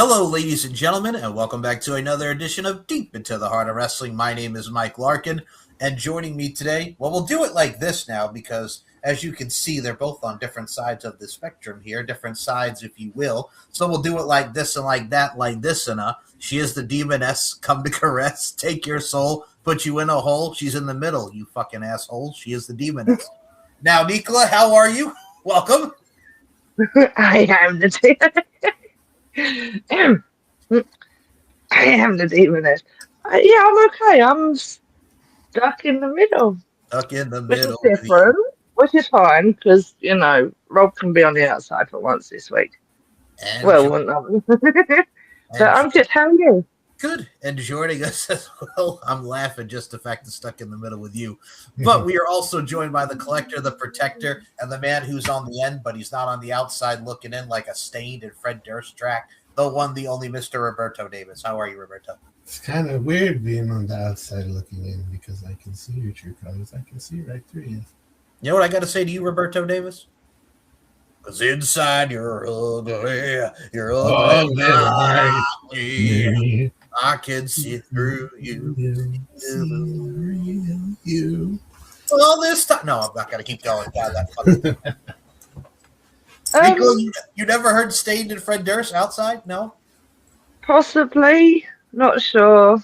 Hello, ladies and gentlemen, and welcome back to another edition of Deep Into the Heart of Wrestling. My name is Mike Larkin, and joining me today, well, we'll do it like this now because, as you can see, they're both on different sides of the spectrum here, different sides, if you will. So we'll do it like this and like that, like this and She is the demoness, come to caress, take your soul, put you in a hole. She's in the middle, you fucking asshole. She is the demoness. Now, Nicola, how are you? Welcome. I am the I am the demoness. Yeah, I'm okay. I'm stuck in the middle, Stuck in the which is middle. different, which is fine because Rob can be on the outside for once this week. And Well, but I'm just how are you? Good. And joining us as well, I'm laughing just the fact that stuck in the middle with you. But we are also joined by the collector, the protector, and the man who's on the end, but he's not on the outside looking in like a stained and Fred Durst track. The one, the only Mr. Roberto Davis. How are you, Roberto? It's kind of weird being on the outside looking in because I can see your true colors. I can see right through you. You know what I got to say to you, Roberto Davis? Because inside you're ugly. You're ugly. I can see through you. You. Well, this time. No, I'm not going to keep going. God, that fucking. Nico, you never heard Stained and Fred Durst outside? No? Possibly. Not sure.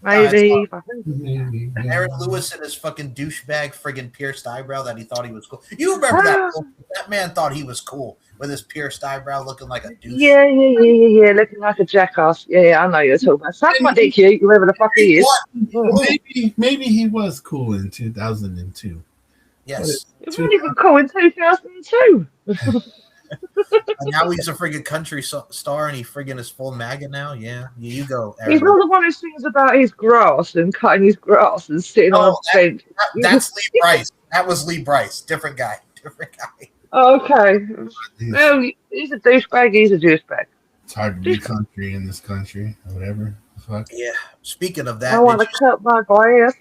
Maybe. And Aaron Lewis and his fucking douchebag friggin' pierced eyebrow that he thought he was cool. You remember that? That man thought he was cool with his pierced eyebrow looking like a douche. Yeah. Looking like a jackass. Yeah, I know you're talking about. Suck my dick, you, whoever the fuck he is. Maybe he was cool in 2002. Yes. He wasn't even cool in 2002. And now he's a friggin' country star and he friggin' is full maggot now. Yeah, you go. Aaron. He's not the one who sings about his grass and cutting his grass and sitting on a bench. That's Lee Bryce. That was Lee Bryce. Different guy. Okay. Well, he's a douchebag. He's a douchebag. It's hard to be country in this country or whatever. Fuck. Yeah. Speaking of that, I want to cut my grass.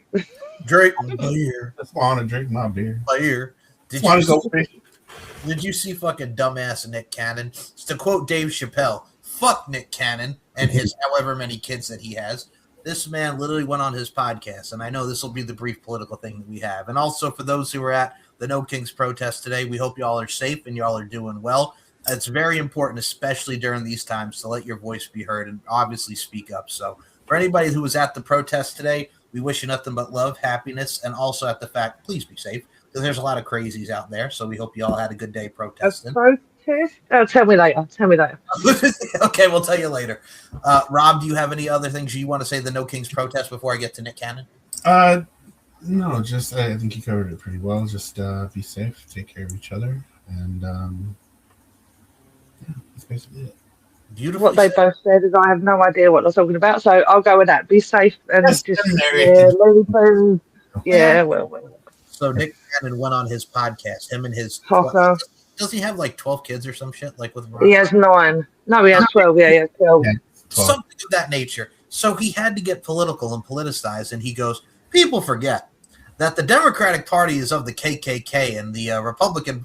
Drink my beer. I just want to drink my beer. Did you see fucking dumbass Nick Cannon? To quote Dave Chappelle, fuck Nick Cannon and his however many kids that he has. This man literally went on his podcast, and I know this will be the brief political thing that we have. And also for those who were at the No Kings protest today, we hope y'all are safe and y'all are doing well. It's very important, especially during these times, to let your voice be heard and obviously speak up. So for anybody who was at the protest today, we wish you nothing but love, happiness, and also at the fact, please be safe. Because there's a lot of crazies out there, so we hope you all had a good day protesting. A protest? Oh, tell me later. Okay, we'll tell you later. Rob, do you have any other things you want to say the No Kings protest before I get to Nick Cannon? No, just I think you covered it pretty well. Just be safe, take care of each other, and yeah, that's basically it. Beautiful. What they both said is I have no idea what they're talking about, so I'll go with that. Be safe and well. So Nick Cannon went on his podcast. Him and his does he have like 12 kids or some shit? Like with Rob? He has 9. No, he has 12. Yeah, he has 12. Something of that nature. So he had to get political and politicized, and he goes, people forget that the Democratic Party is of the KKK, and the Republican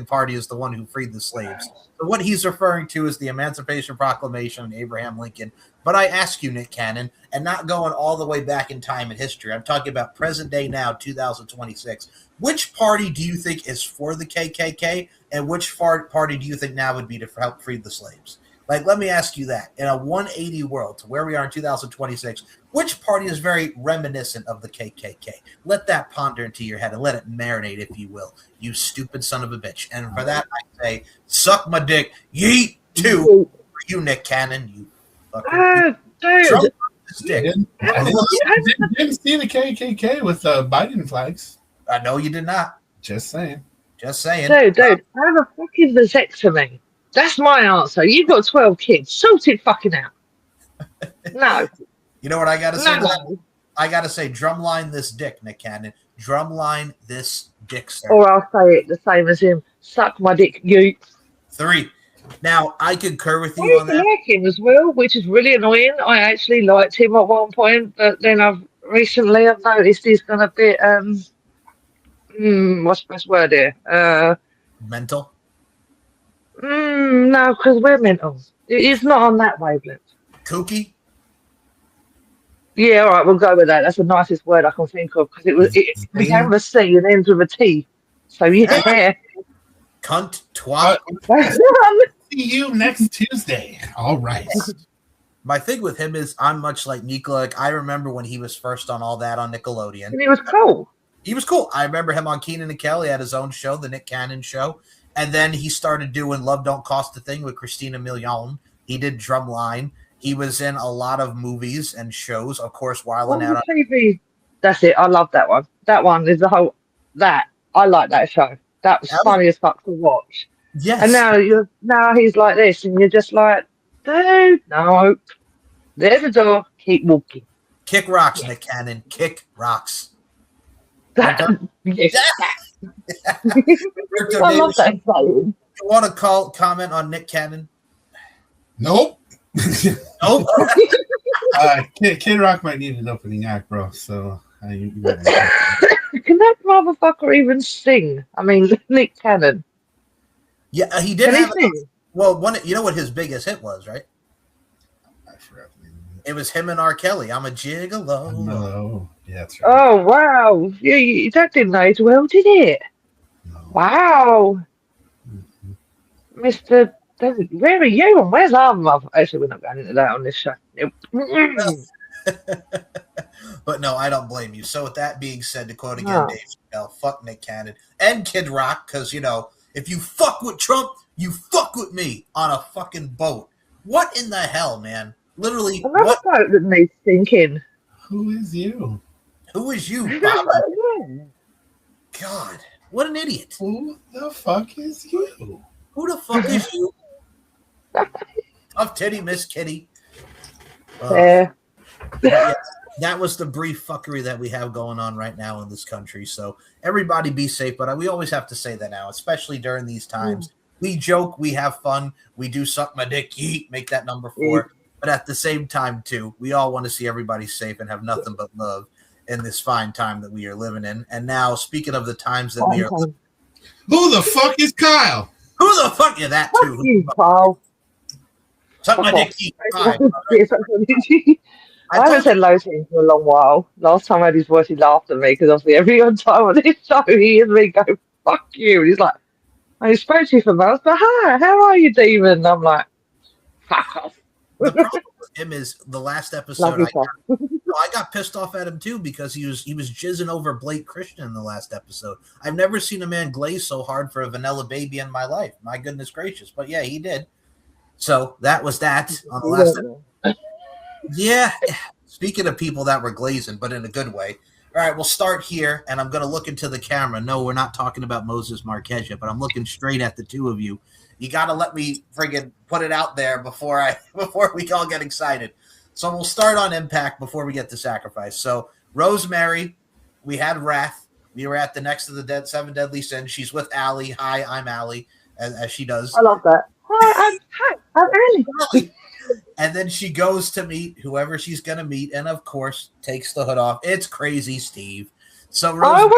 Party is the one who freed the slaves. So what he's referring to is the Emancipation Proclamation and Abraham Lincoln. But I ask you, Nick Cannon, and not going all the way back in time in history, I'm talking about present day now, 2026. Which party do you think is for the KKK, and which party do you think now would be to help free the slaves? Like, let me ask you that. In a 180 world, to where we are in 2026, which party is very reminiscent of the KKK? Let that ponder into your head and let it marinate, if you will. You stupid son of a bitch. And for that, I say, suck my dick. Yeet, too. For you, Nick Cannon. You fucking dude. I didn't see the KKK with Biden flags. I know you did not. Just saying. Dude, have a fucking vasectomy. That's my answer. You've got 12 kids. Sort it fucking out. No. You know what I got to say? No. I got to say, drumline this dick, Nick Cannon. Drumline this dick, sir. Or I'll say it the same as him. Suck my dick, you. 3. Now, I concur with you on that. I like him as well, which is really annoying. I actually liked him at one point, but then I've noticed he's gone a bit, what's the best word here? Mental? No, because we're mental. It's not on that wavelength. Kooky. Yeah, all right, we'll go with that. That's the nicest word I can think of because it began with a C and ends with a T. So yeah. Cunt, twat. See you next Tuesday. All right. My thing with him is I'm much like Nico. Like, I remember when he was first on all that on Nickelodeon. And he was cool. He was cool. I remember him on Keenan and Kel. He had his own show, the Nick Cannon Show. And then he started doing Love Don't Cost a Thing with Christina Milian. He did Drumline. He was in a lot of movies and shows, of course, Wildin' Out on TV. That's it. I love that one. That one is the whole I like that show. That was funny as fuck to watch. Yes. And now he's like this, and you're just like, dude, no. There's a door. Keep walking. Kick rocks, Nick Cannon. Kick rocks. Yes. I love that song. You want to comment on Nick Cannon? Nope. Nope. Kid Rock might need an opening act, bro. So can that motherfucker even sing? I mean, Nick Cannon. Yeah, he did. Can he sing? Well, you know what his biggest hit was, right? I forgot. It was him and R. Kelly. I'm a gigolo. No. Yeah, that's right. Oh wow! Yeah, that didn't age well, did it? No. Wow, Mr. Where are you and where's our mother? Actually, we're not going into that on this show. But no, I don't blame you. So with that being said, to quote again Dave Chappelle, fuck Nick Cannon and Kid Rock, because if you fuck with Trump, you fuck with me on a fucking boat. What in the hell, man? Literally, another boat that needs thinking. Who is you? Who is you, Bob? God, what an idiot. Who the fuck is you? Who the fuck is you? Tough titty, Miss Kitty. Yeah. That was the brief fuckery that we have going on right now in this country. So everybody be safe, but we always have to say that now, especially during these times. We joke, we have fun, we do suck my dick, yeet, make that number 4. But at the same time, too, we all want to see everybody safe and have nothing but love in this fine time that we are living in. And now, speaking of the times that we are living, who the fuck is Kyle? Who the fuck is that, too? Fuck you, Kyle. Suck my dick, yeet. I haven't said low to him for a long while. Last time I had his voice, he laughed at me because obviously every time on this show, he hears me go, fuck you. And he's like, I spoke to you for months, but hi, how are you, Demon? And I'm like, fuck off. The problem with him is the last episode, I got pissed off at him too because he was jizzing over Blake Christian in the last episode. I've never seen a man glaze so hard for a vanilla baby in my life. My goodness gracious. But yeah, he did. So that was that on the last episode. Yeah. Speaking of people that were glazing, but in a good way. All right, we'll start here, and I'm going to look into the camera. No, we're not talking about Moses Marquez yet, but I'm looking straight at the two of you. You got to let me friggin' put it out there before we all get excited. So we'll start on Impact before we get to Sacrifice. So Rosemary, we had Wrath. We were at the next of the 7 Deadly Sins. She's with Allie. Hi, I'm Allie, as she does. I love that. Hi, I'm Allie. And then she goes to meet whoever she's going to meet, and of course takes the hood off. It's Crazy Steve. So All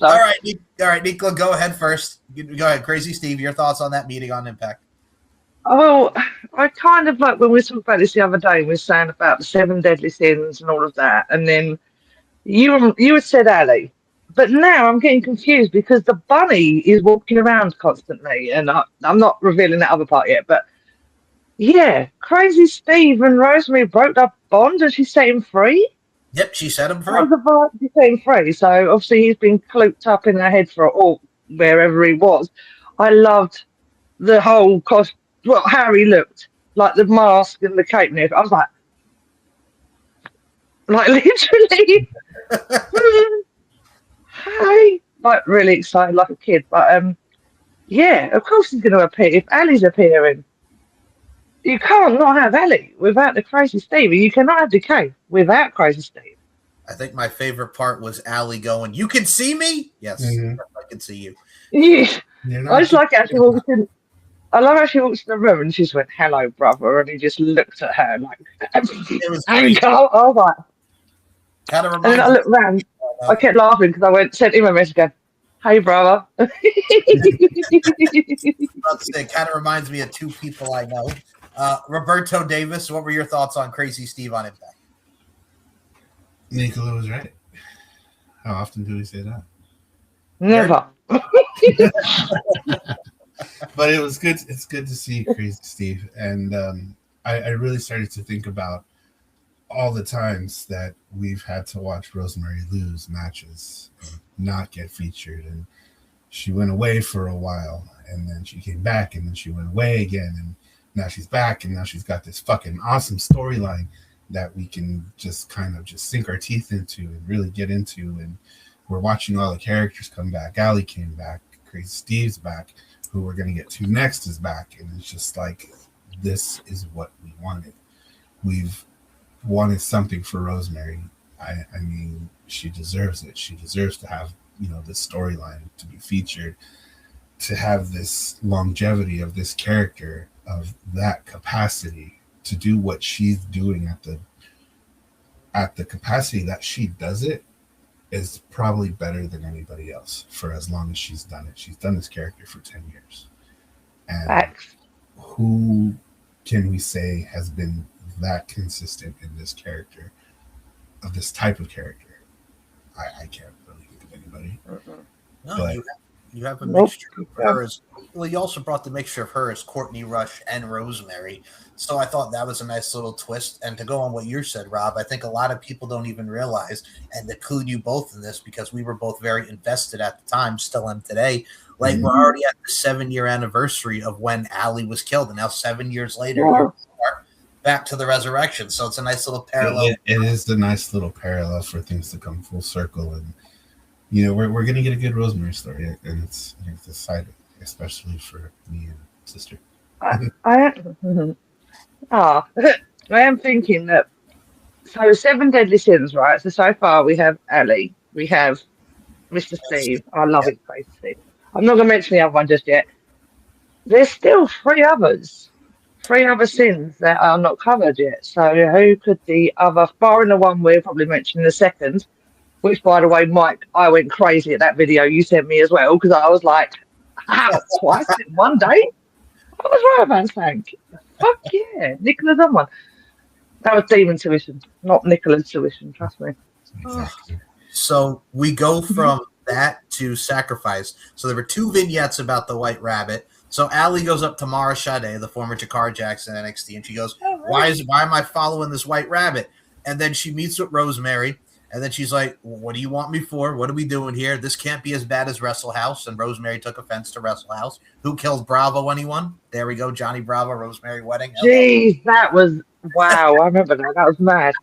right, Nicola, go ahead first. Go ahead, Crazy Steve. Your thoughts on that meeting on Impact? Oh, I kind of like when we talked about this the other day. We were saying about the 7 Deadly Sins and all of that, and then you had said Allie, but now I'm getting confused because the bunny is walking around constantly, and I'm not revealing that other part yet. But yeah, Crazy Steve and Rosemary broke up bond, and she set him free. Yep, she set him free. How's the vibe she set him free? So obviously he's been cloaked up in her head or wherever he was. I loved the whole costume. Well, how he looked, like the mask and the cape and everything. I was like literally, hey, like really excited, like a kid. But yeah, of course he's going to appear. If Allie's appearing, you can't not have Allie without the Crazy Steve. You cannot have Decay without Crazy Steve. I think my favorite part was Allie going, "You can see me?" Yes, I can see you. Yeah, I just like how she walked in. I love how she walks in the room and she just went, "Hello, brother," and he just looked at her like, It was I was like, kind of and then I looked around. I kept laughing because I sent him a message going, Hey, brother. It kind of reminds me of two people I know. Roberto Davis, what were your thoughts on Crazy Steve on Impact? Nicola was right. How often do we say that? Never. But it was good. It's good to see Crazy Steve. And I really started to think about all the times that we've had to watch Rosemary lose matches and not get featured. And she went away for a while, and then she came back, and then she went away again, and now she's back, and now she's got this fucking awesome storyline that we can just kind of just sink our teeth into and really get into. And we're watching all the characters come back. Allie came back. Crazy Steve's back. Who we're going to get to next is back. And it's just like, this is what we wanted. We've wanted something for Rosemary. I mean, she deserves it. She deserves to have, this storyline, to be featured, to have this longevity of this character, of that capacity, to do what she's doing at the capacity that she does it, is probably better than anybody else for as long as she's done it. She's done this character for 10 years. And who can we say has been that consistent in this character, of this type of character? I can't really think of anybody. No, but you have a mixture of her as well. You also brought the mixture of her as Courtney Rush and Rosemary. So I thought that was a nice little twist. And to go on what you said, Rob, I think a lot of people don't even realize, and include you both in this, because we were both very invested at the time, still am today. Like, we're already at the 7-year anniversary of when Allie was killed, and now 7 years later, we're back to the resurrection. So it's a nice little parallel. It is a nice little parallel for things to come full circle. And we're gonna get a good Rosemary story, and it's exciting, especially for me and sister. I am thinking that. So 7 deadly sins, right? So far we have Allie, we have Mr. Steve. I love it, Crazy Steve. I'm not gonna mention the other one just yet. There's still 3 others. 3 other sins that are not covered yet. So who could the other, barring the one we'll probably mention in a second, which, by the way, Mike, I went crazy at that video you sent me as well, because I was like, twice in one day? I was right, man, thank. Fuck yeah, Nicola's on one. That was Demon Tuition, not Nicola's tuition, trust me. Exactly. So we go from that to Sacrifice. So there were 2 vignettes about the White Rabbit. So Allie goes up to Mara Sade, the former Jakara Jackson NXT, and she goes, why am I following this White Rabbit? And then she meets with Rosemary, and then she's like, what do you want me for? What are we doing here? This can't be as bad as Wrestle House. And Rosemary took offense to Wrestle House. Who killed Bravo, anyone? There we go, Johnny Bravo, Rosemary Wedding. Jeez, that was, wow, I remember that. That was mad.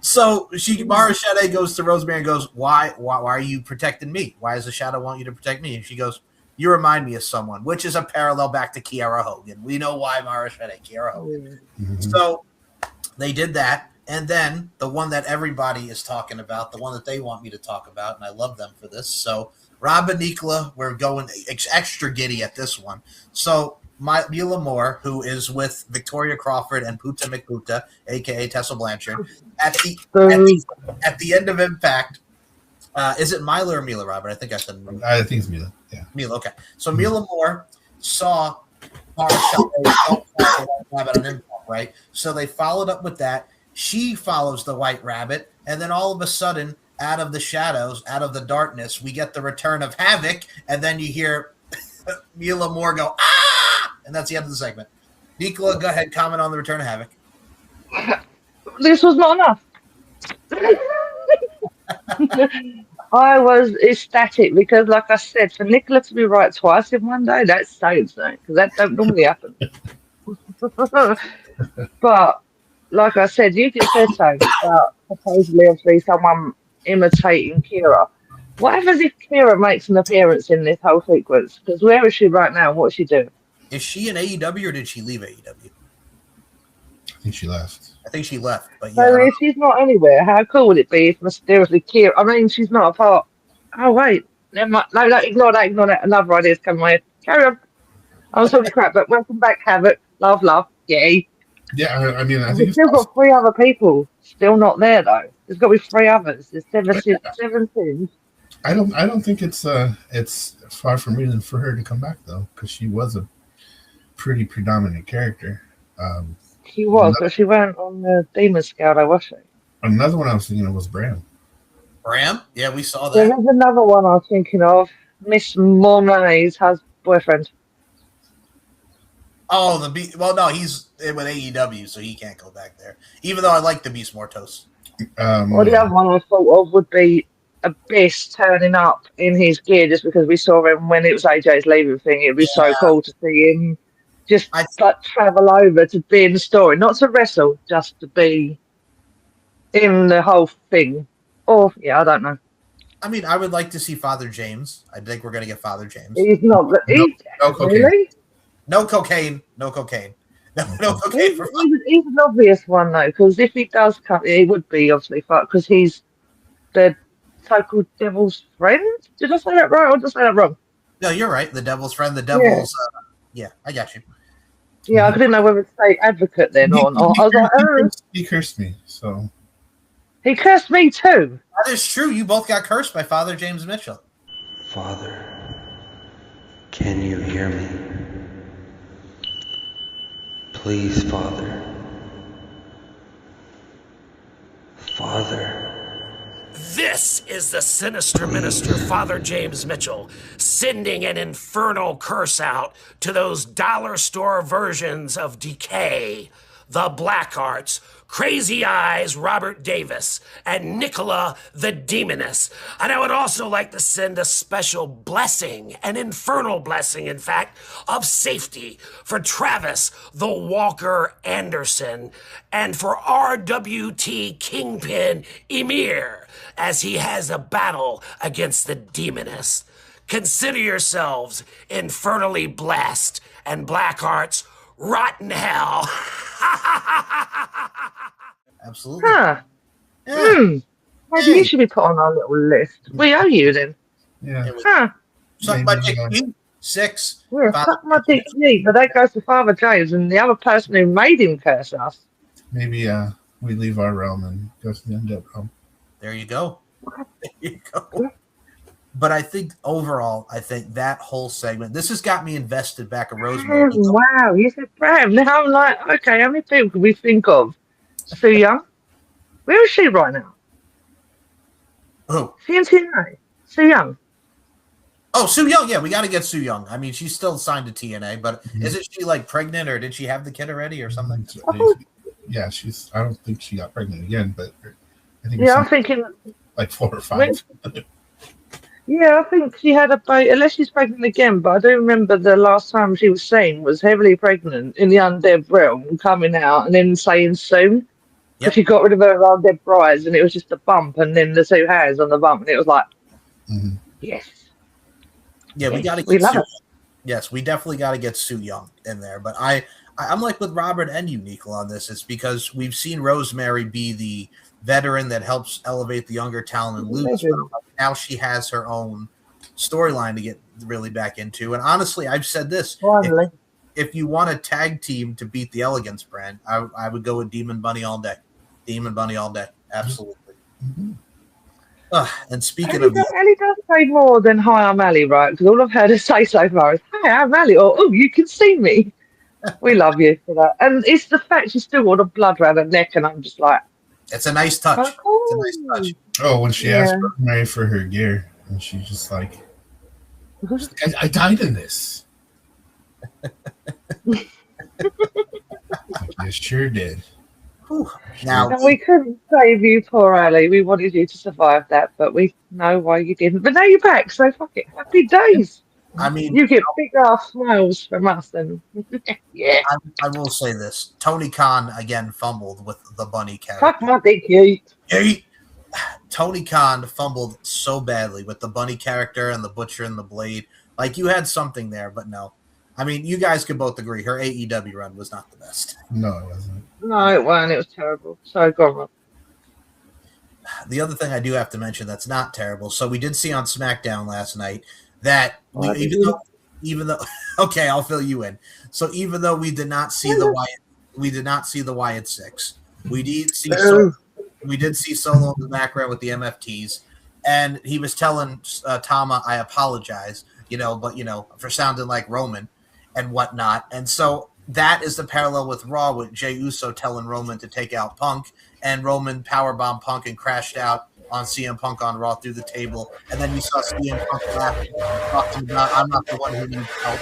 So Mara Sade goes to Rosemary and goes, why are you protecting me? Why does the Shadow want you to protect me? And she goes, you remind me of someone, which is a parallel back to Kiara Hogan. We know why Mara Sade, Kiara Hogan. Mm-hmm. So they did that. And then the one that everybody is talking about, the one that they want me to talk about, and I love them for this. So Rob and Nicola, we're going extra giddy at this one. So Mila Moore, who is with Victoria Crawford and Puta McPuta, a.k.a. Tessa Blanchard, at the end of Impact, is it Mila or Mila, Robert? I think I said Mila. I think it's Mila, yeah. Mila, okay. So Mila Moore saw Mara Sade on Impact, right? So they followed up with that. She follows the White Rabbit, and then all of a sudden, out of the shadows, out of the darkness, we get the return of Havoc, and then you hear Mila Moore go, ah! And that's the end of the segment. Nicola, go ahead, comment on the return of Havoc. This was not enough. I was ecstatic because, like I said, for Nicola to be right twice in one day, that's so insane, because that don't normally happen. But like I said, you just said so about supposedly, obviously, someone imitating Kira. What happens if Kira makes an appearance in this whole sequence? Because where is she right now? What's she doing? Is she in AEW or did she leave AEW? I think she left. I think she left. But yeah, so if she's not anywhere, how cool would it be if mysteriously Kira? I mean, she's not a part. Oh wait, never mind. No, ignore that. Another idea's coming my head. Carry on. I'm sorry, crap. But welcome back, Havoc. Love, yay. Yeah, I mean, I think we've still got 3 other people still not there though. There's got to be 3 others. There's 7 sins. I don't think it's far from reason for her to come back though, because she was a pretty predominant character. Um, She was, but she went on the Demon Scout, was she? Another one I was thinking of was Bram. Bram? Yeah, we saw There that. is another one I was thinking of. Miss Monet's boyfriend. Oh, well, no, he's with AEW, so he can't go back there. Even though I like the Beast Mortos. Or the other one I thought of would be Abyss turning up in his gear just because we saw him when it was AJ's leaving thing. It'd be so cool to see him just like travel over to be in the story, not to wrestle, just to be in the whole thing. Or yeah, I don't know. I mean, I would like to see Father James. I think we're gonna get Father James. He's not. No cocaine. Really? No cocaine. No cocaine. No cocaine. He's an obvious one though, because if he does come, it would be obviously fucked because he's the so-called devil's friend. Did I say that right or did I say that wrong? No, you're right. The devil's friend. The devil's. Yeah, I got you. Yeah, I didn't know whether to say advocate then or not. I was like, he cursed me, so. He cursed me too. That is true. You both got cursed by Father James Mitchell. Father, can you hear me? Please, Father. Father. This is the sinister minister, Father James Mitchell, sending an infernal curse out to those dollar store versions of Decay, the Black Arts, Crazy Eyes, Robert Davis, and Nicola the Demoness. And I would also like to send a special blessing, an infernal blessing, in fact, of safety for Travis the Walker Anderson and for RWT Kingpin Emir as he has a battle against the Demoness. Consider yourselves infernally blessed and Black Arts rotten hell. Absolutely. Huh. Yeah. Maybe you should be put on our little list. We owe you then. Yeah. Huh. Suck my dick, you 6. Yeah, suck my dick, you. But that goes to Father James and the other person who made him curse us. Maybe we leave our realm and go to the undead realm. There you go. There you go. But I think overall, that whole segment, this has got me invested back in Rosemary. Wow, you said Bram. Now I'm like, okay, how many people can we think of? Sue Young? Where is she right now? Who? She in TNA. Sue Young. Oh, Sue Young. Yeah, we got to get Sue Young. I mean, she's still signed to TNA, but isn't she like pregnant or did she have the kid already or something? Yeah, I don't think she got pregnant again, but I think I'm thinking like 4 or 5. Yeah, I think she had a baby, unless she's pregnant again, but I do remember the last time she was seen was heavily pregnant in the undead realm, coming out and then saying soon. But she got rid of her undead brides and it was just a bump and then the 2 hands on the bump and it was like, yes. Yeah, we got to get Sue. Yes, we definitely got to get Sue Young in there. But I'm like with Robert and you, Nicola, on this. It's because we've seen Rosemary be the veteran that helps elevate the younger talent and lose. Now she has her own storyline to get really back into. And honestly, I've said this. If you want a tag team to beat the Elegance brand, I would go with Demon Bunny all day. Demon Bunny all day. Absolutely. And speaking of... Ellie does say more than hi, I'm Ali, right? Because all I've heard her say so far is, hi, I'm Ali, or oh, you can see me. We love you for that. And it's the fact she's still got a blood around her neck and I'm just like... It's a nice touch. Oh, it's a nice touch. Oh, when she asked Rosemary for her gear, and she's just like, I died in this. You sure did. Now we couldn't save you, poor Ali. We wanted you to survive that, but we know why you didn't. But now you're back, so fuck it. Happy days. I mean, you get big ass smiles from us, and yeah. I will say this: Tony Khan again fumbled with the bunny character. Fuck my dick, Yeet. Tony Khan fumbled so badly with the bunny character and the butcher and the blade. Like you had something there, but no. I mean, you guys could both agree her AEW run was not the best. No, it wasn't. No, it wasn't. It was terrible. So go on. The other thing I do have to mention that's not terrible. So we did see on SmackDown last night that even though okay, I'll fill you in. So even though we did not see the Wyatt 6, we did see Solo in the background with the MFTs. and he was telling Tama, "I apologize," but for sounding like Roman and whatnot. And so that is the parallel with Raw, with Jey Uso telling Roman to take out Punk, and Roman powerbombed Punk and crashed out on CM Punk on Raw through the table. And then you saw CM Punk laughing, talking about, "I'm not the one who needs help."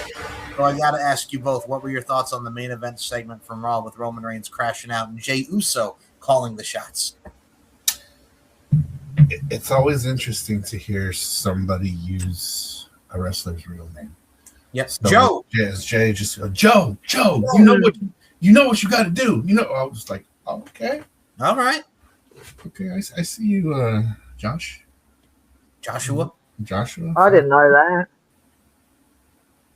So I got to ask you both, what were your thoughts on the main event segment from Raw with Roman Reigns crashing out and Jey Uso calling the shots? It's always interesting to hear somebody use a wrestler's real name. Yep, So Joe. Jay just Joe. You know what you got to do. I was like, oh, okay, all right, okay. I see you, Joshua. I didn't know that.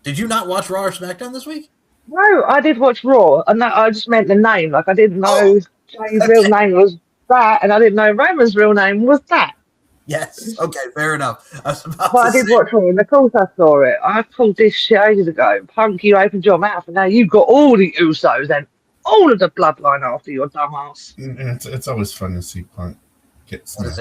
Did you not watch Raw or SmackDown this week? No, I did watch Raw, and that, I just meant the name. Like, I didn't know Jay's real name was that, and I didn't know Roman's real name was that. Yes. Okay, fair enough. But I did watch Raw, and of course I saw it. I called this shit ages ago. Punk, you opened your mouth, and now you've got all the Usos and all of the bloodline after your dumbass. It's always fun to see Punk get smashed.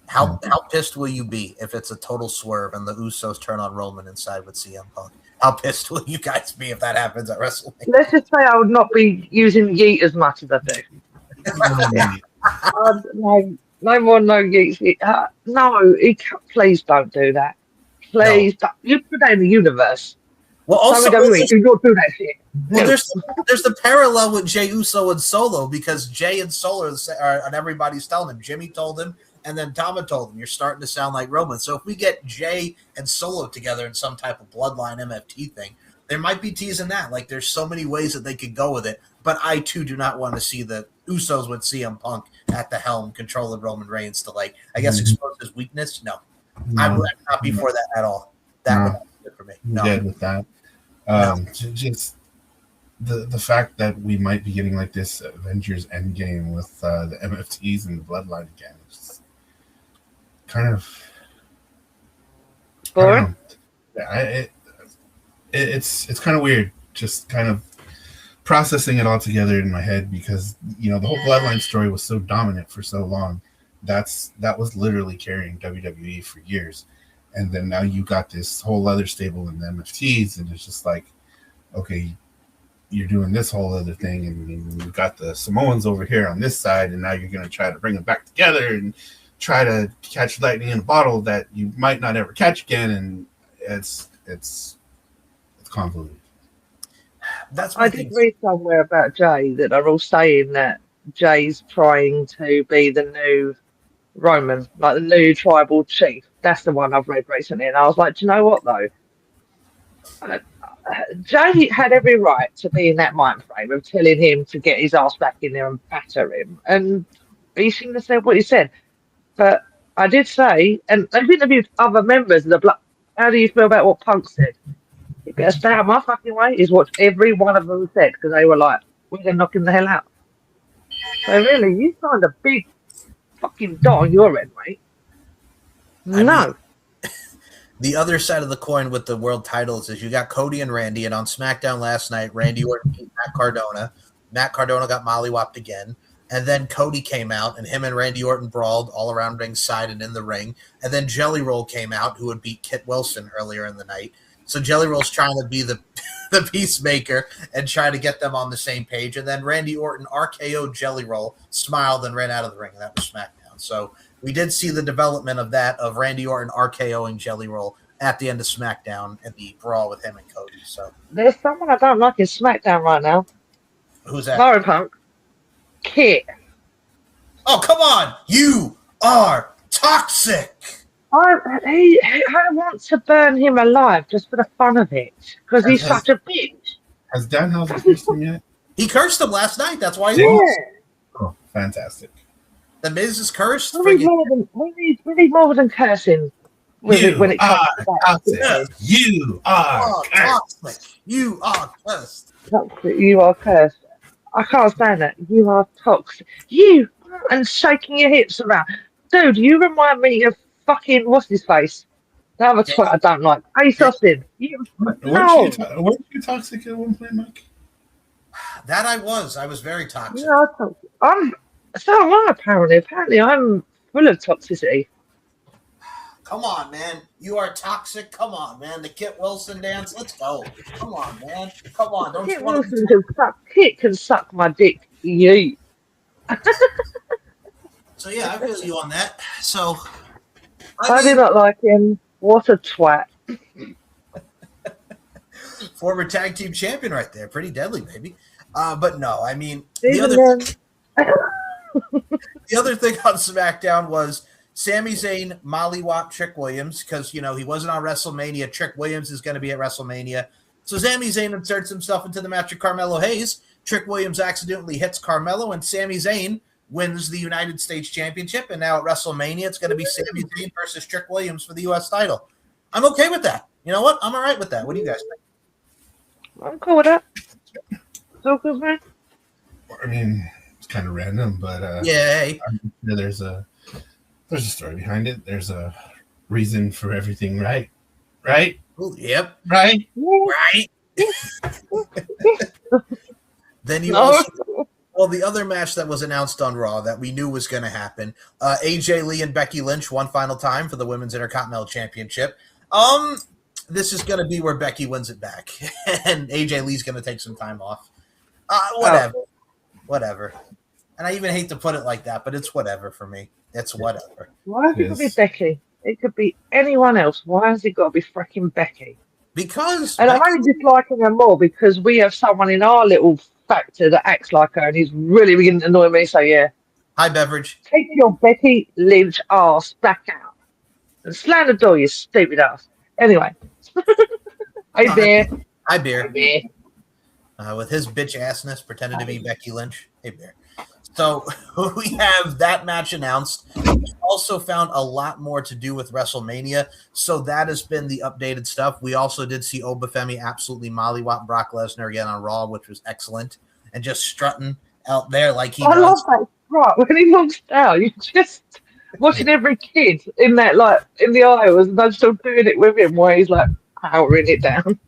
How pissed will you be if it's a total swerve and the Usos turn on Roman inside with CM Punk? How pissed will you guys be if that happens at WrestleMania? Let's just say I would not be using yeet as much as I do. No more no yeets. Please don't do that. Please don't. You put that in the universe. Well, also, do not do that shit. Well, there's the parallel with Jey Uso and Solo, because Jay and Solo and everybody's telling him. Jimmy told him, and then Tama told him, "You're starting to sound like Roman." So if we get Jay and Solo together in some type of bloodline MFT thing, there might be teasing that. Like, there's so many ways that they could go with it. But I too do not want to see the Usos with CM Punk at the helm controlling Roman Reigns to, like, I guess, expose his weakness. No, I would not be for that at all. That would not be good for me. No. Dead with that. Just the fact that we might be getting like this Avengers Endgame with the MFTs and the Bloodline again, is kind of boring. It's kind of weird, just kind of processing it all together in my head, because the whole Bloodline story was so dominant for so long. That was literally carrying WWE for years. And then now you got this whole other stable in the MFTs, and it's just like, okay, you're doing this whole other thing, and you've got the Samoans over here on this side, and now you're going to try to bring them back together and try to catch lightning in a bottle that you might not ever catch again, and it's convoluted. I did read somewhere about Jay that are all saying that Jay's trying to be the new Roman, like the new tribal chief. That's the one I've read recently, and I was like, do you know what though? Jay had every right to be in that mind frame of telling him to get his ass back in there and batter him, and he shouldn't have said what he said. But I did say, and I've interviewed other members of the Blood. How do you feel about what Punk said? You better stay out of my fucking way, is what every one of them said, because they were like, we're knocking the hell out. So really, you signed a big fucking dot on your end, mate. No. The other side of the coin with the world titles is you got Cody and Randy, and on SmackDown last night, Randy Orton beat Matt Cardona. Matt Cardona got mollywopped again. And then Cody came out, and him and Randy Orton brawled all around ringside and in the ring. And then Jelly Roll came out, who had beat Kit Wilson earlier in the night. So Jelly Roll's trying to be the peacemaker and try to get them on the same page. And then Randy Orton RKO'd Jelly Roll, smiled, and ran out of the ring. And that was SmackDown. So we did see the development of that, of Randy Orton RKOing Jelly Roll at the end of SmackDown and the brawl with him and Cody. So there's someone I don't like in SmackDown right now. Who's that? Lauren Punk. Kit. Oh, come on. You are toxic. I want to burn him alive just for the fun of it, because he's such a bitch. Has Danhausen cursed him yet? He cursed him last night. That's why he lost. Oh, fantastic. The Miz is cursed. We need more than cursing when it comes to that. You are toxic. You are cursed. Toxic. You are cursed. I can't stand that. You are toxic. You and shaking your hips around. Dude, you remind me of fucking what's his face? The other twat I don't like. Ace Austin. Weren't you toxic at one point, Mike? That I was. I was very toxic. Yeah, so am I, apparently. Apparently I'm full of toxicity. Come on, man. You are toxic. Come on, man. The Kit Wilson dance. Let's go. Come on, man. Come on. Don't Kit you want to be? Wilson can suck. Kit can suck my dick. You. So yeah, I feel you on that. So I do not like him. What a twat. former tag team champion right there. Pretty deadly, baby. But no, I mean Even then, the other thing on SmackDown was Sami Zayn mollywop Trick Williams because he wasn't on WrestleMania. Trick Williams is going to be at WrestleMania. So Sami Zayn inserts himself into the match with Carmelo Hayes. Trick Williams accidentally hits Carmelo, and Sami Zayn wins the United States Championship. And now at WrestleMania, it's going to be Sami Zayn versus Trick Williams for the U.S. title. I'm okay with that. You know what? I'm all right with that. What do you guys think? I'm cool with that. So good, man. I mean, it's kind of random, but Yay. There's a story behind it. There's a reason for everything, right? Right? Ooh, yep. Right? Right. Then you also, well, the other match that was announced on Raw that we knew was going to happen, AJ Lee and Becky Lynch one final time for the Women's Intercontinental Championship. This is going to be where Becky wins it back, and AJ Lee's going to take some time off. Whatever. And I even hate to put it like that, but it's whatever for me. It's whatever. Why has it got to be Becky? It could be anyone else. Why has it got to be freaking Becky? Because And I'm only disliking her more because we have someone in our little factor that acts like her and he's really beginning to annoy me. So, yeah. Hi, Beverage. Take your Becky Lynch ass back out and slam the door, you stupid ass. Anyway. Hey, Bear. Hi, Bear. Hey, Bear. With his bitch assness pretending to be Becky Lynch. Hey, Bear. So we have that match announced. We also found a lot more to do with WrestleMania. So that has been the updated stuff. We also did see Obafemi absolutely mollywop Brock Lesnar again on Raw, which was excellent. And just strutting out there like he I does. love that right when he walks down. You just watching every kid in that, like, in the aisles, and I'm still doing it with him where he's like powering it down.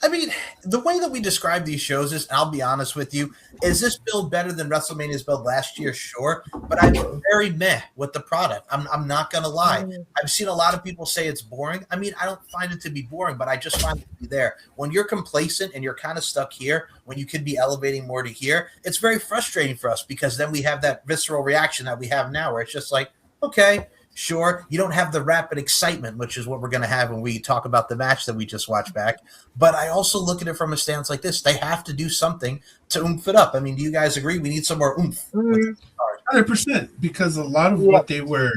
I mean, the way that we describe these shows is, I'll be honest with you, is this build better than WrestleMania's build last year? Sure. But I'm very meh with the product. I'm not going to lie. I've seen a lot of people say it's boring. I mean, I don't find it to be boring, but I just find it to be there. When you're complacent and you're kind of stuck here, when you could be elevating more to here, it's very frustrating for us because then we have that visceral reaction that we have now where it's just like, okay, sure, you don't have the rapid excitement, which is what we're going to have when we talk about the match that we just watched back. But I also look at it from a stance like this. They have to do something to oomph it up. I mean, do you guys agree? We need some more oomph. 100%, because a lot of what they were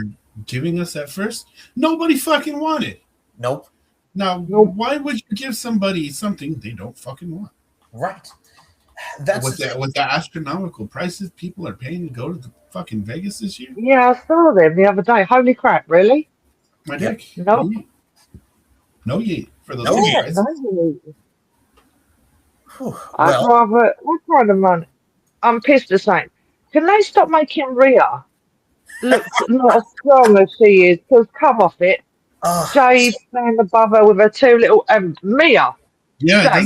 giving us at first, nobody fucking wanted. Nope. Now, why would you give somebody something they don't fucking want? Right. That's with the astronomical prices people are paying to go to the fucking Vegas this year. Yeah, I saw them the other day. Holy crap! Really? My dick. Nope. No yeet for those guys. Well, I'd rather run. I'm pissed the same. Can they stop making Rhea look not as strong as she is? Because come off it. Jade stand above her with her two little Mia. Yeah,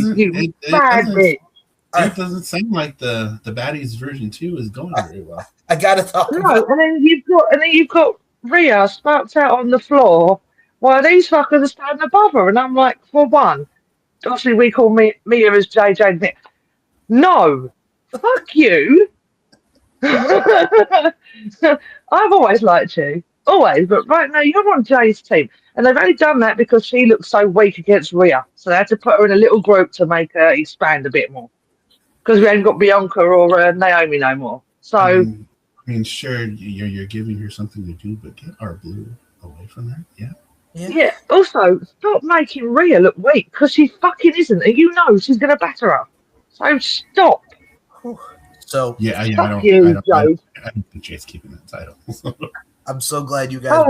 it doesn't seem like the baddies version 2 is going very well. I gotta talk. And then you've got Rhea sparked out on the floor while these fuckers are standing above her, and I'm like, for one, obviously we call Mia as JJ. No, fuck you. I've always liked you, always, but right now you're on Jay's team, and they've only done that because she looks so weak against Rhea, so they had to put her in a little group to make her expand a bit more. Because we haven't got Bianca or Naomi no more. So I mean, sure, you're giving her something to do, but get our blue away from her. Yeah. Also, stop making Rhea look weak because she fucking isn't, and you know she's going to batter her. So stop. So I don't think Jay's keeping that title. I'm so glad you guys.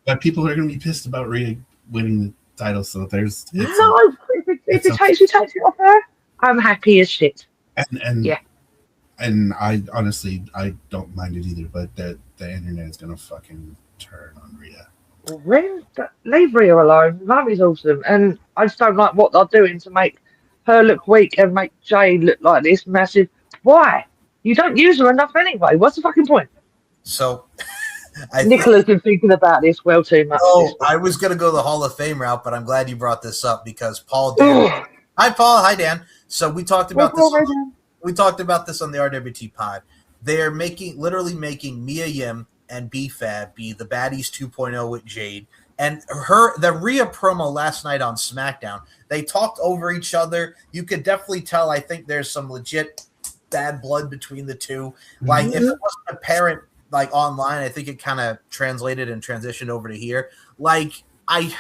But people are going to be pissed about Rhea winning the title. So there's if it takes it off her, I'm happy as shit. And I honestly don't mind it either. But the internet is going to fucking turn on Rhea. Leave Rhea alone. Love is awesome, and I just don't like what they're doing to make her look weak and make Jade look like this massive. Why? You don't use her enough anyway. What's the fucking point? So Nicola's been thinking about this well too much. I was going to go the Hall of Fame route, but I'm glad you brought this up because Paul Dan. Hi, Paul. Hi, Dan. So we talked about this. We talked about this on the RWT pod. They're literally making Mia Yim and B-Fab be the baddies 2.0 with Jade. And the Rhea promo last night on SmackDown, they talked over each other. You could definitely tell, I think there's some legit bad blood between the two. Like, if it wasn't apparent, like, online, I think it kind of translated and transitioned over to here. Like, I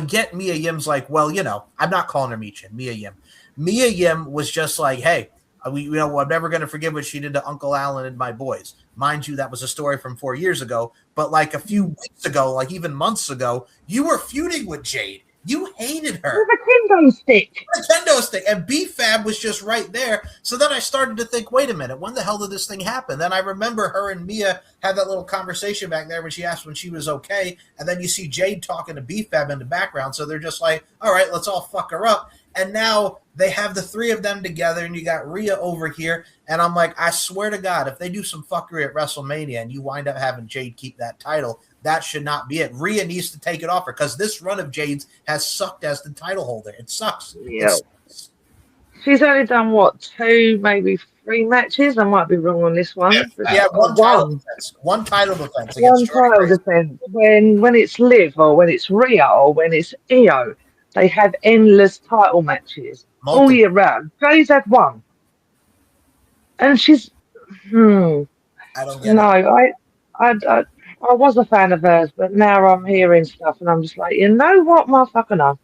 get Mia Yim's like, well, you know, I'm not calling her Michin, Mia Yim. Mia Yim was just like, hey, I'm never going to forgive what she did to Uncle Alan and my boys. Mind you, that was a story from 4 years ago. But like a few weeks ago, like even months ago, you were feuding with Jade. You hated her. With a kendo stick. A kendo stick. And B-Fab was just right there. So then I started to think, wait a minute, when the hell did this thing happen? Then I remember her and Mia had that little conversation back there when she asked when she was okay. And then you see Jade talking to B-Fab in the background. So they're just like, all right, let's all fuck her up. And now they have the three of them together, and you got Rhea over here. And I'm like, I swear to God, if they do some fuckery at WrestleMania and you wind up having Jade keep that title, that should not be it. Rhea needs to take it off her because this run of Jade's has sucked as the title holder. It sucks. Yeah. She's only done, what, 2, maybe 3 matches? I might be wrong on this one. Yeah, one title defense. One title defense. One title defense. When it's Liv or when it's Rhea or when it's Io, they have endless title matches all year round. Jade's had one. And she's... I don't get it. I was a fan of hers, but now I'm hearing stuff and I'm just like, you know what, motherfucker, no.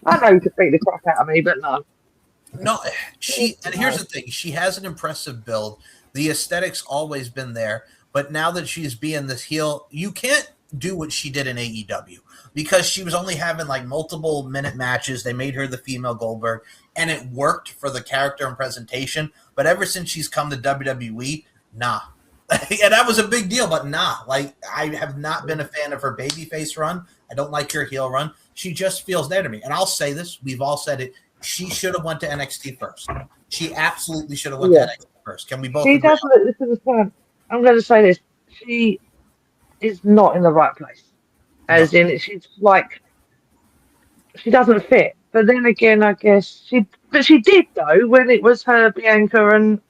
I know you could beat the crap out of me, but no. No, and here's the thing. She has an impressive build. The aesthetic's always been there, but now that she's being this heel, you can't do what she did in AEW because she was only having like multiple minute matches. They made her the female Goldberg, and it worked for the character and presentation. But ever since she's come to WWE, nah. And that was a big deal, but nah. Like, I have not been a fan of her babyface run. I don't like her heel run. She just feels there to me. And I'll say this. We've all said it. She should have went to NXT first. She absolutely should have went to NXT first. Can we both agree? This is the point. I'm going to say this. She is not in the right place. As in, she's like, she doesn't fit. But then again, I guess she did, though, when it was her, Bianca, and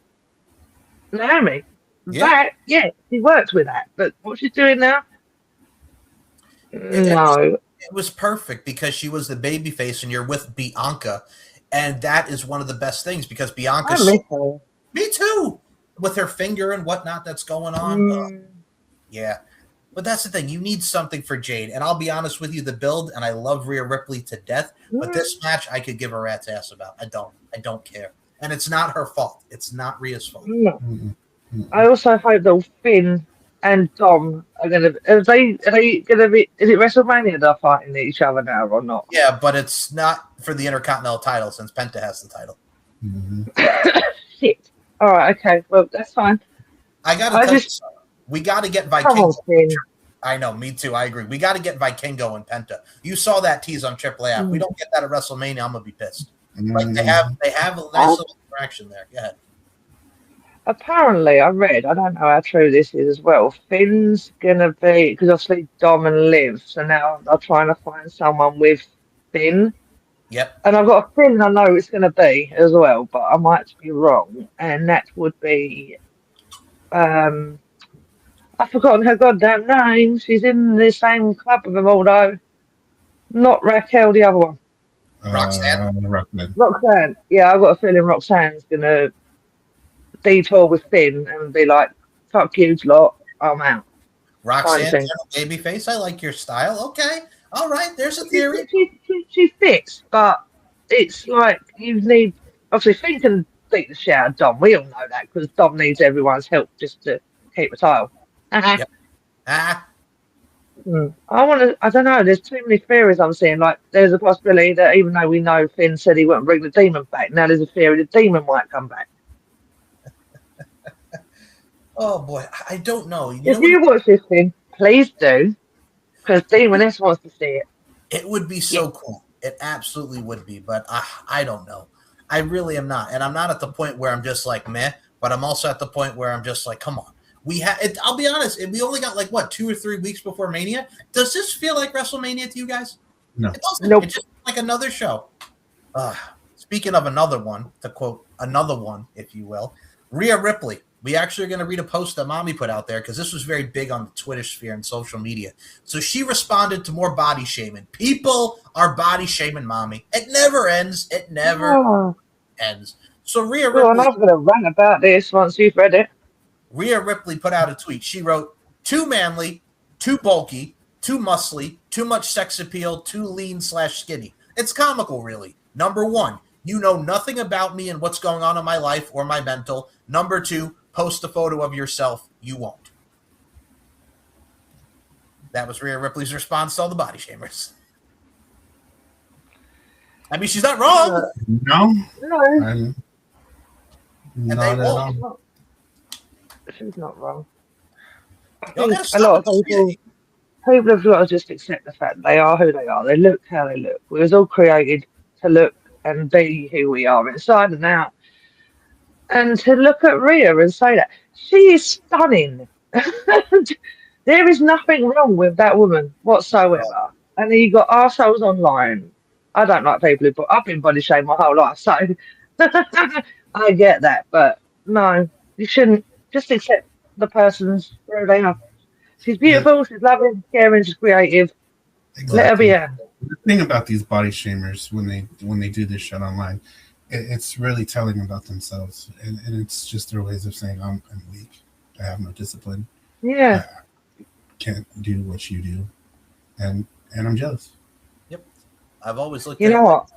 Naomi. Yeah. She worked with that. But what she's doing now? No. It was perfect because she was the babyface and you're with Bianca. And that is one of the best things because Bianca. Me too. With her finger and whatnot that's going on. Yeah. But that's the thing. You need something for Jade. And I'll be honest with you, the build, and I love Rhea Ripley to death. But this match, I could give a rat's ass about. I don't care. And it's not her fault. It's not Rhea's fault. No. I also hope that Finn and Dom are going to. Are they going to be? Is it WrestleMania they're fighting each other now or not? Yeah, but it's not for the Intercontinental title since Penta has the title. Shit. All right. Okay. Well, that's fine. I got to tell you something. We got to get Vikingo. I know. Me too. I agree. We got to get Vikingo and Penta. You saw that tease on AAA. If we don't get that at WrestleMania, I'm gonna be pissed. Like they have a nice little interaction there. Go ahead. Apparently, I read, I don't know how true this is as well, Finn's going to be, because obviously Dom and Liv, so now they're trying to find someone with Finn. Yep. And I've got a feeling I know it's going to be as well, but I might be wrong. And that would be, I've forgotten her goddamn name. She's in the same club with them, although not Raquel, the other one. Roxanne. Yeah, I've got a feeling Roxanne's going to detour with Finn and be like, fuck you lot, I'm out. Roxanne, babyface, I like your style. Okay, all right, there's a theory. She fits, but it's like you need, obviously Finn can beat the shit out of Dom, we all know that, because Dom needs everyone's help just to keep the title. Yep. I don't know, there's too many theories I'm seeing, like there's a possibility that even though we know Finn said he wouldn't bring the demon back, now there's a theory the demon might come back. Oh boy, I don't know. If you watch this thing, please do, because Demon S wants to see it. It would be so cool. It absolutely would be, but I don't know. I really am not, and I'm not at the point where I'm just like meh, but I'm also at the point where I'm just like, come on, I'll be honest, we only got like what 2 or 3 weeks before Mania. Does this feel like WrestleMania to you guys? No. It doesn't. Nope. It's just like another show. Speaking of another one, to quote another one, if you will, Rhea Ripley. We actually are going to read a post that Mommy put out there because this was very big on the Twitter sphere and social media. So she responded to more body shaming. People are body shaming Mommy. It never ends. It never ends. So Rhea Ripley. Well, I'm going to rant about this once you've read it. Rhea Ripley put out a tweet. She wrote, too manly, too bulky, too muscly, too much sex appeal, too lean/skinny. It's comical, really. Number one, you know nothing about me and what's going on in my life or my mental. Number two, post a photo of yourself. You won't. That was Rhea Ripley's response to all the body shamers. I mean, she's not wrong. No. No. Not at all. She's not wrong. I Y'all think gotta a lot of stop people have got to just accept the fact they are who they are. They look how they look. We was all created to look and be who we are inside and out. And to look at Rhea and say that she is stunning. There is nothing wrong with that woman whatsoever. And then you got arseholes online. I don't like people who I've been body shamed my whole life, so I get that. But no, you shouldn't. Just accept the person's where they are. She's beautiful, she's loving, caring, she's creative. Exactly. Let her be her. The thing about these body shamers when they do this shit online, it's really telling about themselves, and it's just their ways of saying I'm weak, I have no discipline, Yeah. I can't do what you do, and I'm jealous. Yep. I've always looked You at know what?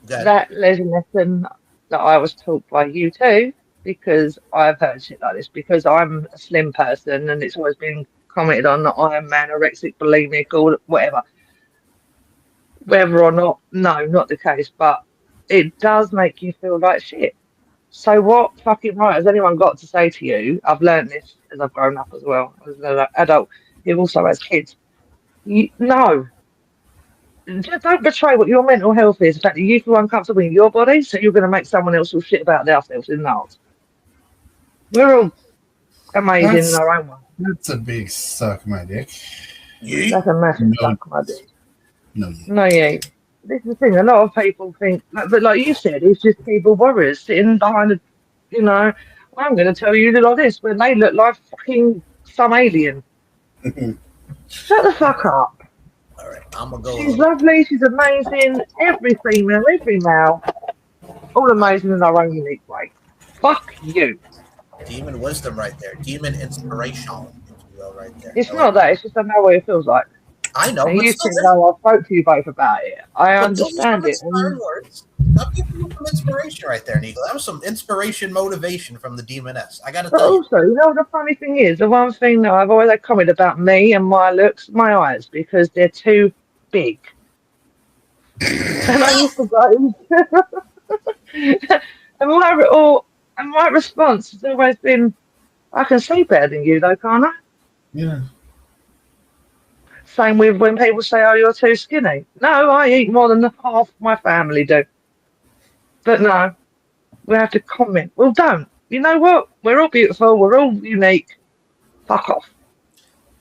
That. That lesson that I was taught by you too, because I've heard shit like this, because I'm a slim person and it's always been commented on that I am anorexic, bulimic, or whatever. Whether or not, no, not the case, but it does make you feel like shit. So what fucking right has anyone got to say to you? I've learned this as I've grown up as well, as an adult who also has kids. No. Just don't betray what your mental health is. The fact that you feel uncomfortable in your body, so you're going to make someone else feel shit about themselves in ours. We're all amazing in our own way. That's a big suck my dick. That's a massive suck my dick. No, yeah. This is the thing. A lot of people think, but like you said, it's just keyboard warriors sitting behind a, well, I'm going to tell you like this when they look like fucking some alien. Shut the fuck up. All right, I'm gonna go. She's lovely. She's amazing. Every female, every male, all amazing in our own unique way. Fuck you. Demon wisdom right there. Demon inspiration, if you will, right there. It's not that. It's just I know what it feels like. I know. And But you still, two know I spoke to you both about it. I understand it. Words. I'll give you some inspiration right there, Nico. That was some inspiration, motivation from the Demoness. I got to But tell you. also, you know what the funny thing is? The one thing that I've always had comment about me and my looks, my eyes, because they're too big. And I used to go. and my response has always been, I can see better than you, though, can't I? Yeah. Same with when people say, oh, you're too skinny. No, I eat more than half my family do. But no, we have to comment. Well, don't. You know what? We're all beautiful. We're all unique. Fuck off.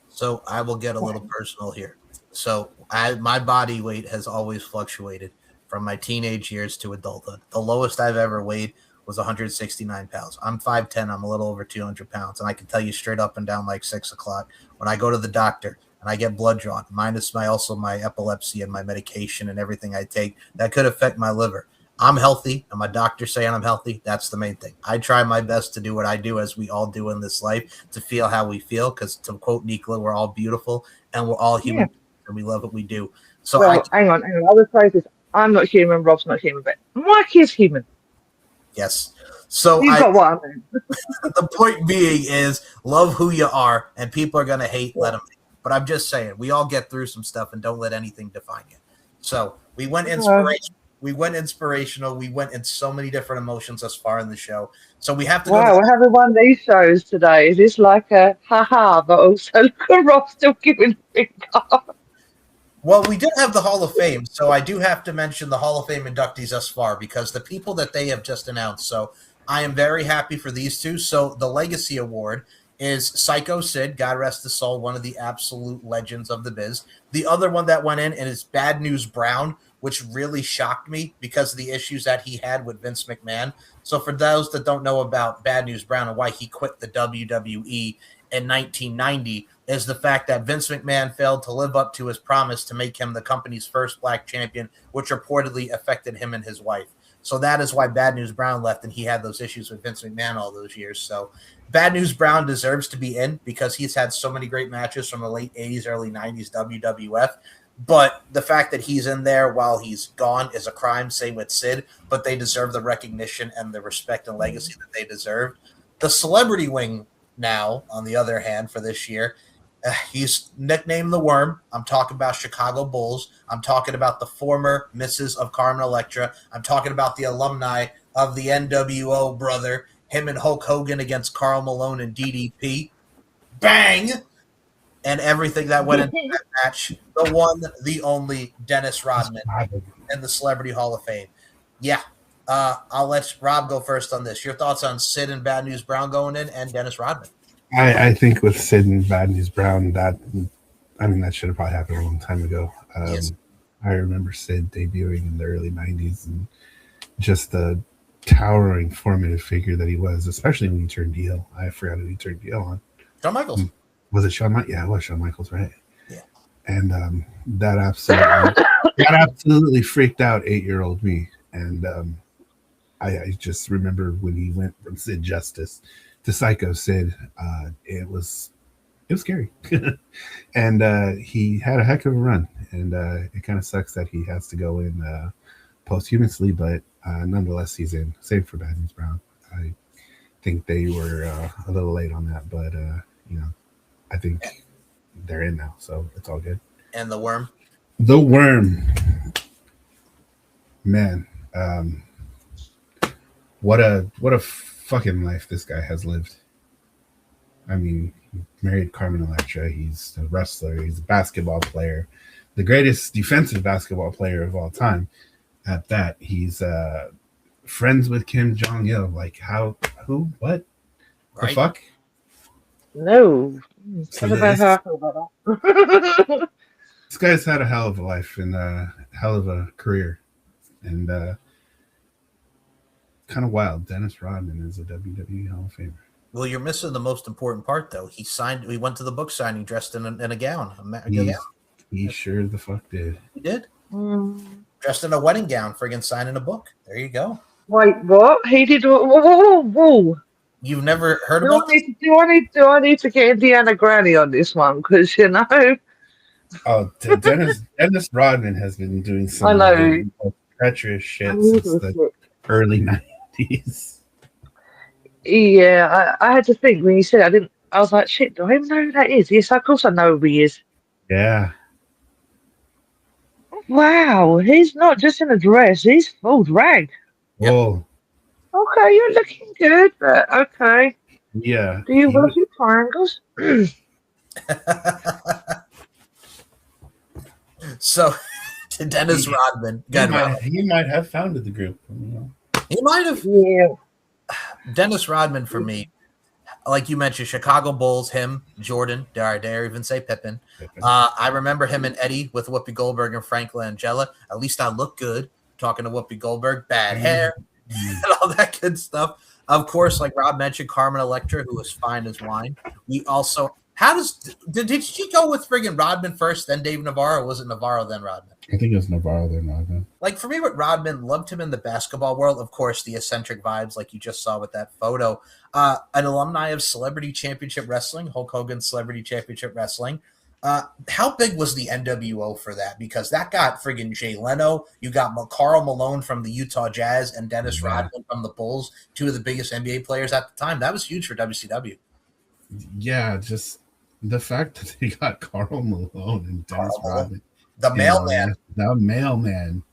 So I will get a little personal here. So my body weight has always fluctuated from my teenage years to adulthood. The lowest I've ever weighed was 169 pounds. I'm 5'10". I'm a little over 200 pounds. And I can tell you straight up and down like 6 o'clock when I go to the doctor and I get blood drawn, minus my epilepsy and my medication and everything I take, that could affect my liver. I'm healthy, and my doctor's saying I'm healthy. That's the main thing. I try my best to do what I do, as we all do in this life, to feel how we feel, because to quote Nicola, we're all beautiful, and we're all human, and we love what we do. So well, hang on. I would say this. I'm not human, Rob's not human, but Mike is human. Yes. So you got what I mean. The point being is, love who you are, and people are going to hate, let them hate. But I'm just saying, we all get through some stuff, and don't let anything define you. So we went inspirational. We went inspirational. We went in so many different emotions thus far in the show. So we have to. Wow, we're having one of these shows today. Is this like a haha? But also, look at Rob still giving a big up. Well, we did have the Hall of Fame, so I do have to mention the Hall of Fame inductees thus far, because the people that they have just announced. So I am very happy for these two. So the Legacy Award is Psycho Sid, God rest his soul, one of the absolute legends of the biz. The other one that went in and is Bad News Brown, which really shocked me because of the issues that he had with Vince McMahon. So for those that don't know about Bad News Brown and why he quit the WWE in 1990, is the fact that Vince McMahon failed to live up to his promise to make him the company's first black champion, which reportedly affected him and his wife. So that is why Bad News Brown left, and he had those issues with Vince McMahon all those years. So Bad News Brown deserves to be in because he's had so many great matches from the late 80s, early 90s WWF. But the fact that he's in there while he's gone is a crime. Same with Sid, but they deserve the recognition and the respect and legacy that they deserve. The celebrity wing now, on the other hand, for this year, he's nicknamed the Worm. I'm talking about Chicago Bulls. I'm talking about the former Mrs. of Carmen Electra. I'm talking about the alumni of the NWO brother, him and Hulk Hogan against Karl Malone and DDP. Bang! And everything that went into that match. The one, the only Dennis Rodman in the Celebrity Hall of Fame. Yeah. I'll let Rob go first on this. Your thoughts on Sid and Bad News Brown going in and Dennis Rodman? I think with Sid and Bad News Brown, that should have probably happened a long time ago. Yes. I remember Sid debuting in the early 90s and just the towering formative figure that he was, especially when he turned heel. I forgot who he turned heel on. Shawn Michaels. Was it Shawn Michaels? Yeah, it was Shawn Michaels, right? Yeah. And that absolutely freaked out 8-year-old me. And I just remember when he went from Sid Justice to Psycho Sid, it was scary. And he had a heck of a run. And it kind of sucks that he has to go in posthumously, but nonetheless, he's in. Same for Bad News Brown. I think they were a little late on that, but I think they're in now, so it's all good. And the Worm? The Worm. Man, what a fucking life this guy has lived. I mean, he married Carmen Electra. He's a wrestler. He's a basketball player, the greatest defensive basketball player of all time. At that, he's friends with Kim Jong-il. Like, how? Who? What? Right. The fuck? No. So What about how I feel about that? This guy's had a hell of a life and a hell of a career. And kind of wild. Dennis Rodman is a WWE Hall of Famer. Well, you're missing the most important part, though. He went to the book signing dressed in a gown. He sure the fuck did. He did. Dressed in a wedding gown, friggin' signing a book. There you go. Wait, what? He did. Whoa. You've never heard Do about I need to get Indiana Granny on this one? Because Oh, Dennis Rodman has been doing some treacherous shit since the early 90s. Yeah, I had to think when you said it. I was like, shit, do I even know who that is? Yes, of course I know who he is. Yeah. Wow, he's not just in a dress, he's full drag. Yep. Whoa. Okay, you're looking good, but okay. Yeah. Do you work with triangles? So, to Dennis Rodman. He might have founded the group. He might have. Yeah. Dennis Rodman, for me, like you mentioned, Chicago Bulls, him, Jordan, dare I even say Pippen. I remember him and Eddie with Whoopi Goldberg and Frank Langella. At least I look good talking to Whoopi Goldberg. Bad hair and all that good stuff. Of course, like Rob mentioned, Carmen Electra, who was fine as wine. We also, did she go with friggin' Rodman first, then Dave Navarro, or was it Navarro, then Rodman? I think it was Navarro, then Rodman. Like, for me, with Rodman, loved him in the basketball world. Of course, the eccentric vibes, like you just saw with that photo. An alumni of Celebrity Championship Wrestling, Hulk Hogan's Celebrity Championship Wrestling. How big was the NWO for that? Because that got friggin' Jay Leno. You got Karl Malone from the Utah Jazz and Dennis Rodman from the Bulls, two of the biggest NBA players at the time. That was huge for WCW. Yeah, just the fact that they got Karl Malone and Dennis Rodman. The mailman. The mailman,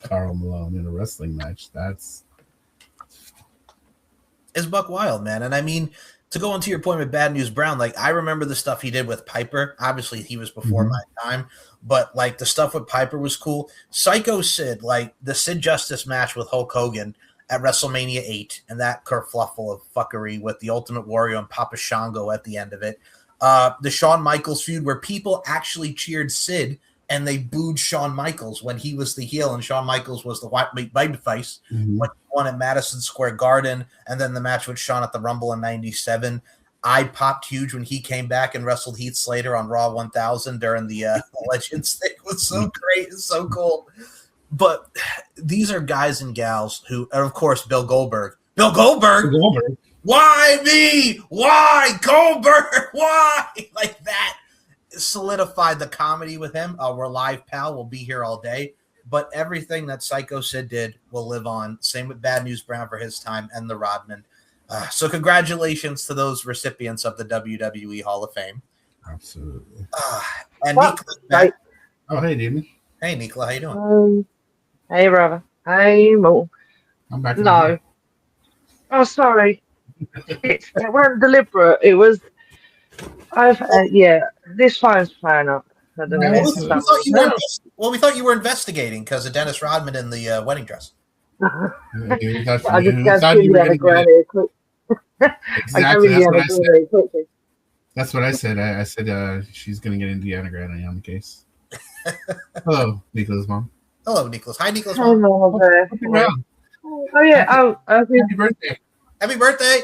Karl Malone in a wrestling match. That's buck wild, man. And I mean, to go into your point with Bad News Brown, like I remember the stuff he did with Piper. Obviously, he was before my time, but like the stuff with Piper was cool. Psycho Sid, like the Sid Justice match with Hulk Hogan, at WrestleMania 8, and that kerfluffle of fuckery with the Ultimate Warrior and Papa Shango at the end of it. The Shawn Michaels feud where people actually cheered Sid and they booed Shawn Michaels when he was the heel and Shawn Michaels was the white meat babyface. Mhm. When he won at Madison Square Garden, and then the match with Shawn at the Rumble in '97. I popped huge when he came back and wrestled Heath Slater on Raw 1000 during the Legends thing. It was so great. It's so cool. But these are guys and gals who, and of course, Bill Goldberg. Bill Goldberg? Why me? Why Goldberg? Why? Like that solidified the comedy with him. We're live, pal. We'll be here all day. But everything that Psycho Sid did will live on. Same with Bad News Brown for his time and the Rodman. So congratulations to those recipients of the WWE Hall of Fame. Absolutely. And Well, Nicola, Oh, hey, Damon. hey Nicola, how you doing? Hey, brother. Hey, Mo. I'm back. No. Oh, sorry. It wasn't deliberate. It was. This phone's playing up. I don't know. Yeah, It's We so- thought we thought you were investigating because of Dennis Rodman in the wedding dress. I You just thought got you were Indiana gonna get Grande quick. I exactly. got That's what Indiana I said. Grande quickly. That's what I said. I said she's gonna get Indiana Grande on the case. Hello, Nicola's mom. Hello, Nicholas. Hi, Nicholas. Hey, Mama Bear. Happy round. Oh, yeah. Happy birthday. Happy birthday.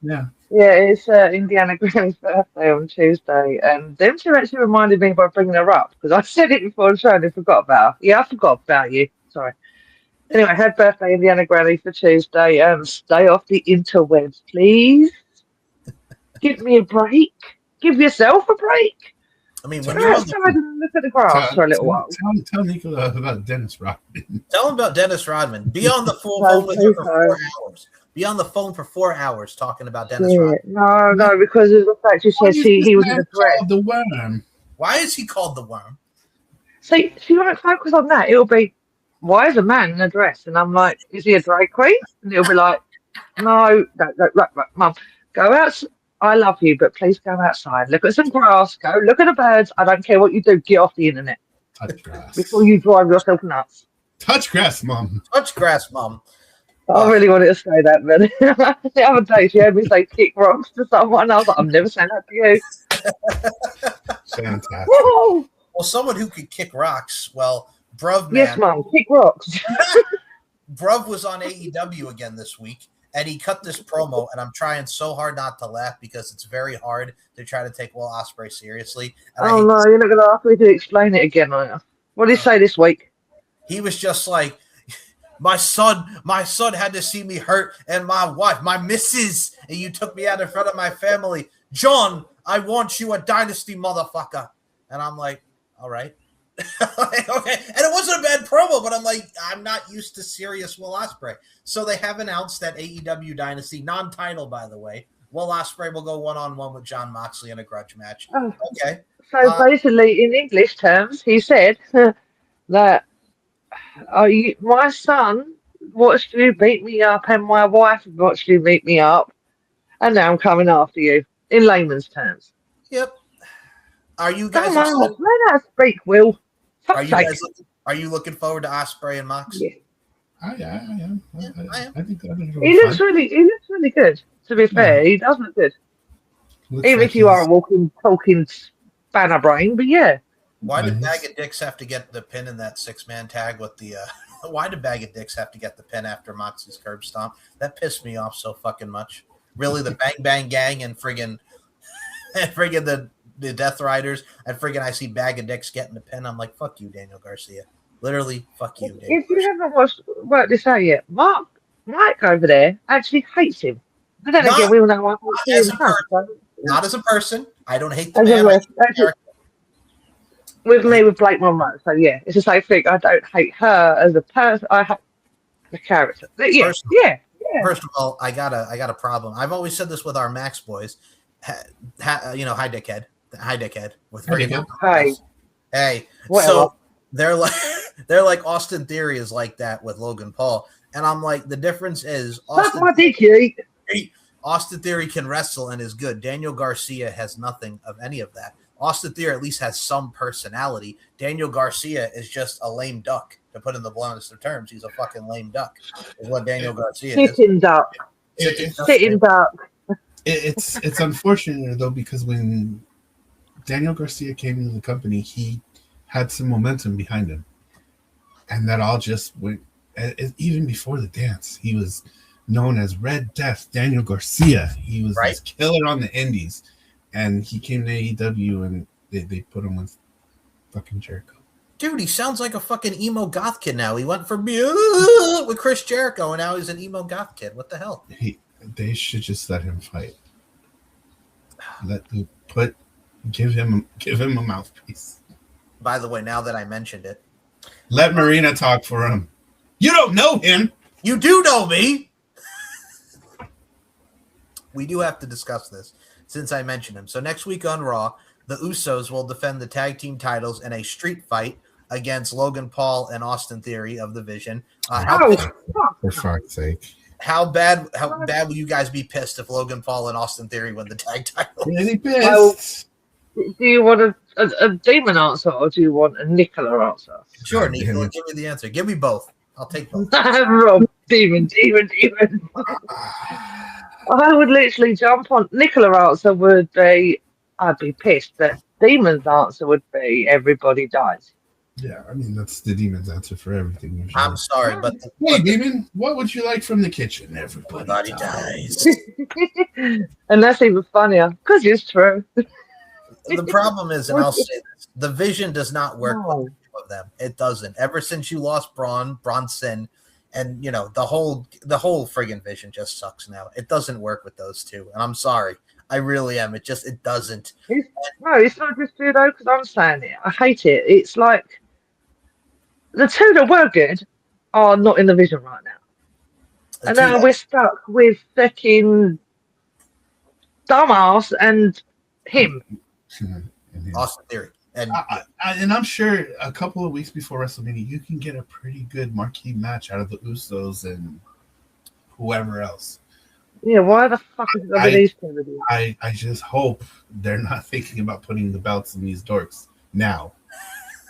Yeah. Yeah, it's Indiana Granny's birthday on Tuesday, and them two actually reminded me by bringing her up because I said it before the show and I forgot about her. Yeah, I forgot about you. Sorry. Anyway, happy birthday, Indiana Granny, for Tuesday, and stay off the interwebs, please. Give me a break. Give yourself a break. I mean, when Go you're on outside and look at the grass for a little while. Tell Nicola about Dennis Rodman. tell him about Dennis Rodman. Be on the full No, phone with him please for don't. 4 hours. Be on the phone for 4 hours talking about Dennis Yeah, Rodman. no, because of the fact she Why said is he this was in man a dress. called the Worm? Why is he called the Worm? See, she won't focus on that. It'll be, why is a man in a dress? And I'm like, is he a drag queen? And it'll be like, no, right, Mum, go out. I love you, but please go outside. Look at some grass. Go look at the birds. I don't care what you do. Get off the internet Touch grass. before you drive yourself nuts. Touch grass, mom. Touch grass, Mom. I really wanted to say that, but the other day she heard me say kick rocks to someone. And I was like, I'm never saying that to you. Fantastic. Woo! Well, someone who could kick rocks. Well, Bruv Yes, Man. Mum, kick rocks. Bruv was on AEW again this week, and he cut this promo, and I'm trying so hard not to laugh because it's very hard to try to take Will Ospreay seriously. And Oh no, you're not going to ask me to explain it again, are you? What did he say this week? he was just like, my son had to see me hurt, and my wife, my missus, and you took me out in front of my family. John, I want you a dynasty, motherfucker. And I'm like, all right. Okay. And it wasn't a bad promo, but I'm like, I'm not used to serious Will Ospreay. So they have announced that AEW Dynasty, non-title, by the way, Will Ospreay will go one-on-one with John Moxley in a grudge match. Oh. Okay. So basically, in English terms, he said that my son watched you beat me up and my wife watched you beat me up, and now I'm coming after you, in layman's terms. Yep. Are you guys Come on, excited? let us speak, Will. Are you looking forward to Ospreay and Mox? Yeah. I am. I am. I think it'll He be looks fun. really good. To be fair, he does look good. Looks Even like if you are a he's- walking, talking spanner brain, but yeah. Why did Nice. Bag of Dicks have to get the pin in that 6-man tag with the why did Bag of Dicks have to get the pin after Moxie's curb stomp? That pissed me off so fucking much. Really, the Bang Bang Gang and friggin' the Death Riders and friggin' I see Bag of Dicks getting the pin. I'm like, fuck you, Daniel Garcia. Literally, fuck you, Daniel If you Garcia. haven't worked this out yet, Mike over there actually hates him. But then Not- again, we all know why he as hates a him. So, Not as a person. I don't hate the as a man. I hate ref, the actually, character. with me, with Blake Monroe. So yeah, it's the same thing. I don't hate her as a person. I hate the character. But yeah, First- yeah. First of all, I got a problem. I've always said this with our Max boys. Hi dickhead with Hi, friggin' dickhead. Hey, Whatever. so they're like Austin Theory is like that with Logan Paul, and I'm like, the difference is That's my dick, you. Austin Theory can wrestle and is good. Daniel Garcia has nothing of any of that. Austin Theory at least has some personality. Daniel Garcia is just a lame duck. To put in the bluntest of terms, he's a fucking lame duck. Is what Daniel Garcia is. Sitting duck. Sitting duck. It's unfortunate though, because when Daniel Garcia came into the company, he had some momentum behind him, and that all just went. Even before the dance, he was known as Red Death Daniel Garcia. He was this killer on the indies, and he came to AEW, and they put him with fucking Jericho. Dude, he sounds like a fucking emo goth kid now. He went from with Chris Jericho, and now he's an emo goth kid. What the hell? They should just let him fight. Give him a mouthpiece. By the way, now that I mentioned it, let Marina talk for him. You don't know him. You do know me. We do have to discuss this since I mentioned him. So next week on Raw, the Usos will defend the tag team titles in a street fight against Logan Paul and Austin Theory of the Vision. For fuck's sake. How bad will you guys be pissed if Logan Paul and Austin Theory win the tag titles? Really pissed. Well, do you want a demon answer or do you want a Nicola answer? Sure, Nicola, give me the answer. Give me both. I'll take both. Rob, demon. I would literally jump on. Nicola answer would be, I'd be pissed. But Demon's answer would be, everybody dies. Yeah, I mean, that's the Demon's answer for everything. Usually. I'm sorry, but... Hey, Demon, what would you like from the kitchen? Everybody dies. And that's even funnier, because it's true. The problem is, and I'll say this, the Vision does not work with the two of them. It doesn't. Ever since you lost Bronson, and, you know, the whole friggin' Vision just sucks now. It doesn't work with those two, and I'm sorry. I really am. It doesn't. It's not just you, though, because I'm saying it. I hate it. It's like... The two that were good are not in the Vision right now. And now we're stuck with fucking dumbass and him. Austin Theory. And I'm sure a couple of weeks before WrestleMania, you can get a pretty good marquee match out of the Usos and whoever else. Yeah, why the fuck is it going to be these two? I just hope they're not thinking about putting the belts in these dorks now.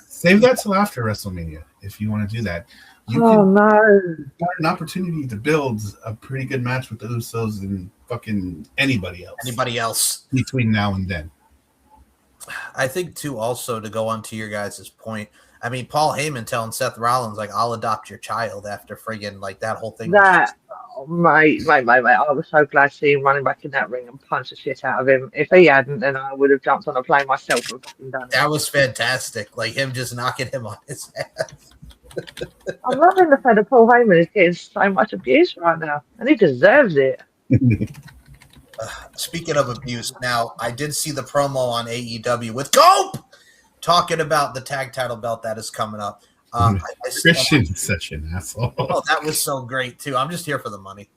Save that till after WrestleMania if you want to do that. You can have an opportunity to build a pretty good match with the Usos and fucking anybody else between now and then. I think, too, also to go on to your guys' point, I mean, Paul Heyman telling Seth Rollins, like, I'll adopt your child after friggin' like that whole thing. Mate. I was so glad to see him running back in that ring and punch the shit out of him. If he hadn't, then I would have jumped on a plane myself and fucking done it. That was fantastic. Like, him just knocking him on his ass. I'm loving the fact that Paul Heyman is getting so much abuse right now, and he deserves it. Speaking of abuse, now, I did see the promo on AEW with Cope talking about the tag title belt that is coming up. Christian's such an asshole. Oh, that was so great, too. I'm just here for the money.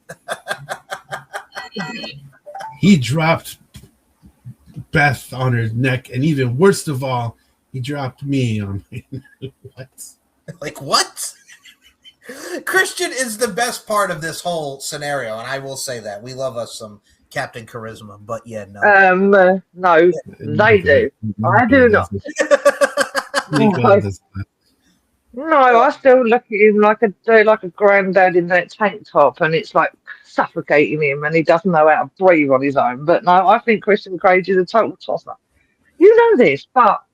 He dropped Beth on her neck, and even worst of all, he dropped me on my what? Like, what? Christian is the best part of this whole scenario, and I will say that. We love us some Captain Charisma, but yeah, no. No, they do. I do not. No, I still look at him like a granddad in that tank top, and it's like suffocating him, and he doesn't know how to breathe on his own. But no, I think Christian Cage is a total tosser. You know this, but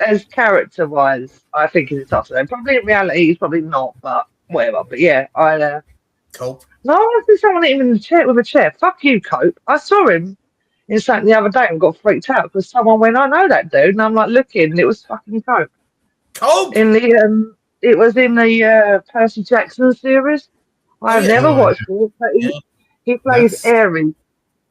as character-wise, I think he's a tosser. Probably in reality, he's probably not, but whatever. But yeah, Cope. No, I see someone hit him in the chair with a chair. Fuck you, Cope. I saw him in something the other day and got freaked out because someone went, I know that dude, and I'm like looking, and it was fucking Cope. Cope. It was in the Percy Jackson series. I've never watched it, but he plays Ares,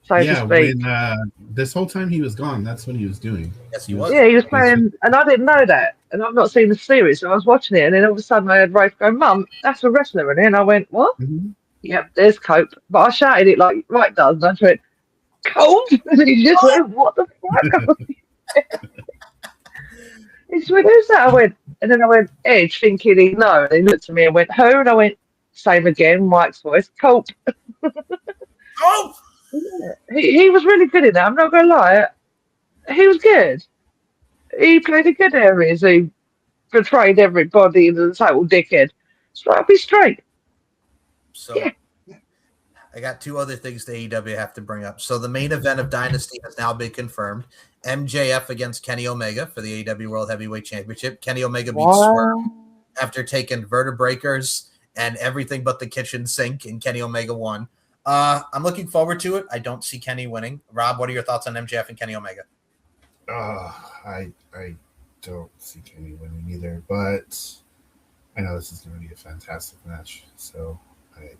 so to speak. When, this whole time he was gone, that's what he was doing. Yes, he was. Yeah, he was playing, and I didn't know that, and I've not seen the series, so I was watching it, and then all of a sudden I heard Rafe go, "Mum, that's a wrestler," and I went, "What?" Mm-hmm. Yep, there's Cope, but I shouted it like Right does, and I just went, "Cope," and he just went, "What the fuck?" He went, "Who's that?" I went, and then I went, "Edge," thinking he'd know. And he looked at me and went, "Who?" And I went, same again, Mike's voice, "Cope." Cope! He was really good in that. I'm not going to lie. He was good. He played a good Ares who betrayed everybody and a total dickhead. So be straight. So Yeah. I got two other things the AEW have to bring up. So the main event of Dynasty has now been confirmed. MJF against Kenny Omega for the AEW World Heavyweight Championship. Kenny Omega beats Swerve after taking vertebreakers and everything but the kitchen sink, and Kenny Omega won. I'm looking forward to it. I don't see Kenny winning. Rob, what are your thoughts on MJF and Kenny Omega? I don't see Kenny winning either, but I know this is going to be a fantastic match. So I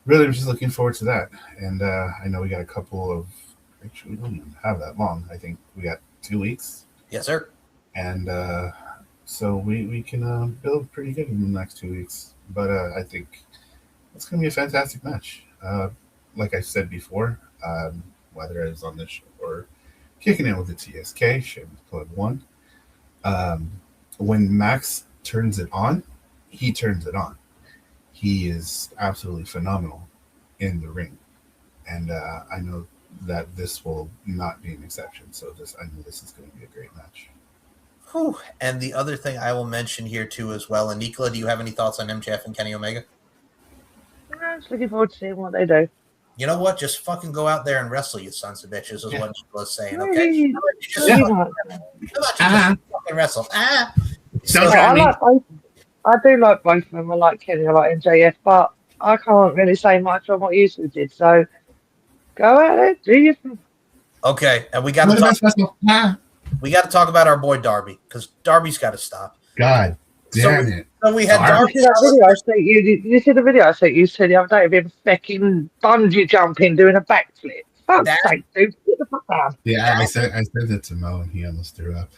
really am just looking forward to that. And I know we got a couple of, actually, we don't even have that long. I think we got 2 weeks. Yes, sir. And so we can build pretty good in the next 2 weeks. But I think it's going to be a fantastic match. Like I said before, whether it was on this show or kicking it with the TSK, Shameless Plug 1, when Max turns it on, he turns it on. He is absolutely phenomenal in the ring. And I know that this will not be an exception. So I know this is going to be a great match. Whew. And the other thing I will mention here too as well, and Nicola, do you have any thoughts on MJF and Kenny Omega? I'm just looking forward to seeing what they do. You know what? Just fucking go out there and wrestle, you sons of bitches, is what Nicola's saying, okay? Really? Just Really fucking wrestle. Don't I do like both of them. I like Kenny, I like MJF, but I can't really say much on what you two did. So go out there, do your thing. Okay, and we got to talk about our boy Darby, because Darby's got to stop. God damn it. So we had Darby. You see that video I sent you? Did you see the video I sent you the other day of him fucking bungee jumping, doing a backflip? Fuck's sake, dude. Get the fuck down. Yeah, I sent it to Mo and he almost threw up.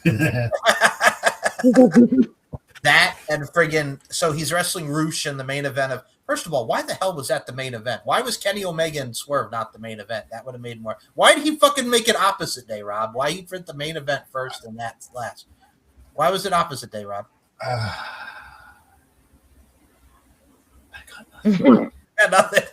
That and friggin' so he's wrestling Roosh in the main event of. First of all, why the hell was that the main event? Why was Kenny Omega and Swerve not the main event? That would have made more. Why did he fucking make it opposite day, Rob? Why he print the main event first and that's last? Why was it opposite day, Rob? I got nothing. Yeah, nothing.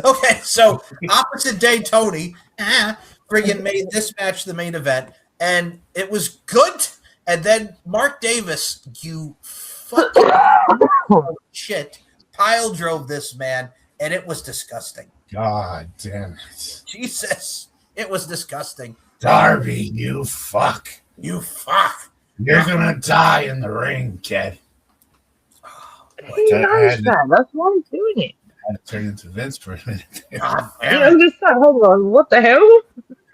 Okay, so opposite day Tony friggin' made this match the main event, and it was good. And then Mark Davis, you fucking shit, pile drove this man, and it was disgusting. God damn it. Jesus, it was disgusting. Darby, you fuck. You fuck. You're gonna die in the ring, kid. He knows that. That's why he's doing it. I had to turn into Vince for a minute. God You damn it. understand? Hold on. What the hell?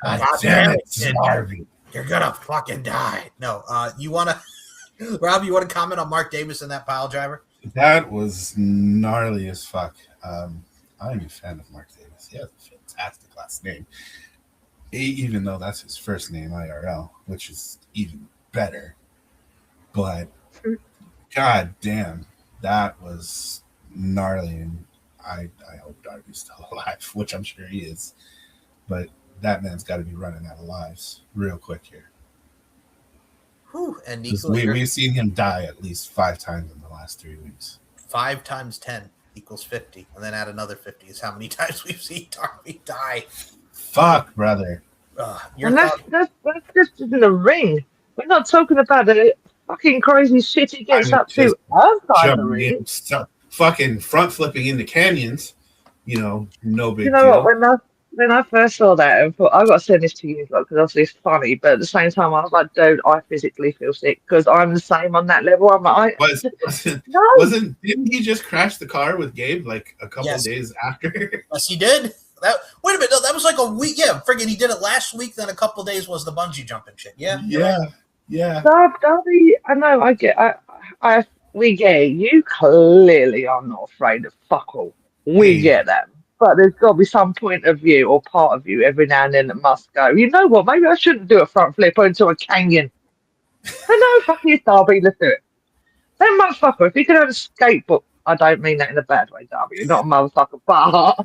God God damn damn it, it. Darby. You're gonna fucking die. No, you wanna, Rob? You want to comment on Mark Davis and that pile driver? That was gnarly as fuck. I'm a fan of Mark Davis. He has a fantastic last name, even though that's his first name, IRL, which is even better. But god damn, that was gnarly, and I hope Darby's still alive, which I'm sure he is. But that man's got to be running out of lives real quick here. Whew. And We've seen him die at least 5 times in the last 3 weeks. 5 times 10 equals 50, and then add another 50 is how many times we've seen Darby die. Fuck, brother. And that's just in the ring. We're not talking about the fucking crazy shit he gets up to outside the ring. Fucking front flipping into canyons. No big You know deal. what? When I first saw that, I thought, I've got to send this to you because obviously it's funny, but at the same time, I was like, dude, I physically feel sick because I'm the same on that level. I'm like, didn't he just crash the car with Gabe like a couple of days after? Yes, he did. Wait a minute, no, that was like a week. Yeah, friggin' he did it last week. Then a couple of days was the bungee jumping shit. Yeah, yeah. Darby, I know, we get it. You clearly are not afraid of fuck all. We get that. But there's got to be some point of view or part of you every now and then that must go, you know what, maybe I shouldn't do a front flip into a canyon. I know, fucking it's Darby, let's do it. That motherfucker, if he could have a skateboard, I don't mean that in a bad way, Darby, you're not a motherfucker, but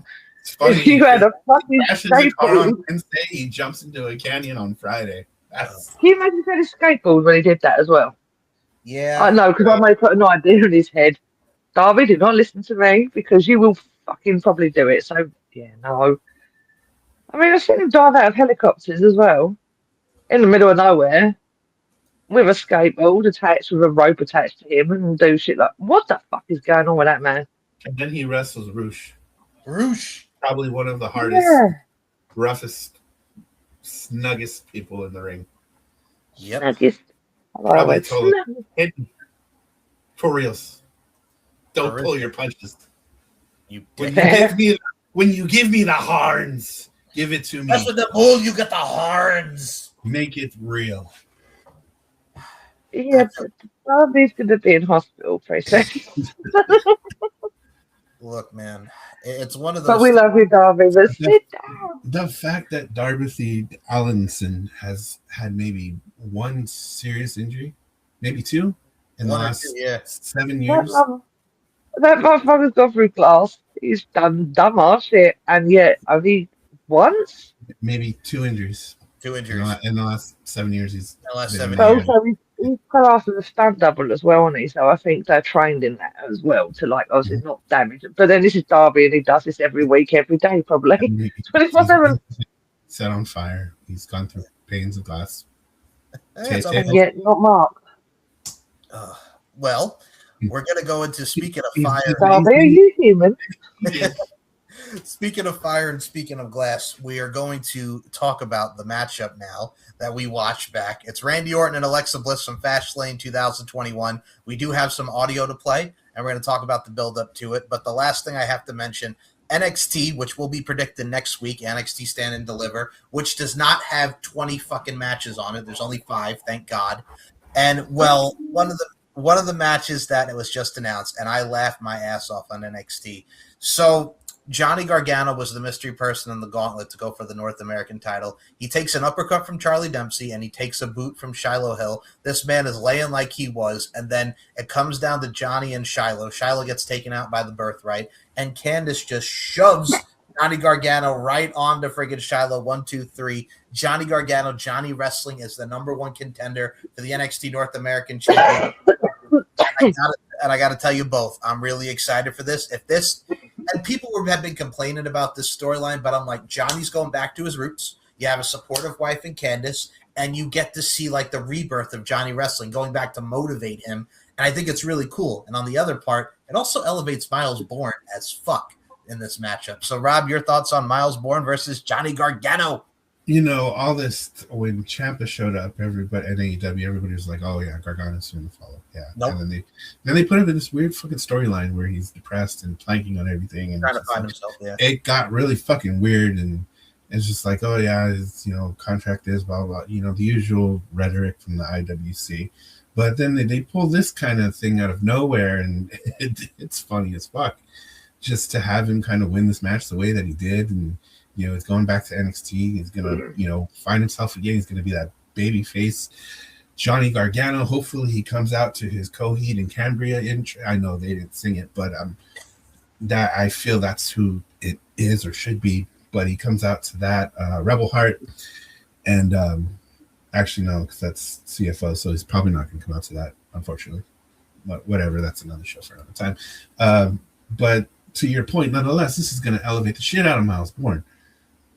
funny, if you had a fucking skateboard. On Wednesday, he jumps into a canyon on Friday. Can you imagine if he had a skateboard when he did that as well? Yeah. I know, because I may put an idea in his head. Darby, do not listen to me because you will fucking probably do it. So, yeah, no. I mean, I've seen him dive out of helicopters as well in the middle of nowhere. with a skateboard attached with a rope attached to him and do shit like, what the fuck is going on with that man? And then he wrestles Roosh. Roosh. Probably one of the hardest, Yeah. roughest, snuggest people in the ring. Yep. Snuggest. Probably Snug- totally hidden. For reals. Don't For pull real. your punches. You When dick. you give me the horns, give it to me. That's with the bull. You get the horns. Make it real. Yeah, but Darby's going to be in hospital pretty soon. Look, man, it's one of But those. we love you, Darby. But sit down. The fact that Darby Allinson has had maybe one serious injury, maybe two, in the One or last two, yeah. 7 That, years. that motherfucker's gone through class. He's done dumb ass shit, and yet only once. Maybe 2 injuries. 2 injuries. In the last 7 years, he's The last been 7 in But the years. ring. also, he's classed as a stunt double as well, isn't he? So I think they're trained in that as well to like obviously not damage. But then this is Darby, and he does this every week, every day, probably. He's 24/7. set on fire. He's gone through panes of glass. It's Tay- almost- Yeah, not Mark. well, we're gonna go into speaking of He's- fire. Darby, are you human? Speaking of fire and speaking of glass, we are going to talk about the matchup now that we watched back. It's Randy Orton and Alexa Bliss from Fastlane 2021. We do have some audio to play, and we're going to talk about the build-up to it. But the last thing I have to mention, NXT, which will be predicted next week, NXT Stand and Deliver, which does not have 20 fucking matches on it. There's only 5, thank God. And, well, one of the matches that it was just announced, and I laughed my ass off on NXT. So Johnny Gargano was the mystery person in the gauntlet to go for the North American title. He takes an uppercut from Charlie Dempsey, and he takes a boot from Shiloh Hill. This man is laying like he was, and then it comes down to Johnny and Shiloh. Shiloh gets taken out by the Birthright, and Candice just shoves Johnny Gargano right onto friggin' Shiloh. 1, 2, 3. Johnny Gargano, Johnny Wrestling is the #1 contender for the NXT North American Championship. And I got to tell you both, I'm really excited for this. If this, and people have been complaining about this storyline, but I'm like, Johnny's going back to his roots. You have a supportive wife in Candice, and you get to see like the rebirth of Johnny Wrestling, going back to motivate him. And I think it's really cool. And on the other part, it also elevates Miles Bourne as fuck in this matchup. So, Rob, your thoughts on Miles Bourne versus Johnny Gargano? You know, all this when Ciampa showed up, everybody at AEW, everybody was like, "Oh yeah, Gargano's going to follow." Yeah, Nope. And then they put him in this weird fucking storyline where he's depressed and planking on everything, and Trying to it's just find like- himself, yeah. it got really fucking weird, and it's just like, oh yeah, his contract is blah blah, the usual rhetoric from the IWC. But then they pull this kind of thing out of nowhere, and it's funny as fuck, just to have him kind of win this match the way that he did, and he's going back to NXT. He's gonna find himself again. He's gonna be that baby face Johnny Gargano. Hopefully he comes out to his Coheed and Cambria intro. I know they didn't sing it, but that I feel that's who it is or should be. But he comes out to that Rebel Heart, and actually no, because that's CFO, so he's probably not going to come out to that, unfortunately. But whatever, that's another show for another time. But to your point, nonetheless, this is going to elevate the shit out of Miles Bourne,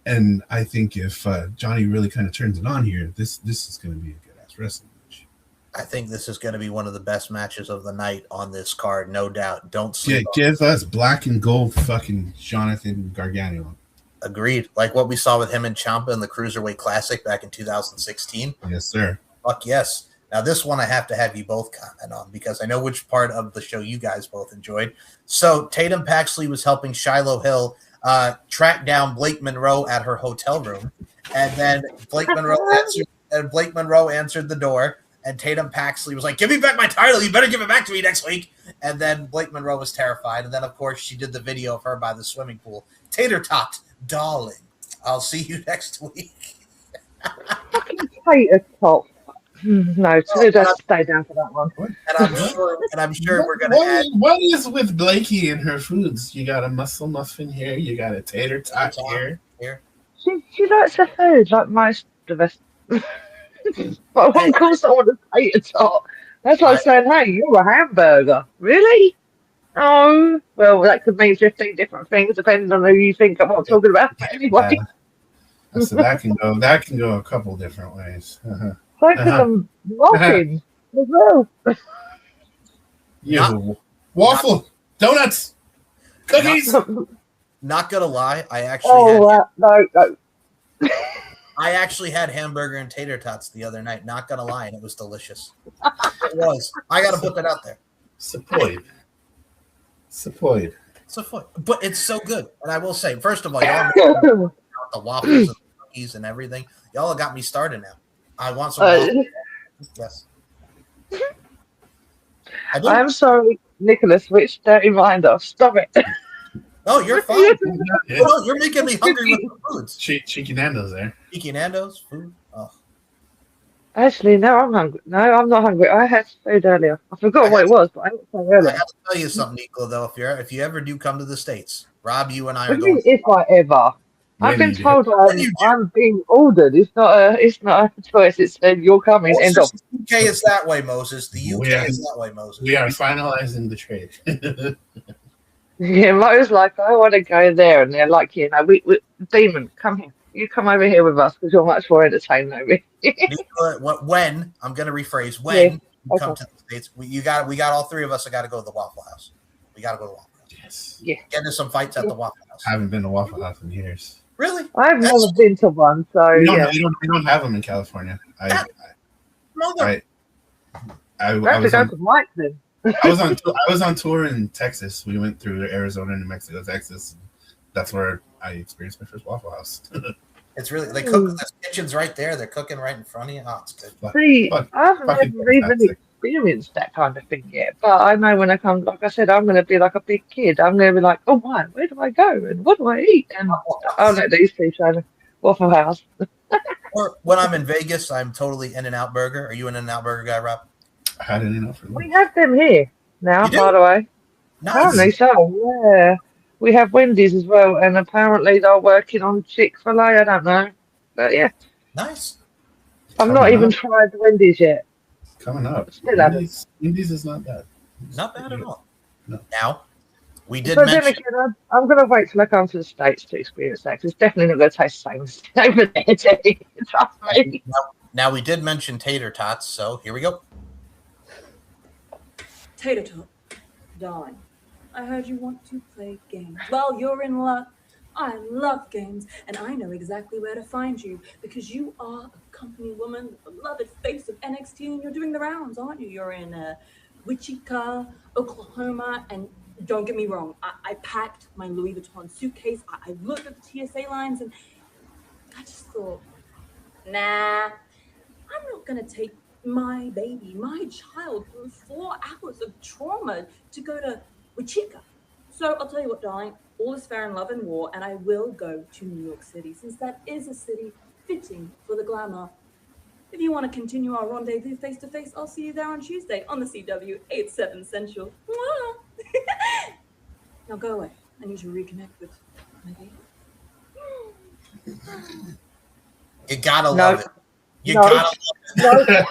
and I think if Johnny really kind of turns it on here, this is going to be a good ass wrestling match. I think this is going to be one of the best matches of the night on this card, no doubt. Don't sleep. Give us black and gold fucking Jonathan Gargano. Agreed. Like what we saw with him and Ciampa in the Cruiserweight Classic back in 2016. Yes, sir. Fuck yes. Now this one I have to have you both comment on because I know which part of the show you guys both enjoyed. So Tatum Paxley was helping Shiloh Hill track down Blake Monroe at her hotel room, and then Blake Monroe answered the door, and Tatum Paxley was like, "Give me back my title! You better give it back to me next week." And then Blake Monroe was terrified, and then of course she did the video of her by the swimming pool. Tater tot, darling, I'll see you next week. Fucking tater top. No, let's stay down for that one. And I'm sure we're gonna add. What is with Blakey and her foods? You got a muscle muffin here. You got a tater tot here. She likes her food like most of us. But I wouldn't call someone a tater tot. That's like saying, "Hey, you're a hamburger." Really? Oh, well, that could mean 15 different things depending on who you think I'm talking about. But anyway, So that can go a couple different ways. Both of them walking as well. Waffle, donuts, cookies. Not gonna lie, I actually no. I actually had hamburger and tater tots the other night. Not gonna lie, and it was delicious. It was. I gotta put that out there. Support. But it's so good. And I will say, first of all, y'all know the waffles and the cookies and everything. Y'all got me started now. I want some waffles. Yes. I'm sorry, Nicholas, which dirty mind off. Stop it. Oh, you're fine. Oh, you're making me hungry with the foods. Cheeky Nando's there. Cheeky Nando's food. Oh. Actually, no, I'm hungry. No, I'm not hungry. I had food earlier. I forgot what it was, but I had food earlier. I got to tell you something, Nico. Though, if you ever do come to the States, Rob, you and I are What do going. you mean, if I ever? I've been told I'm being ordered. It's not a choice. It said you're coming. End of. The UK is that way, Moses. The UK is that way, Moses. We are finalizing the trade. Yeah, Mo's like, I want to go there, and they're like, we Demon, come here. You come over here with us because you're much more entertaining over here. When I'm going to rephrase, when you come to the States, we got all three of us. I got to go to the Waffle House. We got to go to the Waffle House. Yes. Yeah. Get into some fights at the Waffle House. I haven't been to Waffle House in years. Really? I've never been to one, so we don't have them in California. I have to go to Mike then. I was on tour in Texas. We went through Arizona, New Mexico, Texas. That's where I experienced my first Waffle House. It's really they cook. The kitchen's right there. They're cooking right in front of you. Oh, it's good. See, I've never even experienced that kind of thing yet. But I know when I come, like I said, I'm going to be like a big kid. I'm going to be like, oh, my, where do I go and what do I eat? And I'll let these two show me Waffle House. Or when I'm in Vegas, I'm totally In-N-Out Burger. Are you an In-N-Out Burger guy, Rob? I had an In-N-Out for We have them here now, by the way. Nice. Apparently so, yeah. We have Wendy's as well, and apparently they're working on Chick-fil-A. I don't know. But yeah. Nice. I've not even tried the Wendy's yet. Coming up. Wendy's is not bad. Not bad at all. No. Now, we did but mention... then again, I'm going to wait till I come to the States to experience that, because it's definitely not going to taste the same as over there, Teddy. Trust me. Now, we did mention tater tots, so here we go. Tater tot, darling, I heard you want to play games. Well, you're in luck. I love games, and I know exactly where to find you because you are a company woman, the beloved face of NXT, and you're doing the rounds, aren't you? You're in Wichita, Oklahoma, and don't get me wrong, I packed my Louis Vuitton suitcase. I looked at the TSA lines, and I just thought, nah, I'm not going to take my baby, my child, through 4 hours of trauma to go to Wichita. So I'll tell you what, darling, all is fair in love and war, and I will go to New York City, since that is a city fitting for the glamour. If you want to continue our rendezvous face-to-face, I'll see you there on Tuesday on the CW 8/7 Central. Now go away. I need to reconnect with my baby. You gotta love it. You gotta love it.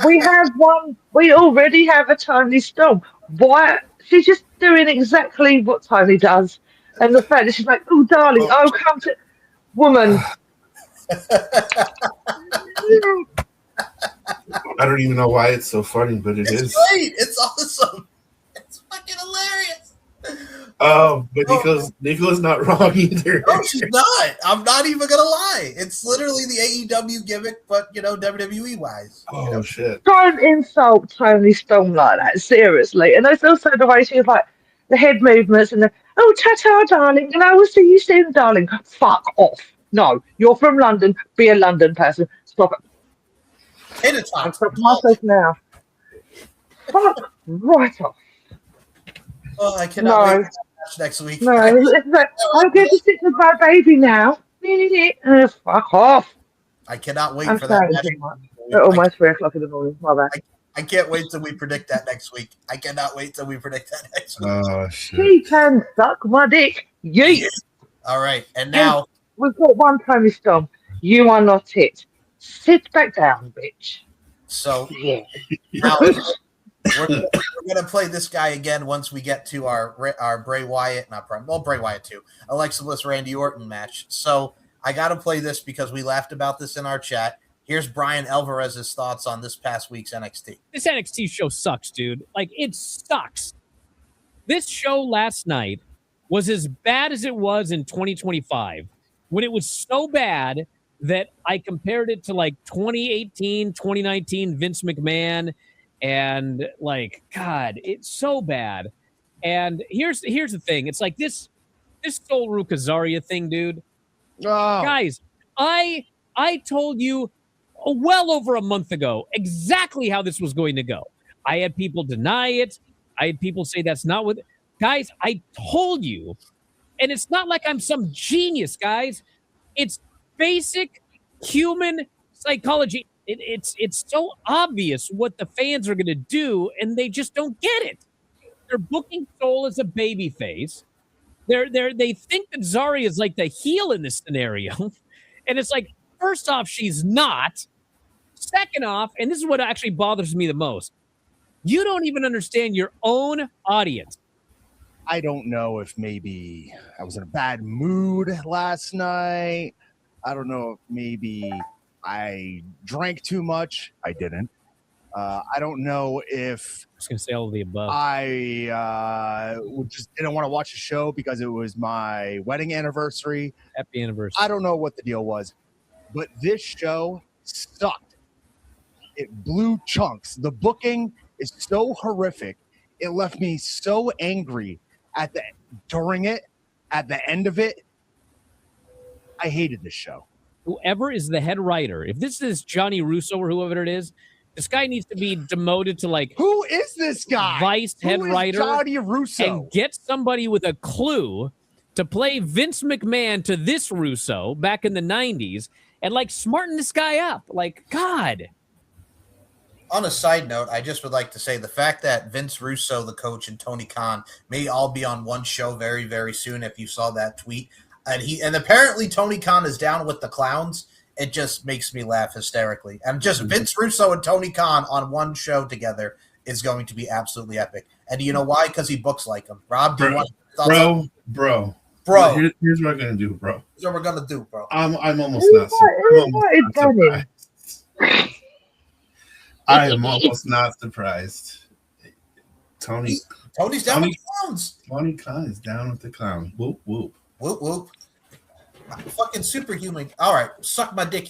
We have one. We already have a Tony Storm. Why? She's just doing exactly what Tony does, and the fact that she's like, "Oh, darling, oh, come to woman." I don't even know why it's so funny, but it's great. It's awesome. It's fucking hilarious. But Nico's not wrong either. No, she's not. I'm not even gonna lie. It's literally the AEW gimmick, but WWE wise. Oh shit! Don't insult Tony Storm like that, seriously. And there's also the way she's like the head movements and the ta-ta, darling, and I will see you soon, darling. Fuck off. No, you're from London. Be a London person. Stop it. I'm stopping myself now. Fuck right off. Oh, I cannot wait to watch next week. No, I'm going to sit with my baby now. Fuck off. I cannot wait for that. It's almost 3 o'clock in the morning. My bad. I can't wait till we predict that next week. I cannot wait till we predict that next week. Oh, shit. She can suck my dick. Yeet. All right. And now we've got one Tony Storm. You are not it. Sit back down, bitch. So yeah. Now we're gonna play this guy again once we get to our Bray Wyatt, Bray Wyatt too, Alexa Bliss Randy Orton match. So I got to play this because we laughed about this in our chat. Here's Brian Alvarez's thoughts on this past week's NXT. This NXT show sucks, dude. Like, it sucks. This show last night was as bad as it was in 2025, when it was so bad that I compared it to like 2018, 2019 Vince McMahon, and like, God, it's so bad. And here's the thing. It's like this Sol Ruca Zarya thing, dude. Guys, I told you well over a month ago exactly how this was going to go. I had people deny it. I had people say that's not what. Guys, I told you. And it's not like I'm some genius, guys. It's basic human psychology. It's so obvious what the fans are going to do, and they just don't get it. They're booking Sol as a baby face. They think that Zarya is like the heel in this scenario. And it's like, first off, she's not. Second off, and this is what actually bothers me the most, you don't even understand your own audience. I don't know if maybe I was in a bad mood last night. I don't know if maybe I drank too much. I didn't. I don't know if I was going to say all of the above. I just didn't want to watch the show because it was my wedding anniversary. Happy anniversary. I don't know what the deal was, but this show sucked. It blew chunks. The booking is so horrific. It left me so angry during it, at the end of it. I hated this show. Whoever is the head writer, if this is Johnny Russo or whoever it is, this guy needs to be demoted to like, who is this guy? Vice head writer. Johnny Russo. And get somebody with a clue to play Vince McMahon to this Russo back in the 90s and like smarten this guy up. Like, God. On a side note, I just would like to say the fact that Vince Russo, the coach, and Tony Khan may all be on one show very, very soon. If you saw that tweet, and apparently Tony Khan is down with the clowns. It just makes me laugh hysterically. And just Vince Russo and Tony Khan on one show together is going to be absolutely epic. And do you know why? Because he books like him. Rob, do you want bro? Here's what I'm gonna do, bro. Here's what we're gonna do, bro. I'm almost not surprised. I am almost not surprised. Tony's down with the clowns. Tony Khan is down with the clowns. Whoop whoop. Whoop whoop. Fucking superhuman. All right, suck my dick.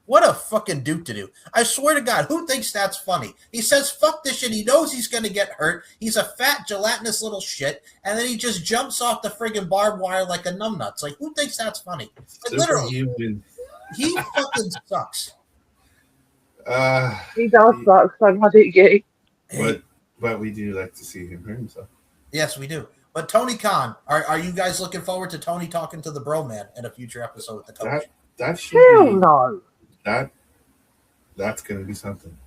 What a fucking dude to do. I swear to God, who thinks that's funny? He says, fuck this shit. He knows he's going to get hurt. He's a fat, gelatinous little shit. And then he just jumps off the friggin' barbed wire like a numbnuts. Like, who thinks that's funny? Like, literally. He fucking sucks. He does suck, so much gay. But we do like to see him hurt himself. Yes, we do. But Tony Khan, are you guys looking forward to Tony talking to the bro man in a future episode with the coach? That should be, no. That's gonna be something.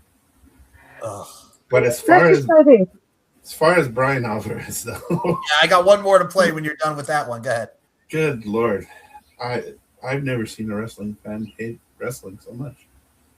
Ugh. But as far as Brian Alvarez though, yeah, I got one more to play when you're done with that one. Go ahead. Good Lord, I've never seen a wrestling fan hate wrestling so much.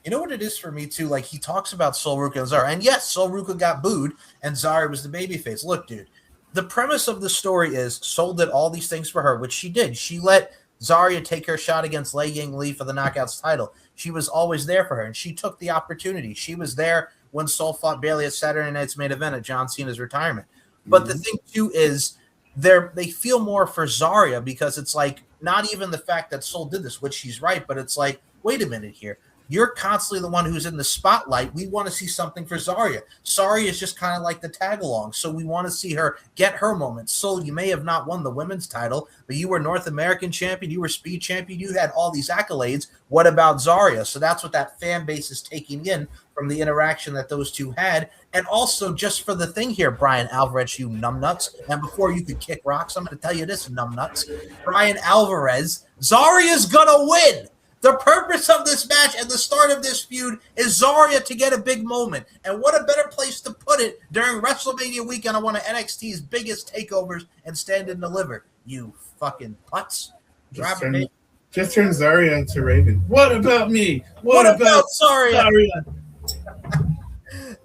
You know what it is for me too? Like he talks about Sol Ruca and Zarya, and yes, Sol Ruca got booed, and Zarya was the babyface. Look, dude. The premise of the story is Sol did all these things for her, which she did. She let Zarya take her shot against Lei Ying Lee for the Knockouts title. She was always there for her, and she took the opportunity. She was there when Sol fought Bayley at Saturday Night's Main Event at John Cena's retirement. But the thing, too, is they feel more for Zarya because it's like not even the fact that Sol did this, which she's right, but it's like, wait a minute here. You're constantly the one who's in the spotlight. We want to see something for Zarya. Zarya is just kind of like the tag along. So we want to see her get her moment. So you may have not won the women's title, but you were North American champion. You were speed champion. You had all these accolades. What about Zarya? So that's what that fan base is taking in from the interaction that those two had. And also just for the thing here, Brian Alvarez, you numbnuts. And before you could kick rocks, I'm going to tell you this, numbnuts. Brian Alvarez, Zarya's going to win. The purpose of this match and the start of this feud is Zarya to get a big moment. And what a better place to put it during WrestleMania weekend on one of NXT's biggest takeovers and Stand and Deliver. You fucking putz. Just turn Zarya into Raven. What about me? What about Zarya?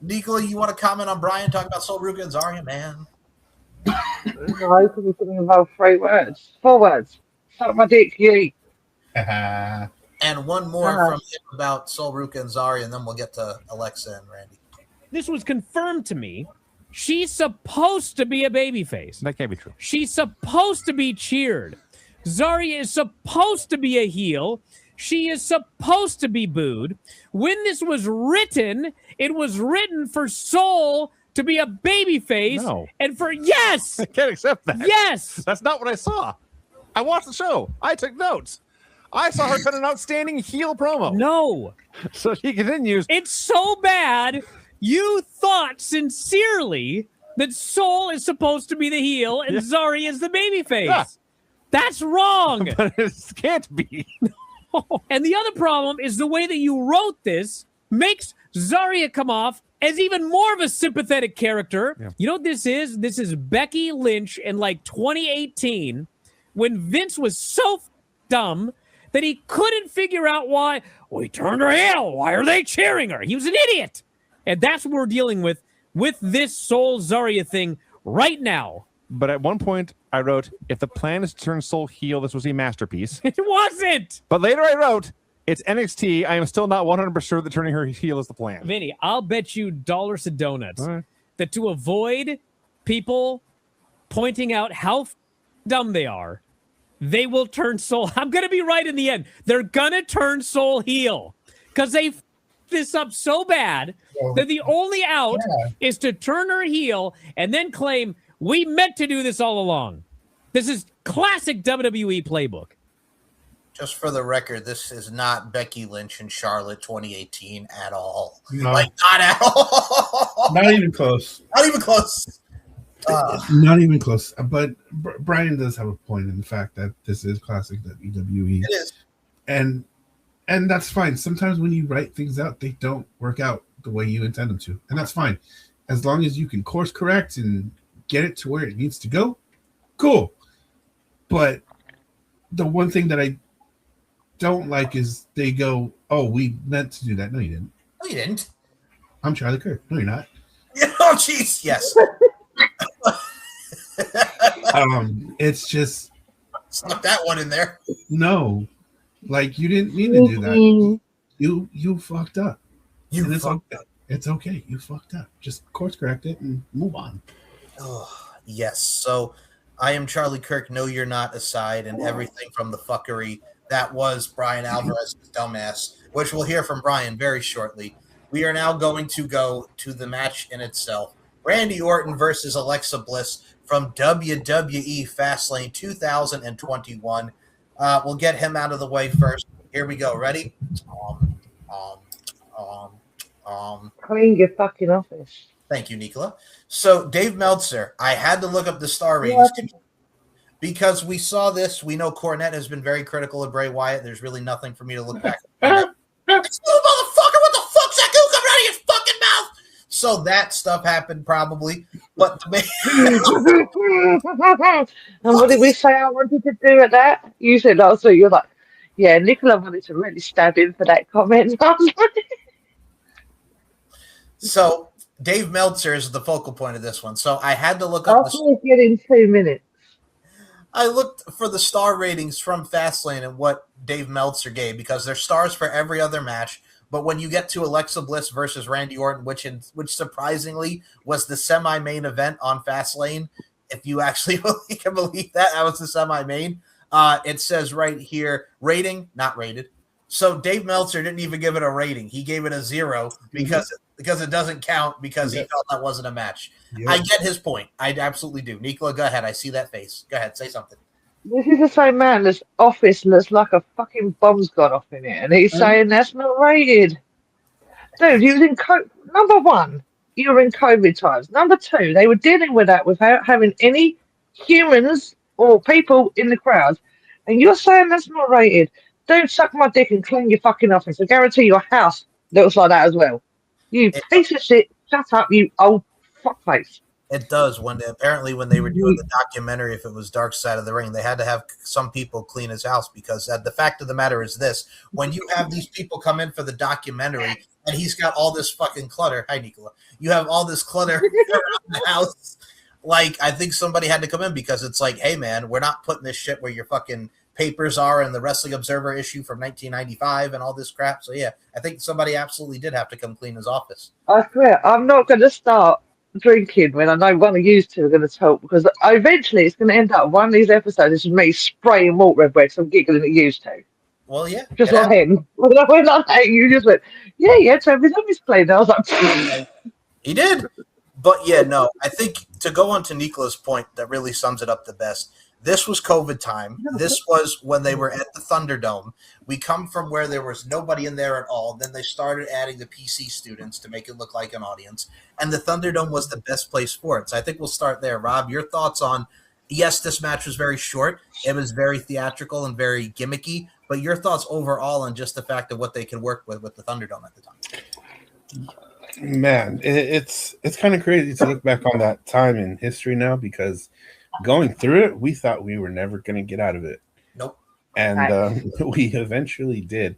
Nicola, you want to comment on Brian talking about Sol Ruca and Zarya, man? No, because we're talking about 4 words. Suck my dick, you. And one more from him about Sol Ruca and Zari, and then we'll get to Alexa and Randy. This was confirmed to me. She's supposed to be a babyface. That can't be true. She's supposed to be cheered. Zari is supposed to be a heel. She is supposed to be booed. When this was written, it was written for Sol to be a babyface. No. And for, yes! I can't accept that. Yes! That's not what I saw. I watched the show. I took notes. I saw her cut an outstanding heel promo. No. So she continues. It's so bad, you thought sincerely that Sol is supposed to be the heel and Zari is the babyface. Yeah. That's wrong. But it can't be. And the other problem is the way that you wrote this makes Zarya come off as even more of a sympathetic character. Yeah. You know what this is? This is Becky Lynch in like 2018 when Vince was so dumb that he couldn't figure out why. Well, he turned her heel. Why are they cheering her? He was an idiot. And that's what we're dealing with this Sol Zarya thing right now. But at one point, I wrote, if the plan is to turn Sol heel, this was a masterpiece. It wasn't. But later I wrote, it's NXT. I am still not 100% sure that turning her heel is the plan. Vinny, I'll bet you dollars to donuts that to avoid people pointing out how dumb they are, they will turn Sol. I'm going to be right in the end. They're going to turn Sol heel because they this up so bad that the only out is to turn her heel and then claim we meant to do this all along. This is classic WWE playbook. Just for the record, this is not Becky Lynch and Charlotte 2018 at all. No. Like, not at all. Not even close. Not even close. Not even close. But Brian does have a point in the fact that this is classic WWE. It is. And that's fine. Sometimes when you write things out, they don't work out the way you intend them to. And that's fine. As long as you can course correct and get it to where it needs to go, cool. But the one thing that I don't like is they go, oh, we meant to do that. No, you didn't. No, you didn't. I'm Charlie Kirk. No, you're not. Oh, jeez. Yes. It's just Stuck that one in there. no. Like, you didn't mean to do that. You fucked up. And it's okay. It's okay. You fucked up. Just course correct it and move on. Oh, yes. So I am Charlie Kirk. No, you're not aside, and everything from the fuckery that was Brian Alvarez's dumbass, which we'll hear from Brian very shortly. We are now going to go to the match in itself. Randy Orton versus Alexa Bliss from WWE Fastlane 2021. We'll get him out of the way first. Here we go. Ready? Clean your fucking office. Thank you, Nicola. So, Dave Meltzer, I had to look up the star ratings because we saw this. We know Cornette has been very critical of Bray Wyatt. There's really nothing for me to look back at. It's you, motherfucker! What the fuck's that goo coming out of your fucking mouth? So that stuff happened probably. But and what did we say I wanted to do at that? You said last week, you're like, yeah, Nicola wanted to really stab him for that comment. So Dave Meltzer is the focal point of this one. So I had to look up. I'll get in 2 minutes. I looked for the star ratings from Fastlane and what Dave Meltzer gave because there's stars for every other match. But when you get to Alexa Bliss versus Randy Orton, which surprisingly was the semi-main event on Fastlane, if you actually can believe that was the semi-main, it says right here, rating, not rated. So Dave Meltzer didn't even give it a rating. He gave it a 0 because it doesn't count because he felt that wasn't a match. I get his point. I absolutely do. Nicola, go ahead. I see that face. Go ahead. Say something. This is the same man that's office looks like a fucking bomb's gone off in it, and he's saying that's not rated. Dude, you was in number one, you were in COVID times. Number two, they were dealing with that without having any humans or people in the crowd, and you're saying that's not rated. Don't suck my dick and clean your fucking office. I guarantee your house looks like that as well. You piece of shit. Shut up, you old fuckface. It does. When they were doing the documentary, if it was Dark Side of the Ring, they had to have some people clean his house because the fact of the matter is this: when you have these people come in for the documentary and he's got all this fucking clutter. Hi, Nicola. You have all this clutter around the house. Like, I think somebody had to come in because it's like, hey, man, we're not putting this shit where you're fucking papers are in the Wrestling Observer issue from 1995 and all this crap. So yeah, I think somebody absolutely did have to come clean his office. I swear, I'm not going to start drinking when I know one of you two are going to talk, because eventually it's going to end up one of these episodes is me spraying water everywhere because I'm giggling at you two. Well, yeah. Just like him. When I met you just went, yeah, Toby, let me explain. I was like, he did. But yeah, no, I think to go on to Nicola's point that really sums it up the best. This was COVID time. This was when they were at the Thunderdome. We come from where there was nobody in there at all. Then they started adding the PC students to make it look like an audience. And the Thunderdome was the best place for it. So I think we'll start there. Rob, your thoughts on, yes, this match was very short. It was very theatrical and very gimmicky. But your thoughts overall on just the fact of what they could work with the Thunderdome at the time. Man, it's kind of crazy to look back on that time in history now, because going through it, we thought we were never going to get out of it. Nope. And we eventually did.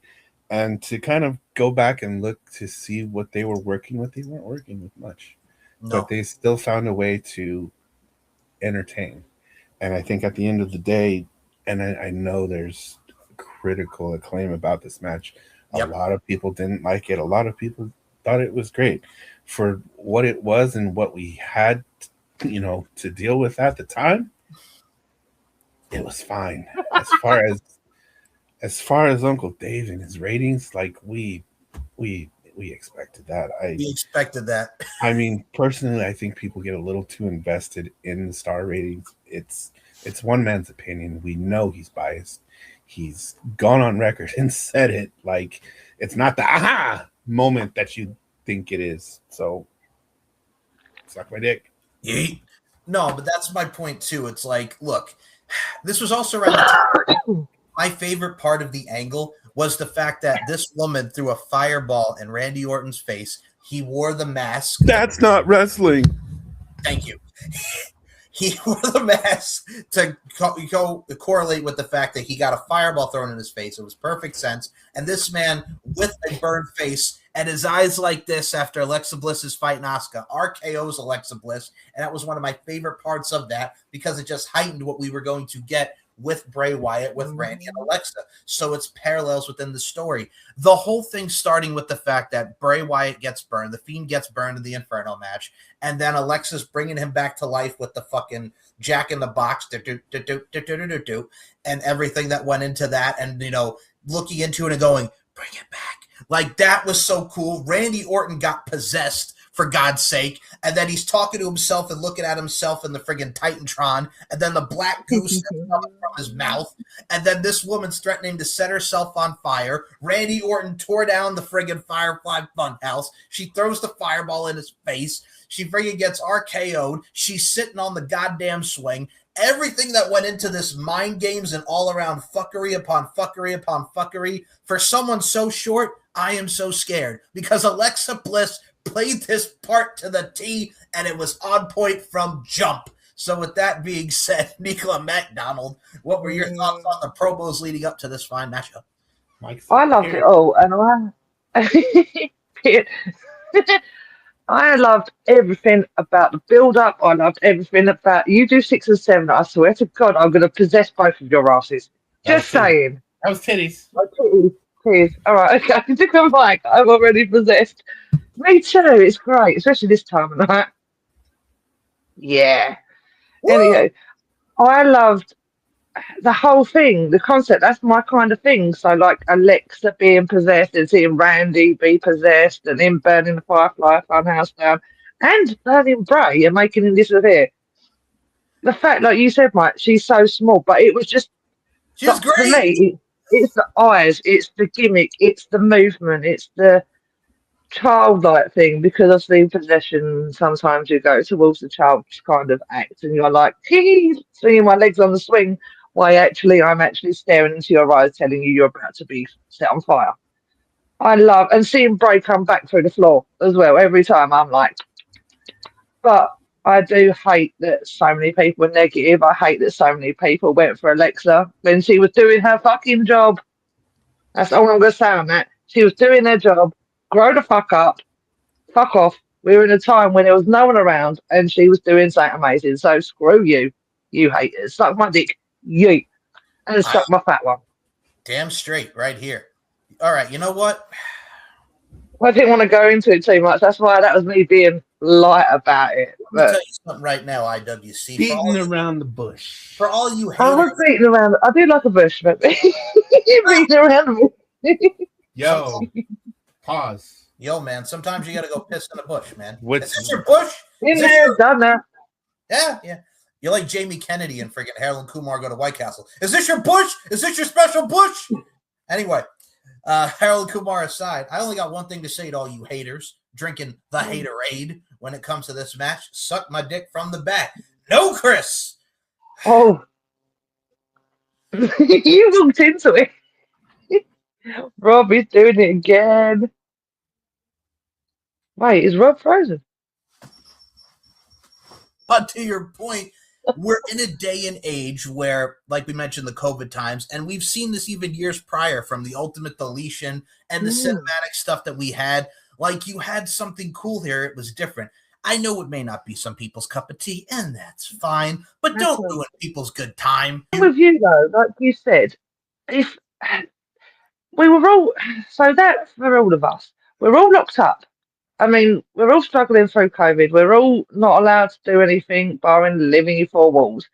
And to kind of go back and look to see what they were working with, they weren't working with much. No. But they still found a way to entertain. And I think at the end of the day, and I know there's critical acclaim about this match. Yep. A lot of people didn't like it. A lot of people thought it was great for what it was and what we had, to deal with at the time. It was fine. As far as Uncle Dave and his ratings, like we expected that. We expected that. I mean, personally, I think people get a little too invested in the star ratings. It's one man's opinion. We know he's biased. He's gone on record and said it. Like, it's not the aha moment that you think it is. So, suck my dick. Yeet. No, but that's my point too. It's like, look, this was also around the time. My favorite part of the angle was the fact that this woman threw a fireball in Randy Orton's face. He wore the mask. That's not wrestling. Thank you. He wore the mask to correlate with the fact that he got a fireball thrown in his face. It was perfect sense. And this man with a burned face and his eyes like this after Alexa Bliss's fight in Asuka. RKO's Alexa Bliss. And that was one of my favorite parts of that because it just heightened what we were going to get with Bray Wyatt, with Randy and Alexa. So it's parallels within the story. The whole thing starting with the fact that Bray Wyatt gets burned, The Fiend gets burned in the Inferno match, and then Alexa's bringing him back to life with the fucking Jack in the Box, and everything that went into that, and, looking into it and going, bring it back. Like, that was so cool. Randy Orton got possessed, for God's sake. And then he's talking to himself and looking at himself in the friggin' Titantron. And then the black goose is coming from his mouth. And then this woman's threatening to set herself on fire. Randy Orton tore down the friggin' Firefly Funhouse. She throws the fireball in his face. She friggin' gets RKO'd. She's sitting on the goddamn swing. Everything that went into this mind games and all around fuckery upon fuckery upon fuckery. For someone so short, I am so scared. Because Alexa Bliss played this part to the T, and it was on point from jump. So with that being said, Nicola McDonald, what were your thoughts on the promos leading up to this fine matchup? I loved it all, and I loved everything about the build-up. I loved everything about you do 6 and 7. I swear to God, I'm going to possess both of your asses. Just saying. That was titties. Titties. All right, okay. I'm like, I'm already possessed. Me too. It's great, especially this time of night. Yeah. Woo! Anyway, I loved the whole thing, the concept. That's my kind of thing. So, like Alexa being possessed and seeing Randy be possessed and him burning the Firefly Funhouse down and burning Bray and making him disappear. The fact, like you said, Mike, she's so small, but it was just. She's great. For me, it's the eyes, it's the gimmick, it's the movement, it's the childlike thing, because of the possession sometimes you go towards the child's kind of act and you're like swinging my legs on the swing while I'm actually staring into your eyes telling you're about to be set on fire. I love and seeing Bray come back through the floor as well every time. I'm like, but I do hate that so many people are negative. I hate that so many people went for Alexa when she was doing her fucking job. That's all I'm going to say on that. She was doing her job. Grow the fuck up. Fuck off. We were in a time when there was no one around and she was doing something amazing. So screw you, you haters. Suck my dick. Yeet. and suck my fat one. Damn straight, right here. All right, you know what? I didn't want to go into it too much. That's why that was me being light about it. Let me But tell you something right now, IWC. Beating around the bush. For all you I was haters, beating around. I do like a bush, but you're beating around the bush. Yo, pause. yo, man, sometimes you got to go piss in the bush, man. Which- Is this your bush? In Is this there, your- done that. Yeah. You're like Jamie Kennedy and freaking Harold Kumar go to White Castle. Is this your bush? Is this your special bush? Anyway, Harold Kumar aside, I only got one thing to say to all you haters drinking the haterade when it comes to this match. Suck my dick from the back. No, Chris. Oh, you walked into it. Rob is doing it again. Wait, is Rob frozen? But to your point, we're in a day and age where, like we mentioned, the COVID times, and we've seen this even years prior from the Ultimate Deletion and the cinematic stuff that we had. Like, you had something cool here. It was different. I know it may not be some people's cup of tea, and that's fine, but don't ruin people's good time. I'm with you, though, like you said, if we were all, so that for all of us, we're all locked up. I mean, we're all struggling through COVID. We're all not allowed to do anything, barring living in four walls.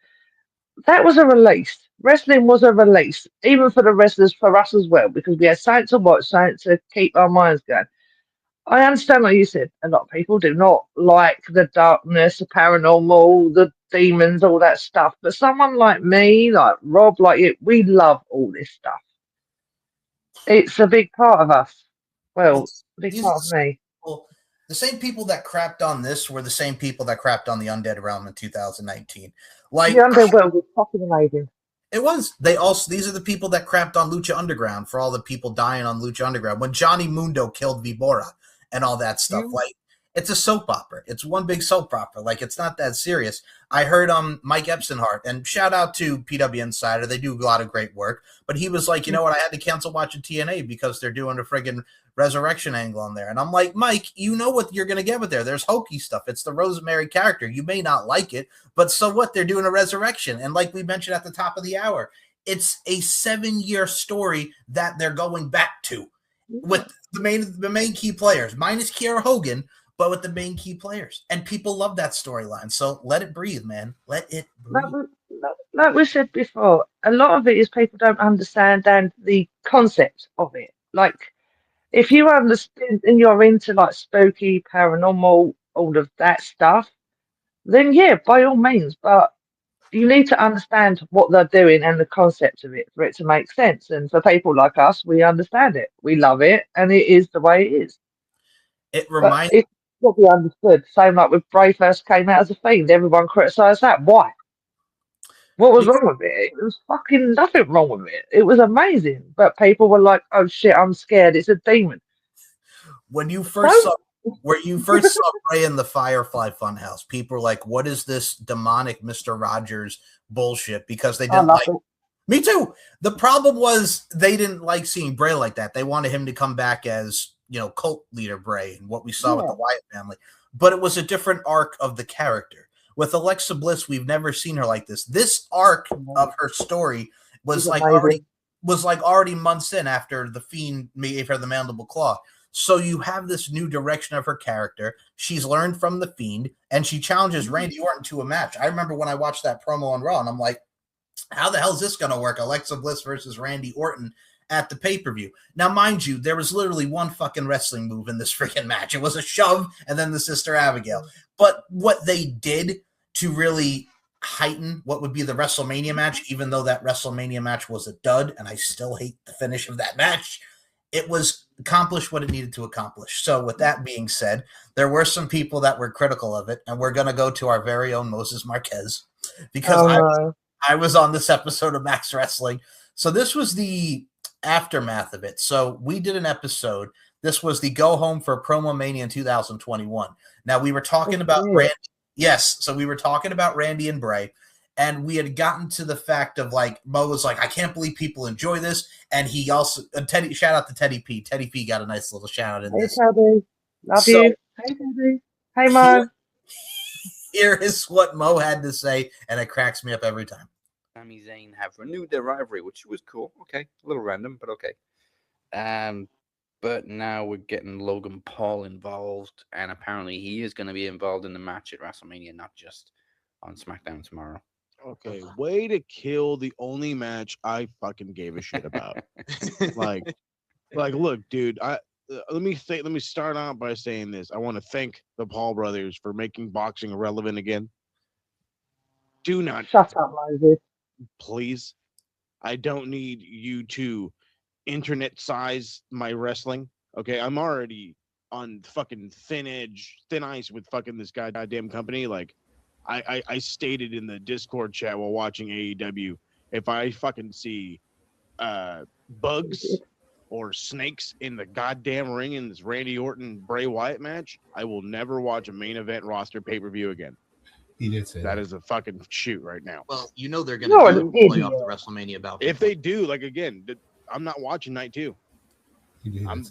That was a release. Wrestling was a release, even for the wrestlers, for us as well, because we had something to watch, something to keep our minds going. I understand, like you said, a lot of people do not like the darkness, the paranormal, the demons, all that stuff. But someone like me, like Rob, like you, we love all this stuff. It's a big part of us. Well, a big part of me. The same people that crapped on this were the same people that crapped on the Undead Realm in 2019. Like, The Underworld was fucking amazing. it was. These are the people that crapped on Lucha Underground for all the people dying on Lucha Underground. When Johnny Mundo killed Vibora and all that stuff. Like, it's a soap opera. It's one big soap opera. Like, it's not that serious. I heard Mike Epstenhart, and shout out to PW Insider. They do a lot of great work. But he was like, you know what? I had to cancel watching TNA because they're doing a friggin' resurrection angle on there. And I'm like, Mike, you know what you're going to get with there. There's hokey stuff. It's the Rosemary character. You may not like it, but so what? They're doing a resurrection. And like we mentioned at the top of the hour, it's a 7-year story that they're going back to with the main key players, minus Kiera Hogan, but with the main key players. And people love that storyline. So let it breathe, man. Let it breathe. Like we said before, a lot of it is people don't understand and the concept of it. Like, if you understand and you're into like spooky, paranormal, all of that stuff, then yeah, by all means. But you need to understand what they're doing and the concept of it for it to make sense. And for people like us, we understand it, we love it, and it is the way it is. It reminds. It's got to be understood. Same like with Bray first came out as a Fiend, everyone criticised that. Why? What was wrong with it? It was fucking nothing wrong with it. It was amazing, but people were like, "Oh shit, I'm scared. It's a demon." When you first saw Bray in the Firefly Funhouse, people were like, "What is this demonic Mr. Rogers bullshit?" Because they didn't like it. Me too. The problem was they didn't like seeing Bray like that. They wanted him to come back as, you know, cult leader Bray and what we saw with the Wyatt family. But it was a different arc of the character. With Alexa Bliss, we've never seen her like this. This arc of her story was already months in after the Fiend gave her the mandible claw. So you have this new direction of her character. She's learned from the Fiend, and she challenges Randy Orton to a match. I remember when I watched that promo on Raw, and I'm like, how the hell is this going to work? Alexa Bliss versus Randy Orton at the pay-per-view. Now, mind you, there was literally one fucking wrestling move in this freaking match. It was a shove and then the Sister Abigail. But what they did to really heighten what would be the WrestleMania match, even though that WrestleMania match was a dud, and I still hate the finish of that match, it was accomplished what it needed to accomplish. So with that being said, there were some people that were critical of it, and we're going to go to our very own Moses Marquez, because I was on this episode of Max Wrestling. So this was the aftermath of it. So we did an episode. This was the go home for Promo Mania in 2021. Now we were talking about Randy. Yes. So we were talking about Randy and Bray, and we had gotten to the fact of like, Mo was like, I can't believe people enjoy this. And he also, Teddy, shout out to Teddy P. Teddy P got a nice little shout out in this. Hey, Teddy. Love you. Hey, Teddy. Hey, Mo. Here is what Mo had to say, and it cracks me up every time. Sami Zayn have renewed their rivalry, which was cool. Okay, a little random, but okay. But now we're getting Logan Paul involved, and apparently he is going to be involved in the match at WrestleMania, not just on SmackDown tomorrow. Okay, way to kill the only match I fucking gave a shit about. like, look, dude. Let me start out by saying this. I want to thank the Paul brothers for making boxing relevant again. Do not shut up, Moses. Please. I don't need you to internet size my wrestling. Okay, I'm already on fucking thin ice with fucking this goddamn company. Like, I stated in the Discord chat while watching AEW, if I fucking see bugs or snakes in the goddamn ring in this Randy Orton Bray Wyatt match, I will never watch a main event roster pay-per-view again. He did say that is a fucking shoot right now. Well, you know they're going to play off the WrestleMania bout. If they do, like, again, I'm not watching night 2. I've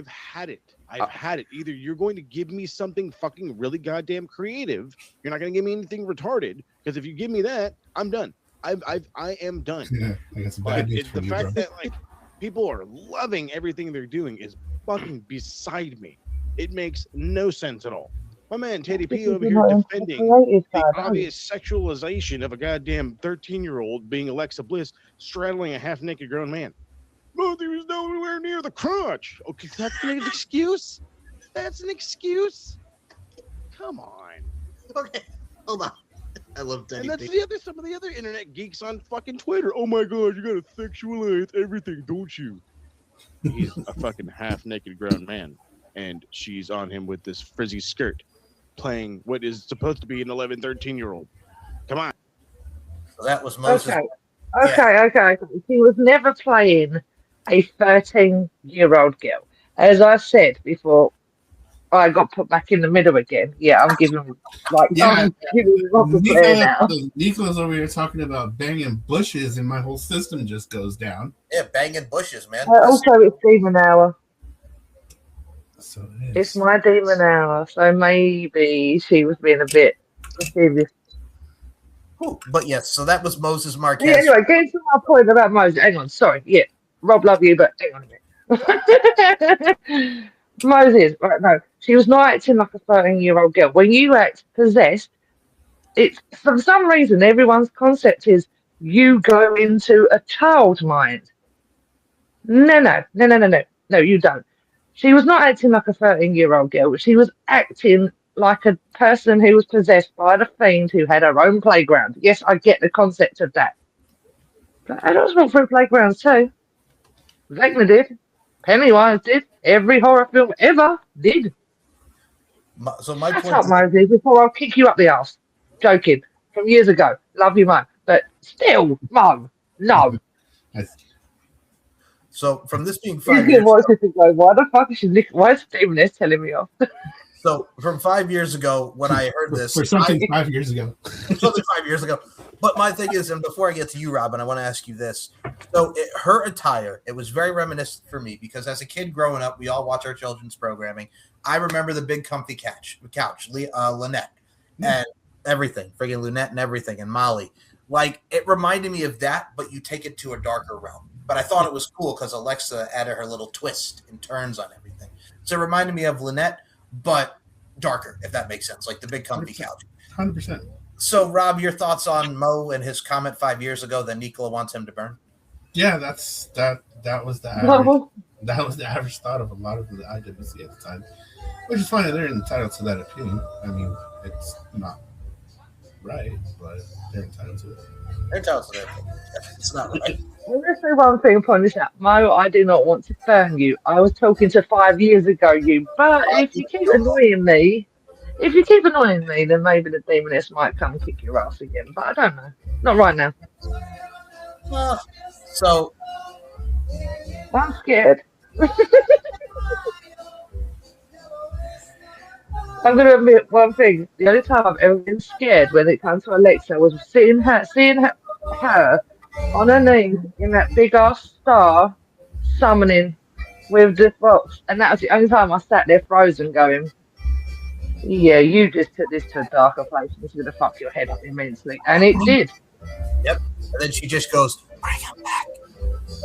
had it. I've had it. Either you're going to give me something fucking really goddamn creative, you're not going to give me anything retarded. Because if you give me that, I'm done. I am done. Yeah, I got some bad news for the you, fact bro. that like people are loving everything they're doing is fucking beside me. It makes no sense at all. My man Teddy P over here defending the obvious sexualization of a goddamn 13-year-old being Alexa Bliss straddling a half-naked grown man. Well, there was nowhere near the crotch. Okay, that's an excuse? That's an excuse? Come on. Okay, hold on. I love Teddy And P. that's some of the other internet geeks on fucking Twitter. Oh my god, you gotta sexualize everything, don't you? He's a fucking half-naked grown man, and she's on him with this frizzy skirt, playing what is supposed to be an 11, 13-year-old. Come on. So that was Moses. Okay. He was never playing a 13-year-old girl. As I said before, I got put back in the middle again. Yeah, I'm giving I'm giving Rob a player now. Nico's over here talking about banging bushes, and my whole system just goes down. Yeah, banging bushes, man. Also, it's Demon Hour. So it is. It's my Demon Hour, so maybe she was being a bit mischievous. But yes, so that was Moses Marquez. Yeah, anyway, getting to my point about Moses. Hang on, sorry. Yeah, Rob, love you, but hang on a minute. Moses, right? No, she was not acting like a 13-year-old girl. When you act possessed, it's for some reason everyone's concept is you go into a child mind. No, you don't. She was not acting like a 13-year-old girl. She was acting like a person who was possessed by the fiend who had her own playground. Yes, I get the concept of that. But adults walk through playgrounds too. Vecna did. Pennywise did. Every horror film ever did. So my Shut point up, is, Moses, before I'll kick you up the arse. Joking. From years ago. Love you, Mum. But still, Mum, no. So from this being You 5 can years watch this and go, why the fuck is she why is Stephen telling me off? So from 5 years ago, when I heard this, For something 5 years ago. something 5 years ago. But my thing is, and before I get to you, Robin, I want to ask you this. So her attire, it was very reminiscent for me because as a kid growing up, we all watch our children's programming. I remember the big comfy couch, Lynette, and everything, friggin' Lynette and everything, and Molly. Like, it reminded me of that, but you take it to a darker realm. But I thought it was cool because Alexa added her little twist and turns on everything. So it reminded me of Lynette, but darker, if that makes sense, like the big comfy 100%. couch. 100%. So, Rob, your thoughts on Mo and his comment 5 years ago that Nicola wants him to burn? Yeah, that was the average. That was the average thought of a lot of the IWC at the time, which is fine. They're entitled to that opinion. I mean, it's not right, but they're entitled to it. They're entitled to that. It's not right. I'm going to say one thing upon this out. Mo, I do not want to burn you. I was talking to 5 years ago, you. But if you keep annoying me, then maybe the demoness might come and kick your ass again. But I don't know. Not right now. Well, so I'm scared. I'm going to admit one thing. The only time I've ever been scared when it comes to Alexa was seeing her on her knees in that big ass star summoning with the box, and that was the only time I sat there frozen going, yeah, you just took this to a darker place and it's going to fuck your head up immensely. And it did. Yep. And then she just goes, bring him back.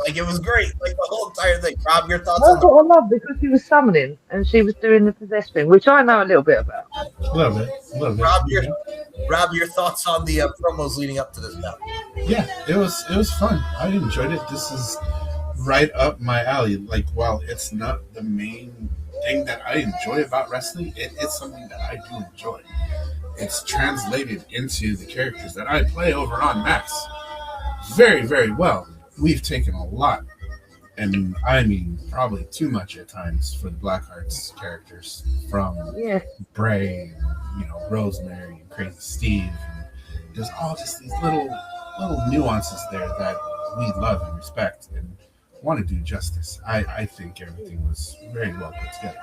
Like, it was great. Like, the whole entire thing. Rob, your thoughts on That's what I love because she was summoning and she was doing the possess thing, which I know a little bit about. A little bit. Rob, your thoughts on the promos leading up to this bout? Yeah, it was fun. I enjoyed it. This is right up my alley. Like, while it's not the main thing that I enjoy about wrestling, it's something that I do enjoy. It's translated into the characters that I play over on Max very, very well. We've taken a lot, and I mean probably too much at times, for the Blackhearts characters, from Bray, Rosemary, and Crazy Steve. And there's all just these little nuances there that we love and respect and want to do justice. I think everything was very well put together.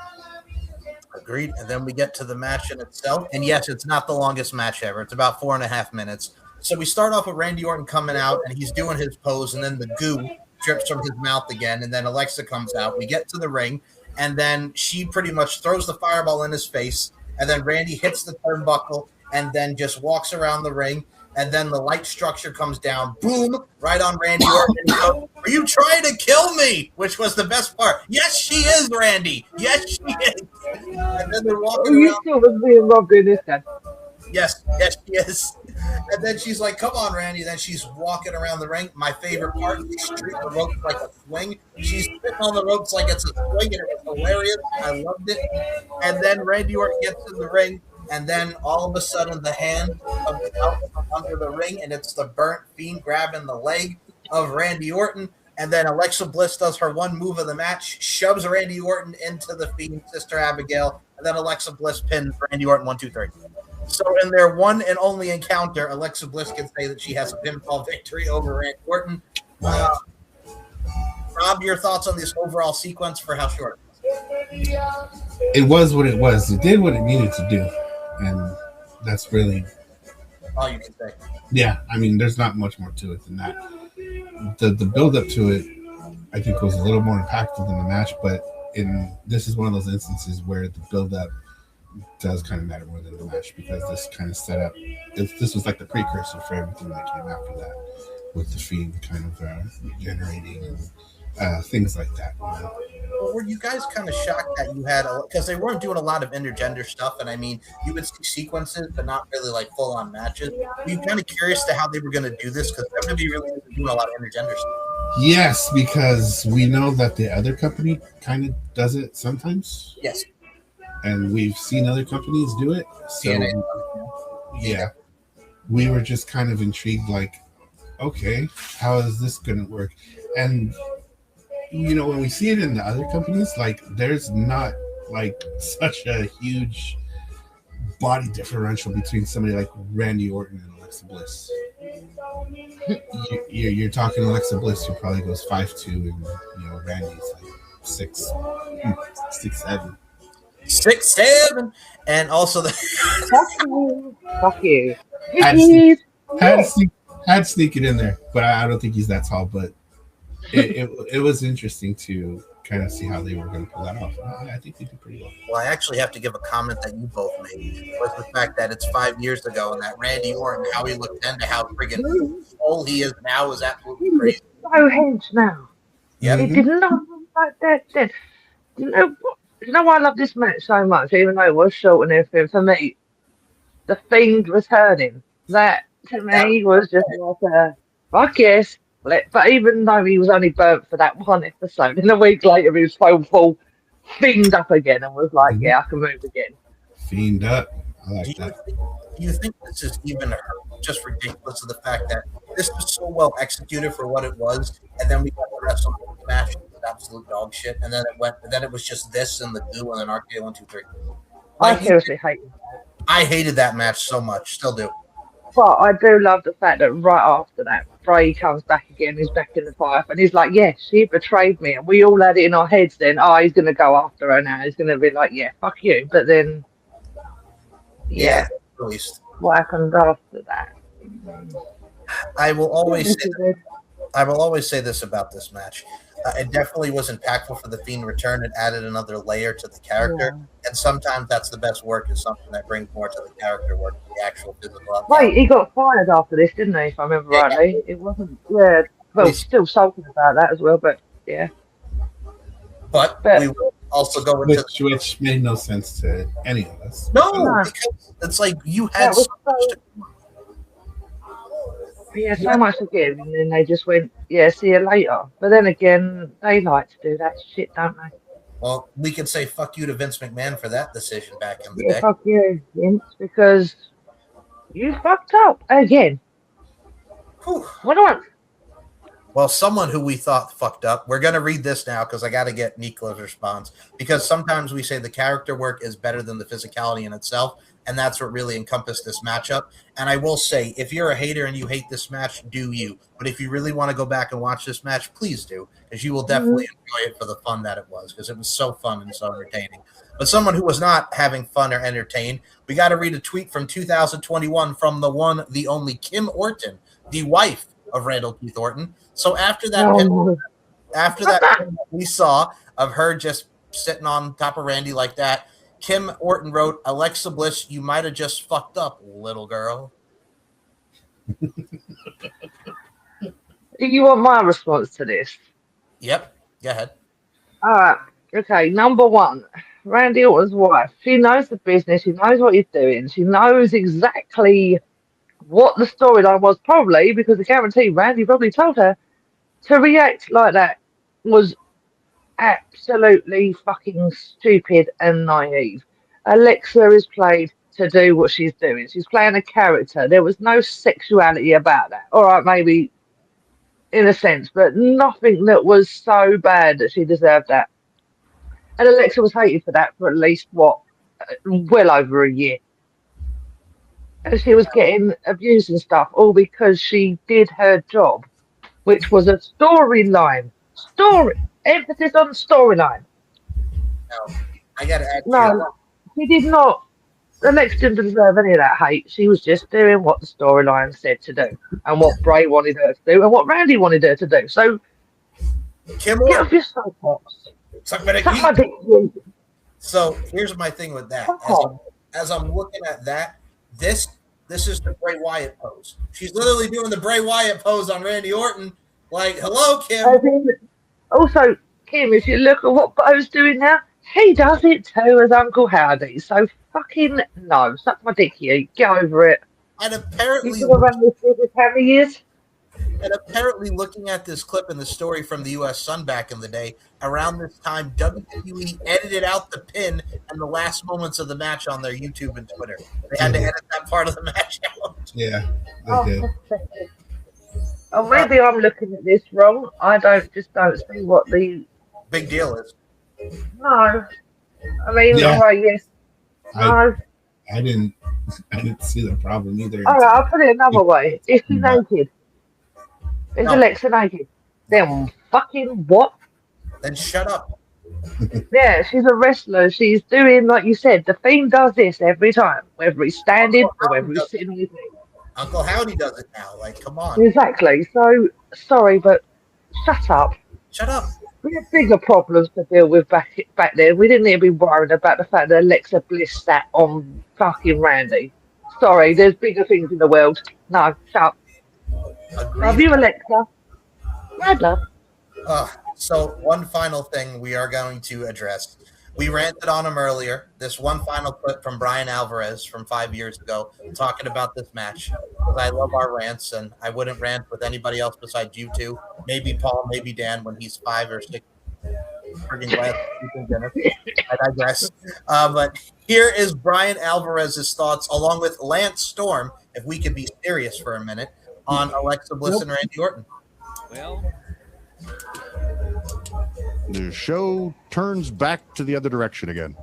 Agreed. And then we get to the match in itself. And yes, it's not the longest match ever. It's about 4.5 minutes. So we start off with Randy Orton coming out, and he's doing his pose, and then the goo drips from his mouth again, and then Alexa comes out. We get to the ring, and then she pretty much throws the fireball in his face, and then Randy hits the turnbuckle, and then just walks around the ring, and then the light structure comes down, boom, right on Randy Orton. And he goes, are you trying to kill me? Which was the best part. Yes, she is, Randy. Yes, she is. And then they're walking around. You still was being robbed in this guy. Yes, she is. And then she's like, come on, Randy. Then she's walking around the ring. My favorite part, she's treating the ropes like a swing. She's sitting on the ropes like it's a swing, and it was hilarious. I loved it. And then Randy Orton gets in the ring, and then all of a sudden the hand comes out from under the ring, and it's the burnt fiend grabbing the leg of Randy Orton. And then Alexa Bliss does her one move of the match, shoves Randy Orton into the Fiend, Sister Abigail, and then Alexa Bliss pins Randy Orton 1, 2, 3. So in their one and only encounter, Alexa Bliss can say that she has a pinfall victory over Randy Orton. Rob, your thoughts on this overall sequence for how short it was? It was what it was. It did what it needed to do, and that's really all you can say. Yeah, I mean, there's not much more to it than that. The build up to it, I think, was a little more impactful than the match, but this is one of those instances where the build up does kind of matter more than the match, because this kind of set up. This was like the precursor for everything that came after that, with the Fiend kind of generating things like that. Well, were you guys kind of shocked that you had because they weren't doing a lot of intergender stuff, and I mean, you would see sequences, but not really like full on matches. Were you kind of curious to how they were going to do this, because WWE really isn't doing a lot of intergender stuff? Yes, because we know that the other company kind of does it sometimes. Yes. And we've seen other companies do it. So, yeah, we were just kind of intrigued, like, okay, how is this going to work? And, when we see it in the other companies, like, there's not, like, such a huge body differential between somebody like Randy Orton and Alexa Bliss. You're talking Alexa Bliss, who probably goes 5'2", and, Randy's like 6'7". 6'7", and also the fuck you. Had to sneak it in there, but I don't think he's that tall. But it was interesting to kind of see how they were going to pull that off. I think they did pretty well. Well, I actually have to give a comment that you both made, was the fact that it's 5 years ago, and that Randy Orton, how he looked then to how friggin' old he is now, is absolutely crazy. So hench now. Yeah, he did not look like that then. You know why I love this match so much, even though it was short and everything? For me, the Fiend was hurting. That, to me, was just like a, fuck yes. But even though he was only burnt for that one episode, and a week later he was so full, Fiend up again, and was like, yeah, I can move again. Fiend up. I like that. Do you think this is even just ridiculous, of the fact that this was so well executed for what it was, and then we got the WrestleMania match, absolute dog shit, and then it was just this and the goo and then RK 1, 2, 3. I seriously hate it. I hated that match so much, still do. But I do love the fact that right after that, Bray comes back again, he's back in the fire, and he's like, yeah, she betrayed me, and we all had it in our heads then, he's going to go after her now, he's going to be like, yeah, fuck you, but then, yeah, at least. What happened after that? I will always say this about this match. It definitely was impactful for the Fiend return. It added another layer to the character, and sometimes that's the best work is something that brings more to the character work than the actual physical. Wait, he got fired after this, didn't he? If I remember rightly, it wasn't. Yeah, well, still sulking about that as well, but yeah. But we will also go into which made no sense to any of us. No, because it's like you had so much to yeah, so much to give, and then they just went, yeah, see you later. But then again, they like to do that shit, don't they? Well, we could say fuck you to Vince McMahon for that decision back in the Yeah, day. fuck you, Vince, because you fucked up again. What do I? Well, someone who we thought fucked up. We're going to read this now because I got to get Nikla's response. Because sometimes we say the character work is better than the physicality in itself, and that's what really encompassed this matchup. And I will say, if you're a hater and you hate this match, do you. But if you really want to go back and watch this match, please do, because you will definitely enjoy it for the fun that it was, because it was so fun and so entertaining. But someone who was not having fun or entertained, we got to read a tweet from 2021 from the one, the only Kim Orton, the wife of Randall Keith Orton. So after that, we saw of her just sitting on top of Randy like that, Kim Orton wrote, "Alexa Bliss, you might have just fucked up, little girl." You want my response to this? Yep. Go ahead. All right. Okay. Number one, Randy Orton's wife. She knows the business. She knows what he's doing. She knows exactly what the storyline was, probably because I guarantee Randy probably told her to react like that was absolutely fucking stupid and naive. Alexa is played to do what she's doing. She's playing a character. There was no sexuality about that. All right, maybe in a sense, but nothing that was so bad that she deserved that. And Alexa was hated for that for at least, well over a year. And she was getting abused and stuff, all because she did her job, which was a storyline. Emphasis on storyline. No, I got to add. No, she did not. Alexa didn't deserve any of that hate. She was just doing what the storyline said to do, and what Bray wanted her to do, and what Randy wanted her to do. So, Kim get off your soapbox. So here's my thing with that. As I'm looking at that, this is the Bray Wyatt pose. She's literally doing the Bray Wyatt pose on Randy Orton. Like, hello, Kim. Also, Kim, if you look at what Bo's doing now, he does it too as Uncle Howdy. So fucking no, suck my dick, you. Get over it. And apparently, you've been around this business how many years? And apparently, looking at this clip in the story from the U.S. Sun back in the day, around this time, WWE edited out the pin and the last moments of the match on their YouTube and Twitter. They had to edit that part of the match out. Yeah, they did. Oh, maybe I'm looking at this wrong. I don't see what the big deal is. No, I mean, all right, yes. No. I didn't see the problem either. All right, I'll put it another way. Is she naked? Is Alexa naked? Then fucking what? Then shut up. Yeah, she's a wrestler. She's doing, like you said, the Fiend does this every time, whether he's standing or whether he's sitting on his knee. Uncle Howdy does it now. Like, come on. Exactly. So, sorry, but shut up. Shut up. We had bigger problems to deal with back then. We didn't need to be worried about the fact that Alexa Bliss sat on fucking Randy. Sorry, there's bigger things in the world. No, shut up. Love you, Alexa. Mad love. So one final thing we are going to address. We ranted on him earlier. This one final clip from Brian Alvarez from 5 years ago talking about this match. I love our rants, and I wouldn't rant with anybody else besides you two. Maybe Paul, maybe Dan when he's 5 or 6. Friggin' glad I digress. But here is Brian Alvarez's thoughts, along with Lance Storm, if we could be serious for a minute, on Alexa Bliss and Randy Orton. Well, the show turns back to the other direction again.